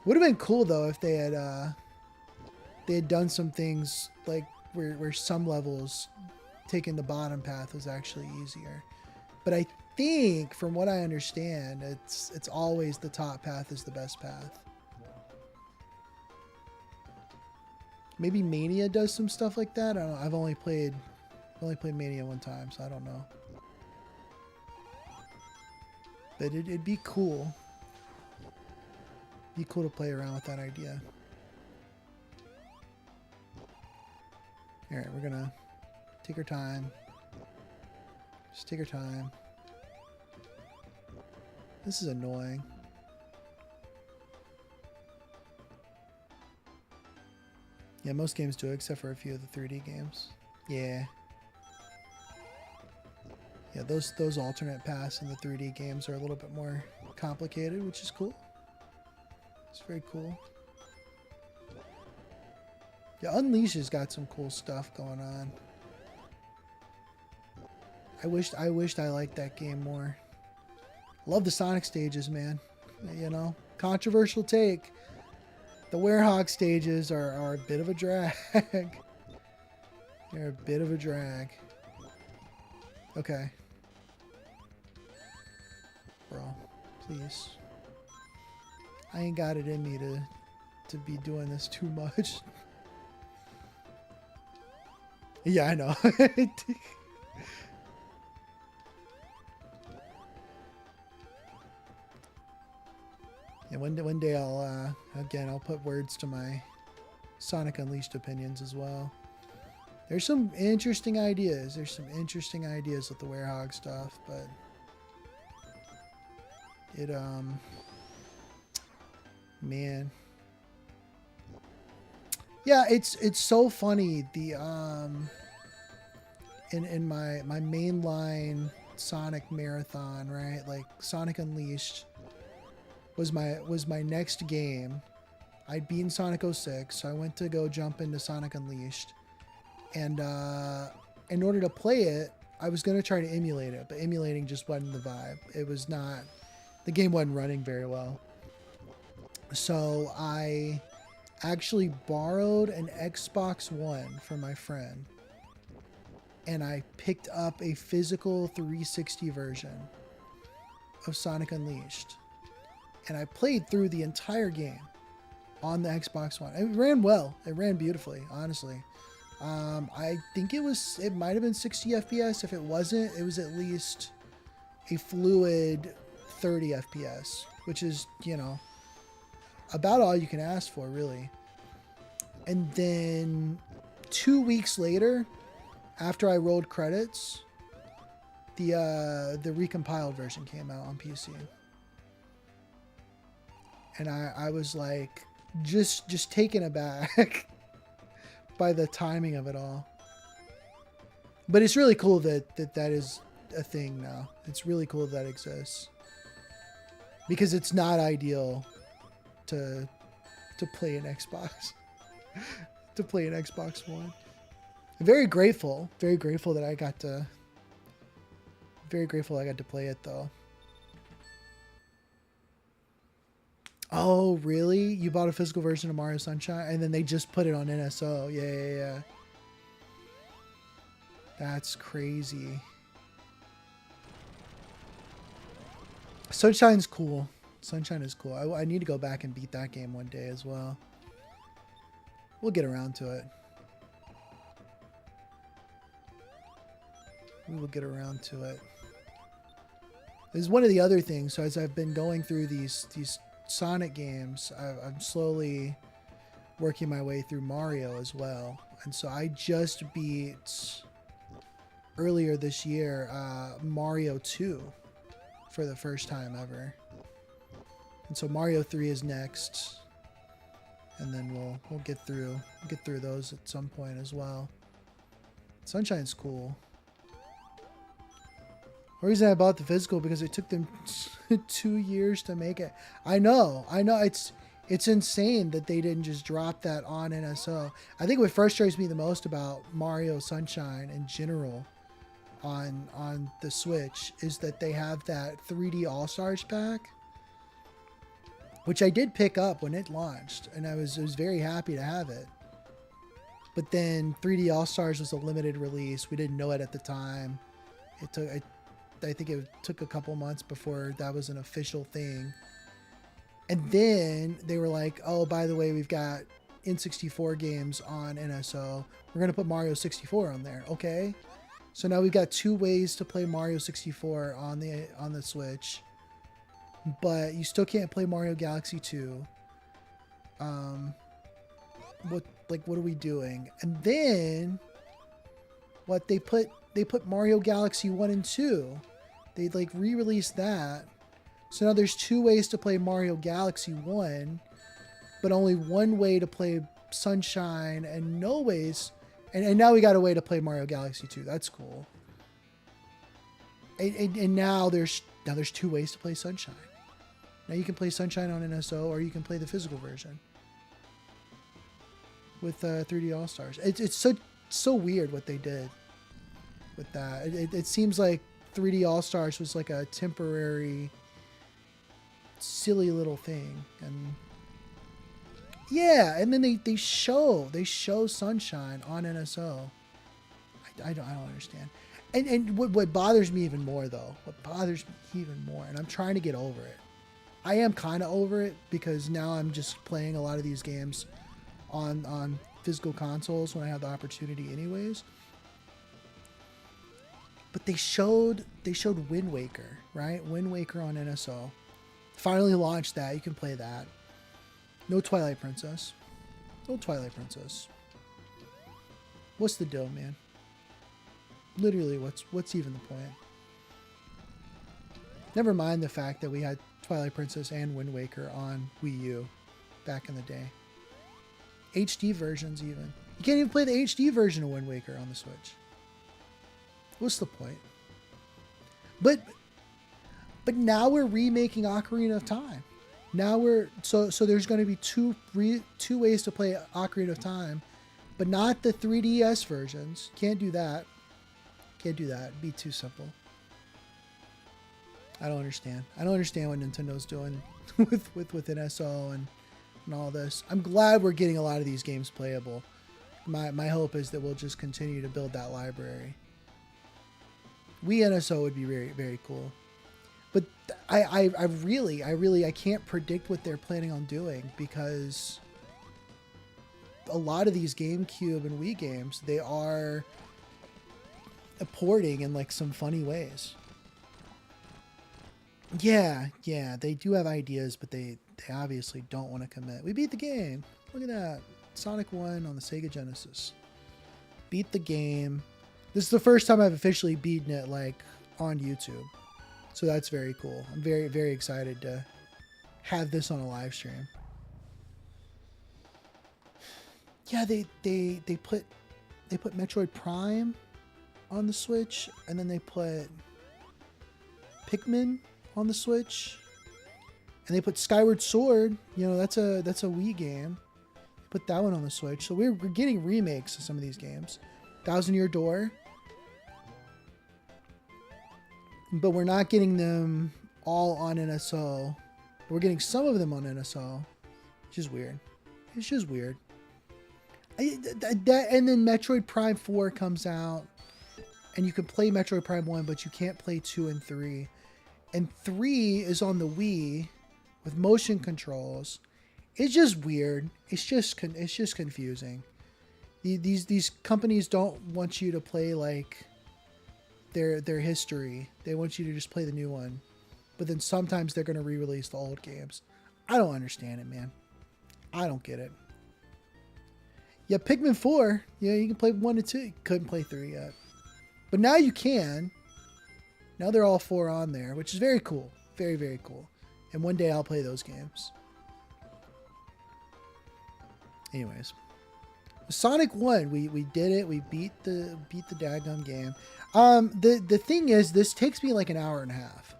Would have been cool though if they had done some things like where some levels taking the bottom path was actually easier. But I think from what I understand, it's always the top path is the best path. Maybe Mania does some stuff like that. I don't know. I've only played Mania one time, so I don't know. But it'd be cool. Be cool to play around with that idea. Alright, we're gonna take our time. Just take our time. This is annoying. Yeah, most games do, except for a few of the 3D games. Yeah. Yeah, those alternate paths in the 3D games are a little bit more complicated, which is cool. It's very cool. Yeah, Unleash has got some cool stuff going on. I wished I liked that game more. Love the Sonic stages, man. You know, controversial take. The Werehog stages are a bit of a drag. They're a bit of a drag. Okay. Please. I ain't got it in me to be doing this too much. Yeah, I know. Yeah, one day I'll put words to my Sonic Unleashed opinions as well. There's some interesting ideas. There's some interesting ideas with the Werehog stuff, but it man. Yeah, it's so funny. The in my mainline Sonic marathon, right? Like Sonic Unleashed was my next game. I'd beaten Sonic 06, so I went to go jump into Sonic Unleashed. And in order to play it, I was going to try to emulate it, but emulating just wasn't the vibe. It was not, the game wasn't running very well. So I actually borrowed an Xbox One from my friend, and I picked up a physical 360 version of Sonic Unleashed. And I played through the entire game on the Xbox One. It ran well. It ran beautifully, honestly. I think it might have been 60 FPS. If it wasn't, it was at least a fluid 30 FPS, which is, you know, about all you can ask for, really. And then 2 weeks later, after I rolled credits, the recompiled version came out on PC. And I was like, just taken aback by the timing of it all. But it's really cool that is a thing now. It's really cool that exists. Because it's not ideal to play an Xbox. To play an Xbox One. I'm very grateful that I got to play it though. Oh, really? You bought a physical version of Mario Sunshine and then they just put it on NSO. Yeah. That's crazy. Sunshine's cool. Sunshine is cool. I need to go back and beat that game one day as well. We'll get around to it. We will get around to it. This is one of the other things. So as I've been going through these Sonic games, I'm slowly working my way through Mario as well. And so I just beat, earlier this year, Mario 2 for the first time ever. And so Mario 3 is next. And then we'll get through those at some point as well. Sunshine's cool. The reason I bought the physical because it took them 2 years to make it. I know. It's insane that they didn't just drop that on NSO. I think what frustrates me the most about Mario Sunshine in general on the Switch is that they have that 3D All-Stars pack, which I did pick up when it launched, and I was very happy to have it. But then 3D All-Stars was a limited release. We didn't know it at the time. I think it took a couple months before that was an official thing. And then they were like, oh, by the way, we've got N64 games on NSO. We're going to put Mario 64 on there. Okay. So now we've got 2 ways to play Mario 64 on the Switch. But you still can't play Mario Galaxy 2. What are we doing? And then what they put Mario Galaxy 1 and 2. They re-released that. So now there's 2 ways to play Mario Galaxy 1, but only 1 way to play Sunshine and no ways. And now we got a way to play Mario Galaxy 2. That's cool. And now there's 2 ways to play Sunshine. Now you can play Sunshine on NSO or you can play the physical version with 3D All-Stars. It's so weird what they did with that. It seems like 3D All-Stars was like a temporary silly little thing, and yeah, and then they show Sunshine on NSO. I don't understand. And what bothers me even more though, and I'm trying to get over it. I am kind of over it because now I'm just playing a lot of these games on physical consoles when I have the opportunity anyways. But they showed Wind Waker, right? Wind Waker on NSO. Finally launched that. You can play that. No Twilight Princess. No Twilight Princess. What's the deal, man? Literally, what's even the point? Never mind the fact that we had Twilight Princess and Wind Waker on Wii U back in the day. HD versions even. You can't even play the HD version of Wind Waker on the Switch. What's the point? But now we're remaking Ocarina of Time. Now we're so there's going to be two ways to play Ocarina of Time, but not the 3DS versions. Can't do that. Can't do that. It'd be too simple. I don't understand. I don't understand what Nintendo's doing with NSO and all this. I'm glad we're getting a lot of these games playable. My hope is that we'll just continue to build that library. Wii NSO would be very, very cool. But I really can't predict what they're planning on doing because a lot of these GameCube and Wii games, they are porting in like some funny ways. Yeah, they do have ideas, but they obviously don't want to commit. We beat the game. Look at that. Sonic 1 on the Sega Genesis. Beat the game. This is the first time I've officially beaten it like on YouTube. So that's very cool. I'm very, very excited to have this on a live stream. Yeah, they put Metroid Prime on the Switch, and then they put Pikmin on the Switch, and they put Skyward Sword. You know, that's a Wii game. Put that one on the Switch. So we're getting remakes of some of these games. Thousand Year Door. But we're not getting them all on NSO. We're getting some of them on NSO. Which is weird. It's just weird. And then Metroid Prime 4 comes out. And you can play Metroid Prime 1, but you can't play 2 and 3. And 3 is on the Wii with motion controls. It's just weird. It's just confusing. These companies don't want you to play like their history. They want you to just play the new one. But then sometimes they're going to re-release the old games. I don't understand it, man. I don't get it. Yeah, Pikmin 4. Yeah, you can play 1 and 2. You couldn't play 3 yet. But now you can. Now they're all 4 on there, which is very cool. Very, very cool. And one day I'll play those games. Anyways. Sonic 1, we did it. We beat the daggum game. The thing is, this takes me like an hour and a half.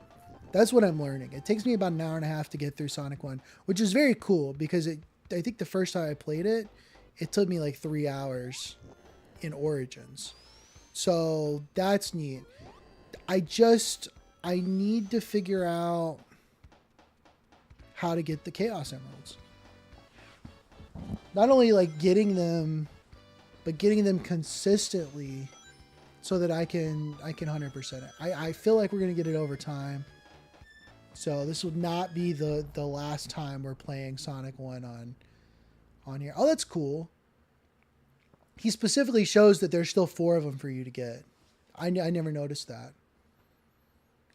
That's what I'm learning. It takes me about an hour and a half to get through Sonic 1, which is very cool because I think the first time I played it, it took me like 3 hours in Origins. So that's neat. I need to figure out how to get the Chaos Emeralds. Not only like getting them, but getting them consistently so that I can 100% it. I feel like we're going to get it over time. So this would not be the last time we're playing Sonic 1 on here. Oh, that's cool. He specifically shows that there's still 4 of them for you to get. I never noticed that.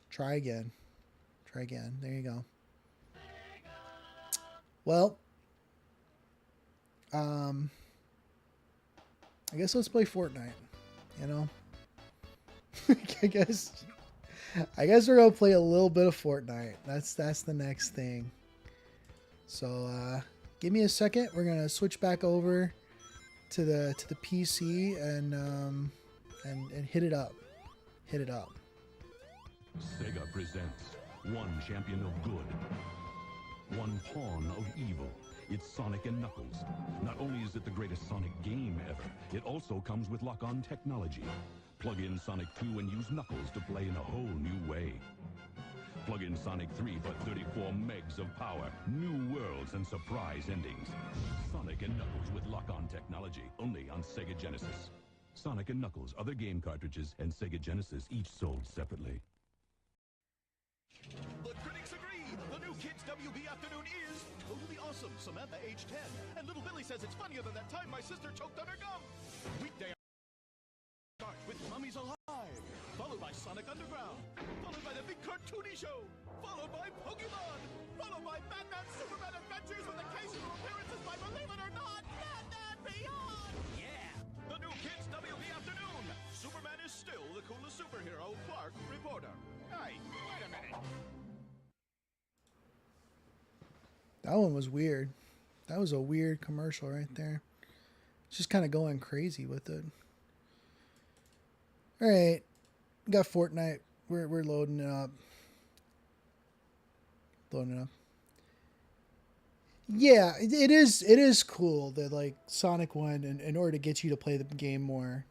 Try again. Try again. There you go. Well, I guess let's play Fortnite, you know? I guess we're going to play a little bit of Fortnite. That's the next thing. So, give me a second. We're going to switch back over to the PC and hit it up. Hit it up. Sega presents one champion of good, one pawn of evil. It's Sonic and Knuckles. Not only is it the greatest Sonic game ever, it also comes with lock-on technology. Plug in Sonic 2 and use Knuckles to play in a whole new way. Plug in Sonic 3 for 34 megs of power, new worlds, and surprise endings. Sonic and Knuckles with lock-on technology, only on Sega Genesis. Sonic and Knuckles, other game cartridges, and Sega Genesis, each sold separately. The critics agree. The new Kids is totally awesome. Samantha, age 10. And little Billy says it's funnier than that time my sister choked on her gum. Weekday starts with Mummies Alive, followed by Sonic Underground, followed by the big cartoony show, followed by Pokemon, followed by Batman Superman Adventures with occasional appearances by, believe it or not, Batman Beyond! Yeah! The new Kids WB Afternoon! Superman is still the coolest superhero, Clark Reporter. Hey, wait a minute! That one was weird. That was a weird commercial right there. Just kind of going crazy with it. All right, got Fortnite. We're loading it up. Loading it up. Yeah, it is cool that like Sonic 1, in order to get you to play the game more,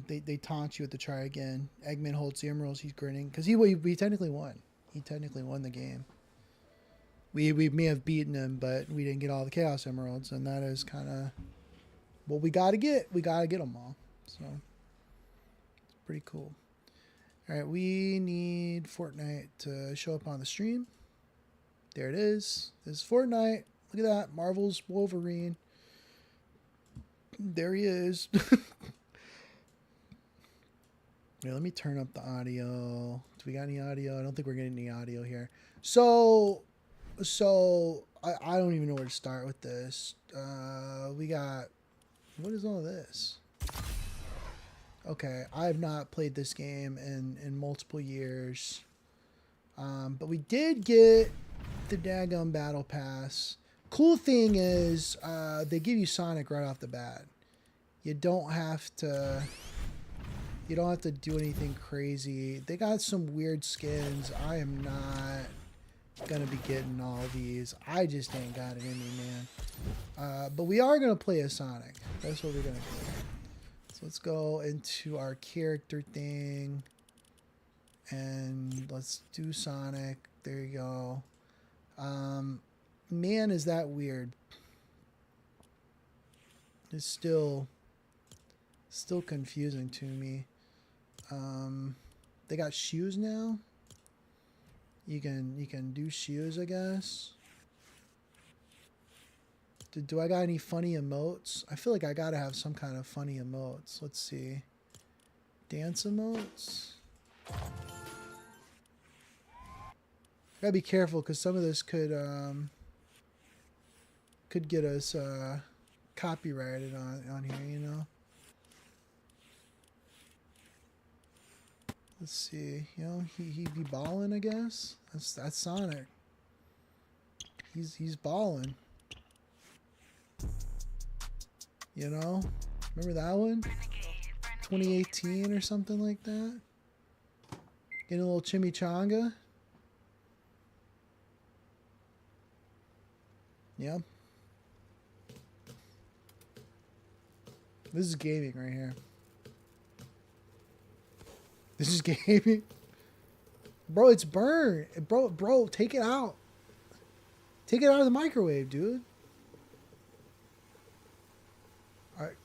they taunt you with the try again. Eggman holds the emeralds. He's grinning because we technically won. He technically won the game. We may have beaten him, but we didn't get all the Chaos Emeralds, and that is kind of what we got to get. We got to get them all. So it's pretty cool. All right, we need Fortnite to show up on the stream. There it is. This is Fortnite. Look at that. Marvel's Wolverine. There he is. Here, let me turn up the audio. Do we got any audio? I don't think we're getting any audio here. So I don't even know where to start with this. We got, what is all this? Okay, I have not played this game in multiple years. But we did get the daggum battle pass. Cool thing is, they give you Sonic right off the bat. You don't have to do anything crazy. They got some weird skins. I am not gonna be getting all these. I just ain't got it in me, man. But we are gonna play as Sonic. That's what we're gonna do. So let's go into our character thing. And let's do Sonic. There you go. Man, is that weird. It's still confusing to me. They got shoes now. You can do shoes, I guess. Do I got any funny emotes? I feel like I gotta have some kind of funny emotes. Let's see. Dance emotes. Gotta be careful because some of this could get us copyrighted on here, you know. Let's see. You know, he be balling, I guess. That's Sonic. He's balling. You know? Remember that one? 2018 or something like that? Getting a little chimichanga? Yep. This is gaming right here. This is gaming. Bro, it's burned. Bro, take it out. Take it out of the microwave, dude. Alright.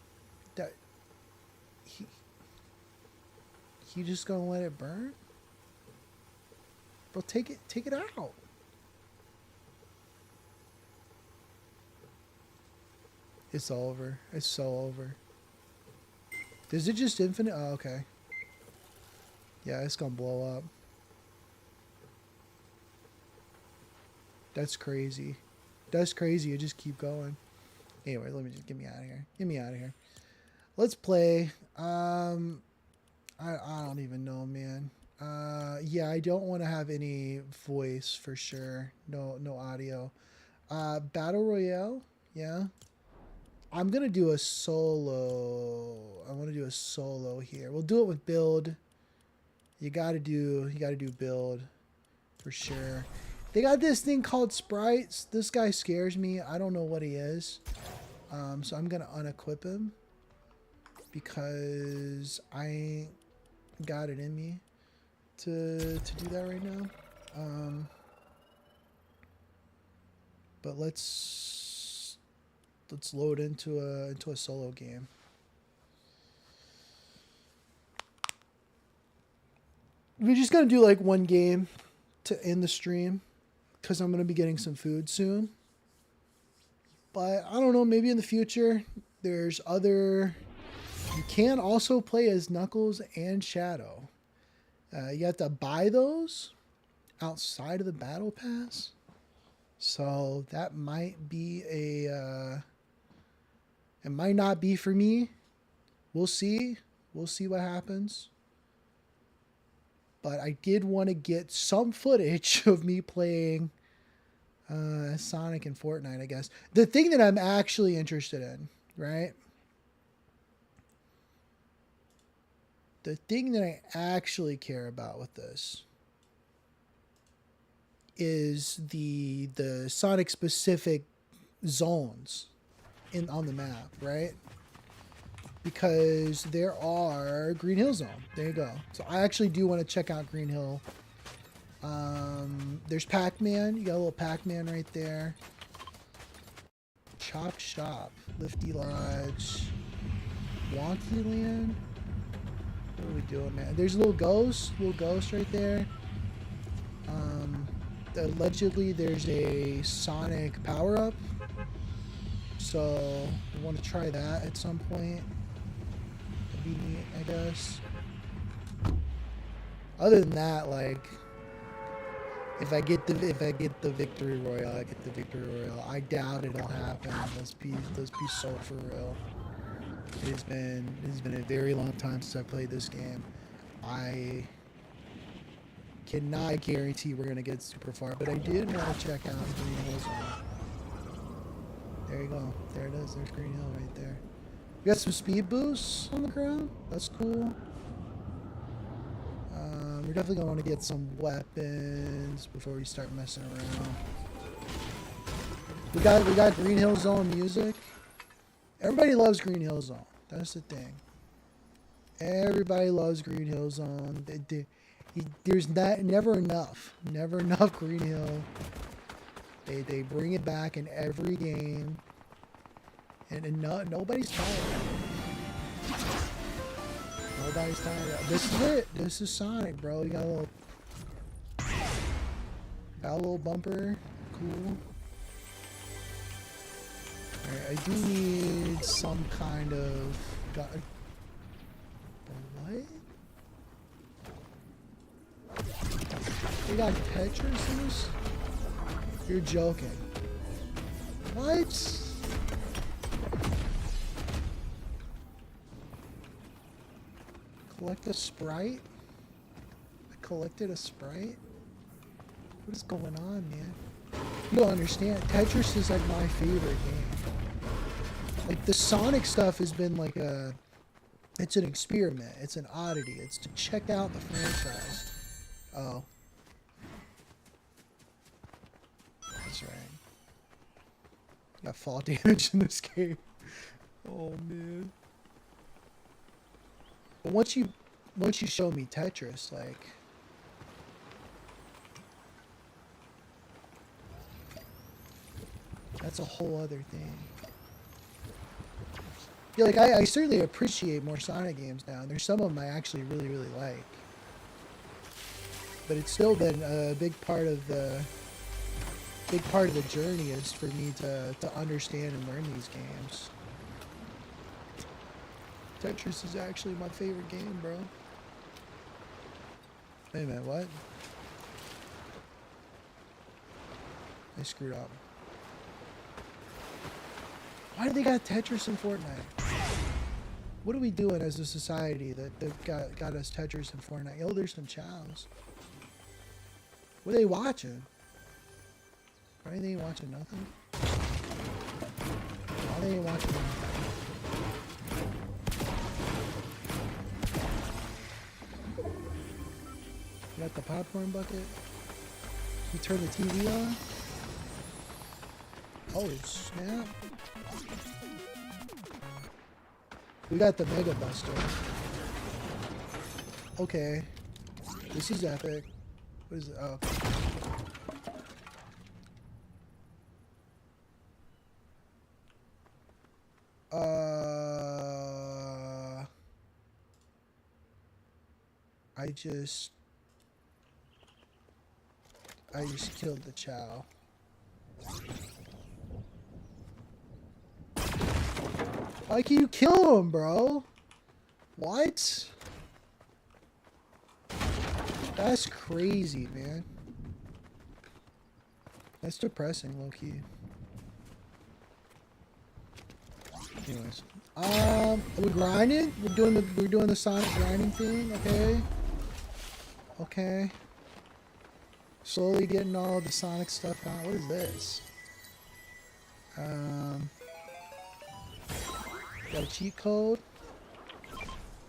He just gonna let it burn? Bro, take it out. It's over. It's so over. Is it just infinite? Oh, okay. Yeah, it's gonna blow up. That's crazy. That's crazy. You just keep going. Anyway, let me just get me out of here. Get me out of here. Let's play. I don't even know, man. Yeah, I don't want to have any voice for sure. No audio. Battle Royale. Yeah. I'm gonna do a solo. I want to do a solo here. We'll do it with build. You gotta do build for sure. They got this thing called sprites. This guy scares me. I don't know what he is. So I'm gonna unequip him because I ain't got it in me to do that right now. But let's load into a solo game. We're just gonna do like one game to end the stream because I'm going to be getting some food soon. But I don't know, maybe in the future there's other... You can also play as Knuckles and Shadow. You have to buy those outside of the Battle Pass. So that might be a... it might not be for me. We'll see. We'll see what happens. But I did want to get some footage of me playing Sonic and Fortnite, I guess. The thing that I'm actually interested in, right? The thing that I actually care about with this is the Sonic specific zones on the map, right? Because there are Green Hill Zone. There you go. So I actually do want to check out Green Hill. There's Pac-Man. You got a little Pac-Man right there. Chop Shop. Lifty Lodge. Wonky Land. What are we doing, man? There's a little ghost right there. Allegedly, there's a Sonic power-up. So, I want to try that at some point. That'd be neat, I guess. Other than that, like, if I get the victory royale, I get the victory royale. I doubt it'll happen. Let's be so for real. It has been a very long time since I played this game. I cannot guarantee we're gonna get super far, but I did want to check out Green Hill Zone. There you go. There it is. There's Green Hill right there. We got some speed boosts on the ground. That's cool. We're definitely gonna want to get some weapons before we start messing around. We got Green Hill Zone music. Everybody loves Green Hill Zone. That's the thing. Everybody loves Green Hill Zone. There's never enough Green Hill. They bring it back in every game, and nobody's tired. Nobody's tired. This is it. This is Sonic, bro. You got a little bumper. Cool. Alright, I do need some kind of... What? They got Tetris in this? You're joking. What? Collect a Sprite? I collected a Sprite? What is going on, man? You don't understand. Tetris is like my favorite game. Like the Sonic stuff has been like it's an experiment. It's an oddity. It's to check out the franchise. Oh. That's right. Got fall damage in this game. Oh man. But once you show me Tetris, like that's a whole other thing. Yeah, like I certainly appreciate more Sonic games now. And there's some of them I actually really, really like. But it's still been a big part of the journey is for me to understand and learn these games. Tetris is actually my favorite game, bro. Wait a minute, what? I screwed up. Why do they got Tetris in Fortnite? What are we doing as a society that got us Tetris in Fortnite? Oh, there's some chows. What are they watching? Right? They ain't watching nothing. Oh, they ain't watching nothing. You got the popcorn bucket? You turn the TV on? Oh, snap. We got the Mega Buster. Okay. This is epic. What is it? Oh. I just killed the Chow. Why can you kill him, bro? What? That's crazy, man. That's depressing, low-key. Anyways. We're grinding? We're doing the Sonic grinding thing, okay? Okay. Slowly getting all the Sonic stuff out. What is this? Got a cheat code.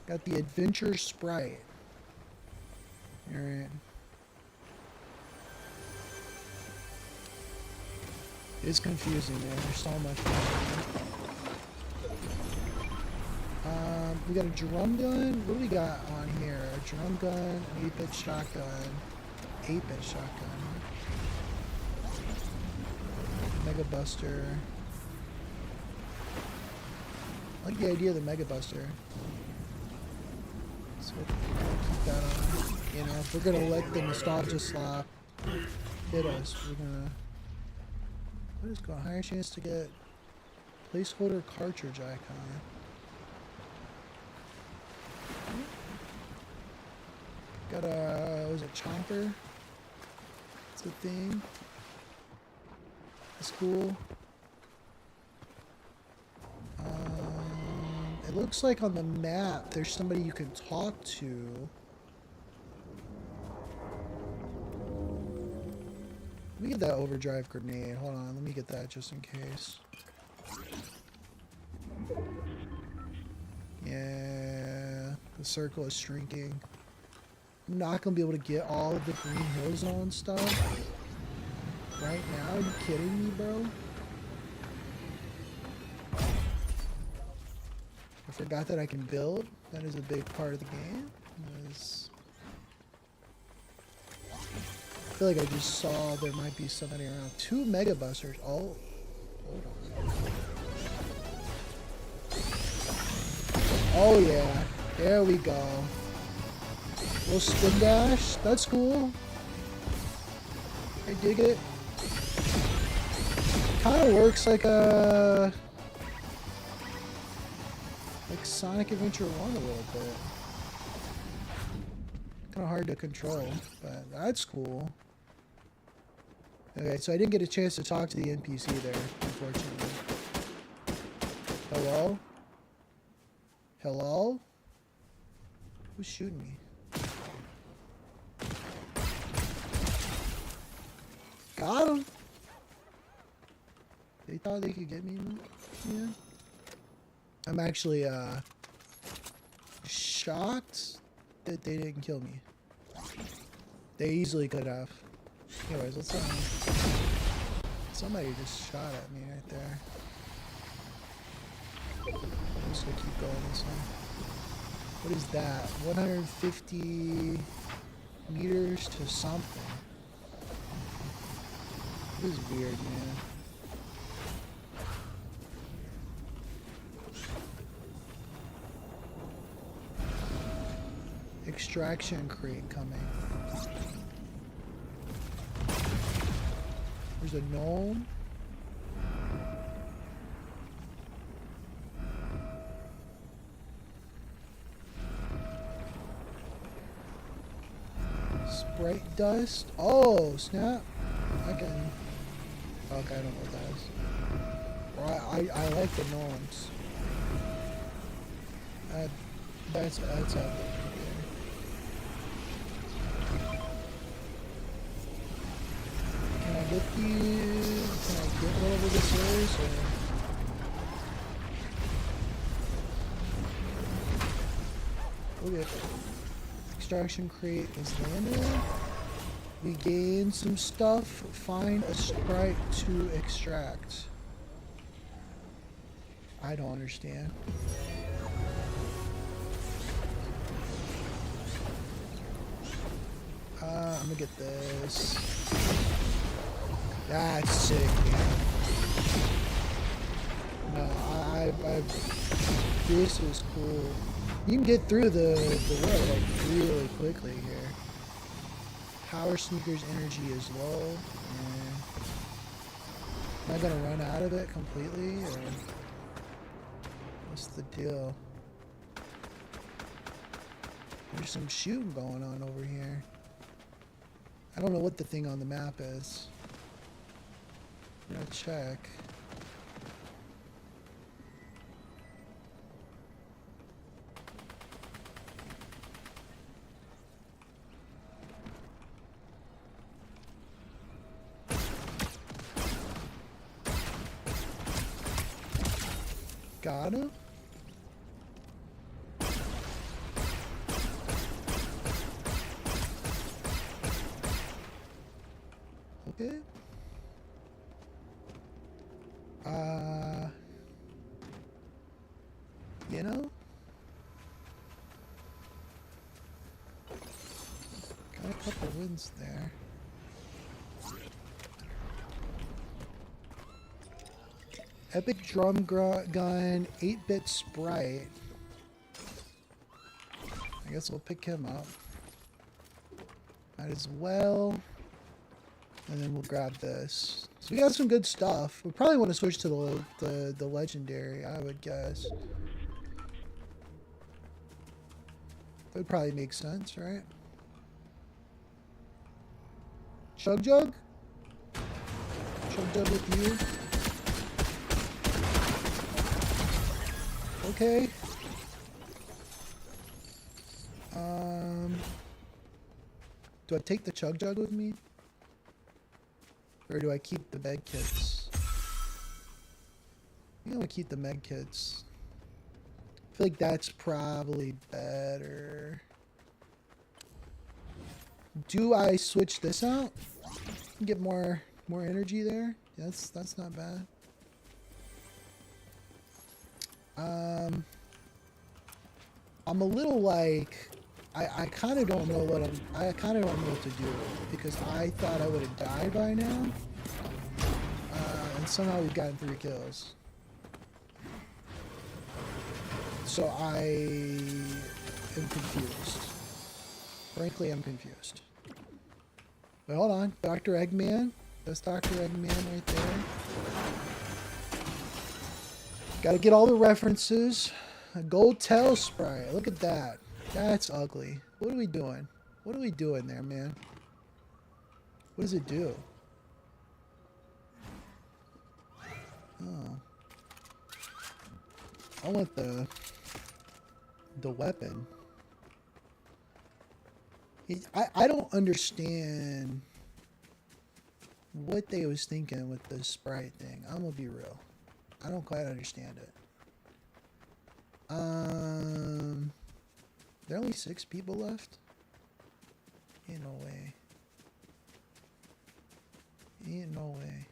Got the Adventure Sprite. Alright. It's confusing, man. There's so much. We got a drum gun. What do we got on here? A drum gun, an 8-bit shotgun, 8-bit shotgun, Mega Buster. I like the idea of the Mega Buster. So we'll keep that on. You know, if we're gonna let the nostalgia slap hit us, we're gonna. What is going? Higher chance to get placeholder cartridge icon. Got a, was it Chomper? It's a thing. It's cool. It looks like on the map there's somebody you can talk to. Let me get that overdrive grenade. Hold on, let me get that just in case. Yeah, the circle is shrinking. I'm not gonna be able to get all of the Green Hill Zone stuff right now. Are you kidding me, bro? I forgot that I can build. That is a big part of the game. I feel like I just saw there might be somebody around. 2 Mega Busters. Oh, hold on. Oh yeah, there we go. Little spin dash. That's cool. I dig it. Kind of works like a Sonic Adventure 1 a little bit. Kind of hard to control, but that's cool. Okay, so I didn't get a chance to talk to the NPC there, unfortunately. Hello? Hello? Who's shooting me? Got him! They thought they could get me? Yeah. I'm actually, shocked that they didn't kill me. They easily could have. Anyways, let's somebody just shot at me right there. I'm just gonna keep going this way. What is that? 150 meters to something. This is weird, man. Extraction crate coming. There's a gnome. Sprite dust. Oh, snap. I can. Okay, I don't know what that is. Well, I like the gnomes. That's epic. Can I get whatever this is? Or... Okay. Extraction crate is landed. We gain some stuff. Find a sprite to extract. I don't understand. I'm gonna get this. That's sick, man. No, this is cool. You can get through the world like really quickly here. Power Sneaker's energy is low. Am I gonna run out of it completely, or what's the deal? There's some shooting going on over here. I don't know what the thing on the map is. I'm gonna check. Got him? Okay. You know? Got a couple wins there. Epic Drum Gun, 8-bit Sprite. I guess we'll pick him up. Might as well. And then we'll grab this. So we got some good stuff. We probably want to switch to the legendary, I would guess. That would probably make sense, right? Chug Jug? Chug Jug with you? Okay. Do I take the Chug Jug with me? Or do I keep the med kits? I think I'm gonna keep the med kits. I feel like that's probably better. Do I switch this out? Get more energy there? That's not bad. I'm a little like I kind of don't know what I kind of don't know what to do because I thought I would have died by now, and somehow we've gotten 3 kills. So I am confused. Frankly, I'm confused. Wait, hold on, Dr. Eggman. That's Dr. Eggman right there. Got to get all the references. A gold tail sprite. Look at that. That's ugly. What are we doing? What are we doing there, man? What does it do? Oh. I want the weapon. I don't understand what they was thinking with the sprite thing. I'm gonna be real. I don't quite understand it. There are only 6 people left? Ain't no way. Ain't no way.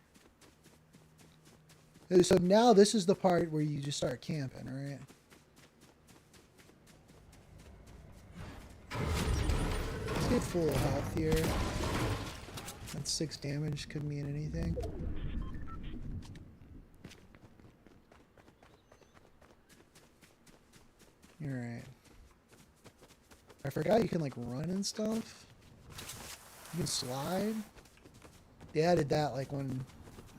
So now this is the part where you just start camping, right? Let's get full health here. That's 6 damage, could mean anything. Alright. I forgot you can like run and stuff. You can slide. They added that like when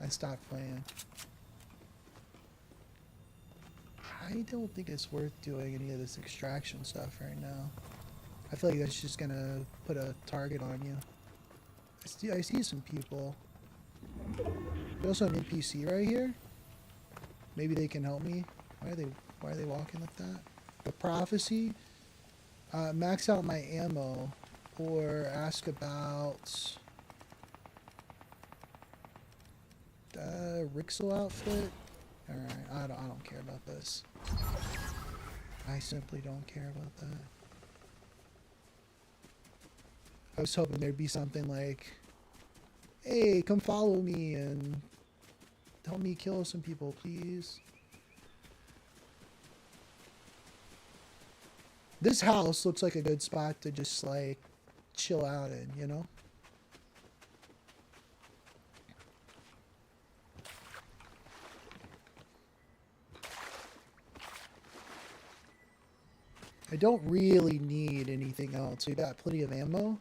I stopped playing. I don't think it's worth doing any of this extraction stuff right now. I feel like that's just gonna put a target on you. I see some people. There's also an NPC right here. Maybe they can help me. Why are they walking like that? The prophecy. Max out my ammo, or ask about Rixel outfit. All right, I don't care about this. I simply don't care about that. I was hoping there'd be something like, "Hey, come follow me and help me kill some people, please." This house looks like a good spot to just like chill out in, you know? I don't really need anything else. We got plenty of ammo.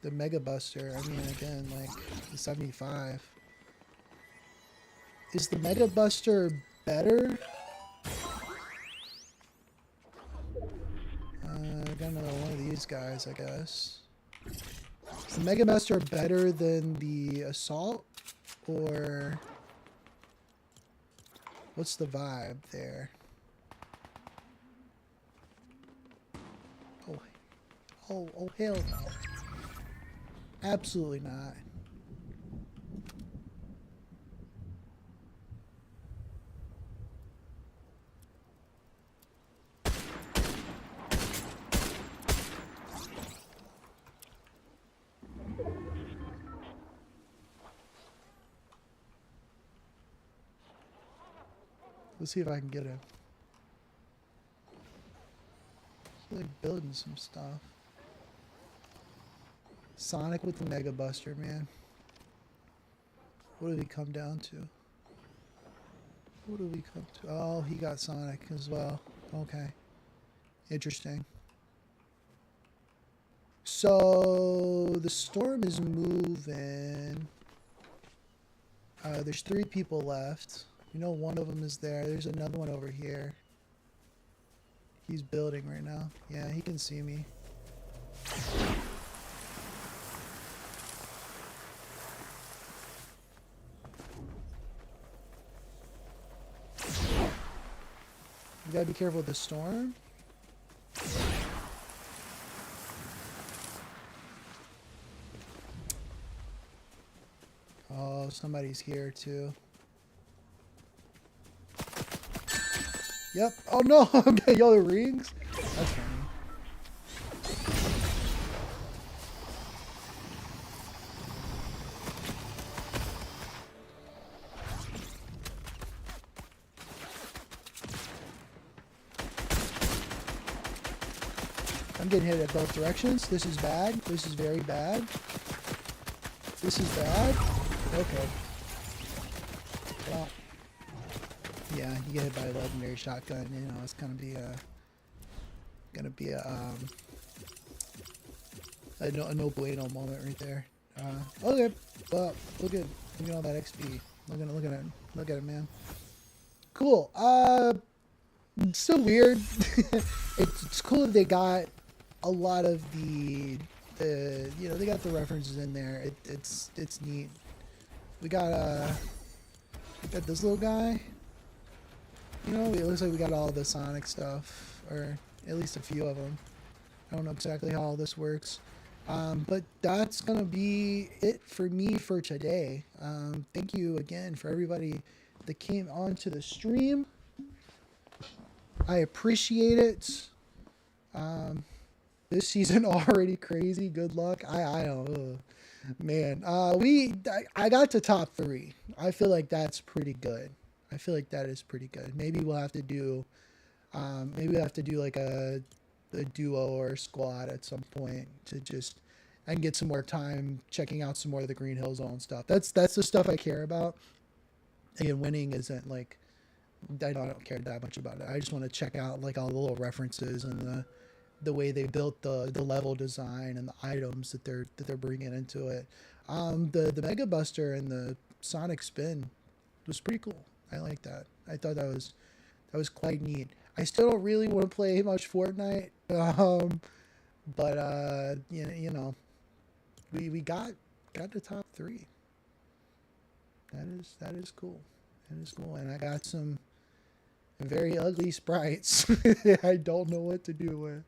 the Mega Buster. I mean, again, like the 75. Is the Mega Buster better? I got another one of these guys, I guess. Is the Mega Buster better than the Assault? Or what's the vibe there? Oh, hell no. Absolutely not. Let's see if I can get him. He's like building some stuff. Sonic with the Mega Buster, man. What did he come down to? What did we come to? Oh, he got Sonic as well. Okay. Interesting. So, the storm is moving. There's 3 people left. You know one of them is there. There's another one over here. He's building right now. Yeah, he can see me. You gotta be careful with the storm. Oh, somebody's here too. Yep. Oh no, I'm getting yellow rings. That's funny. I'm getting hit at both directions. This is bad. This is very bad. This is bad. Okay. Well, yeah, you get hit by a legendary shotgun. You know, it's gonna be a no bueno moment right there. Okay. Well, look at all that XP. Look at it, man. Cool. It's still weird. It's cool that they got a lot of the you know, they got the references in there. It's neat. We got this little guy. You know, it looks like we got all the Sonic stuff, or at least a few of them. I don't know exactly how all this works. But that's gonna be it for me for today. Thank you again for everybody that came onto the stream. I appreciate it. This season already crazy. Good luck. I don't. Man, I got to top 3. I feel like that's pretty good. I feel like that is pretty good. Maybe we'll have to do, like a duo or a squad at some point to just and get some more time checking out some more of the Green Hill Zone stuff. That's the stuff I care about. Again, winning isn't like I don't care that much about it. I just want to check out like all the little references and the way they built the level design and the items that they're bringing into it. The Mega Buster and the Sonic Spin was pretty cool. I like that. I thought that was quite neat. I still don't really want to play much Fortnite, but you know, we got the top 3. That is cool. That is cool, and I got some very ugly sprites. I don't know what to do with.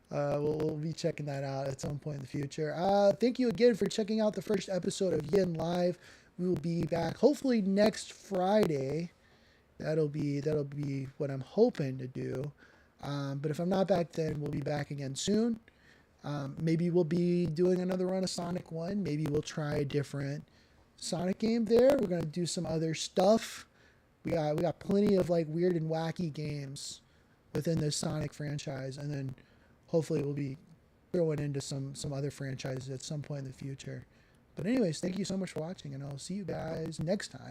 We'll be checking that out at some point in the future. Thank you again for checking out the first episode of Yin Live. We will be back hopefully next Friday. That'll be what I'm hoping to do. But if I'm not back then, we'll be back again soon. Maybe we'll be doing another run of Sonic 1. Maybe we'll try a different Sonic game there. We're gonna do some other stuff. We got plenty of like weird and wacky games within this Sonic franchise, and then hopefully we'll be throwing into some other franchises at some point in the future. But anyways, thank you so much for watching, and I'll see you guys next time.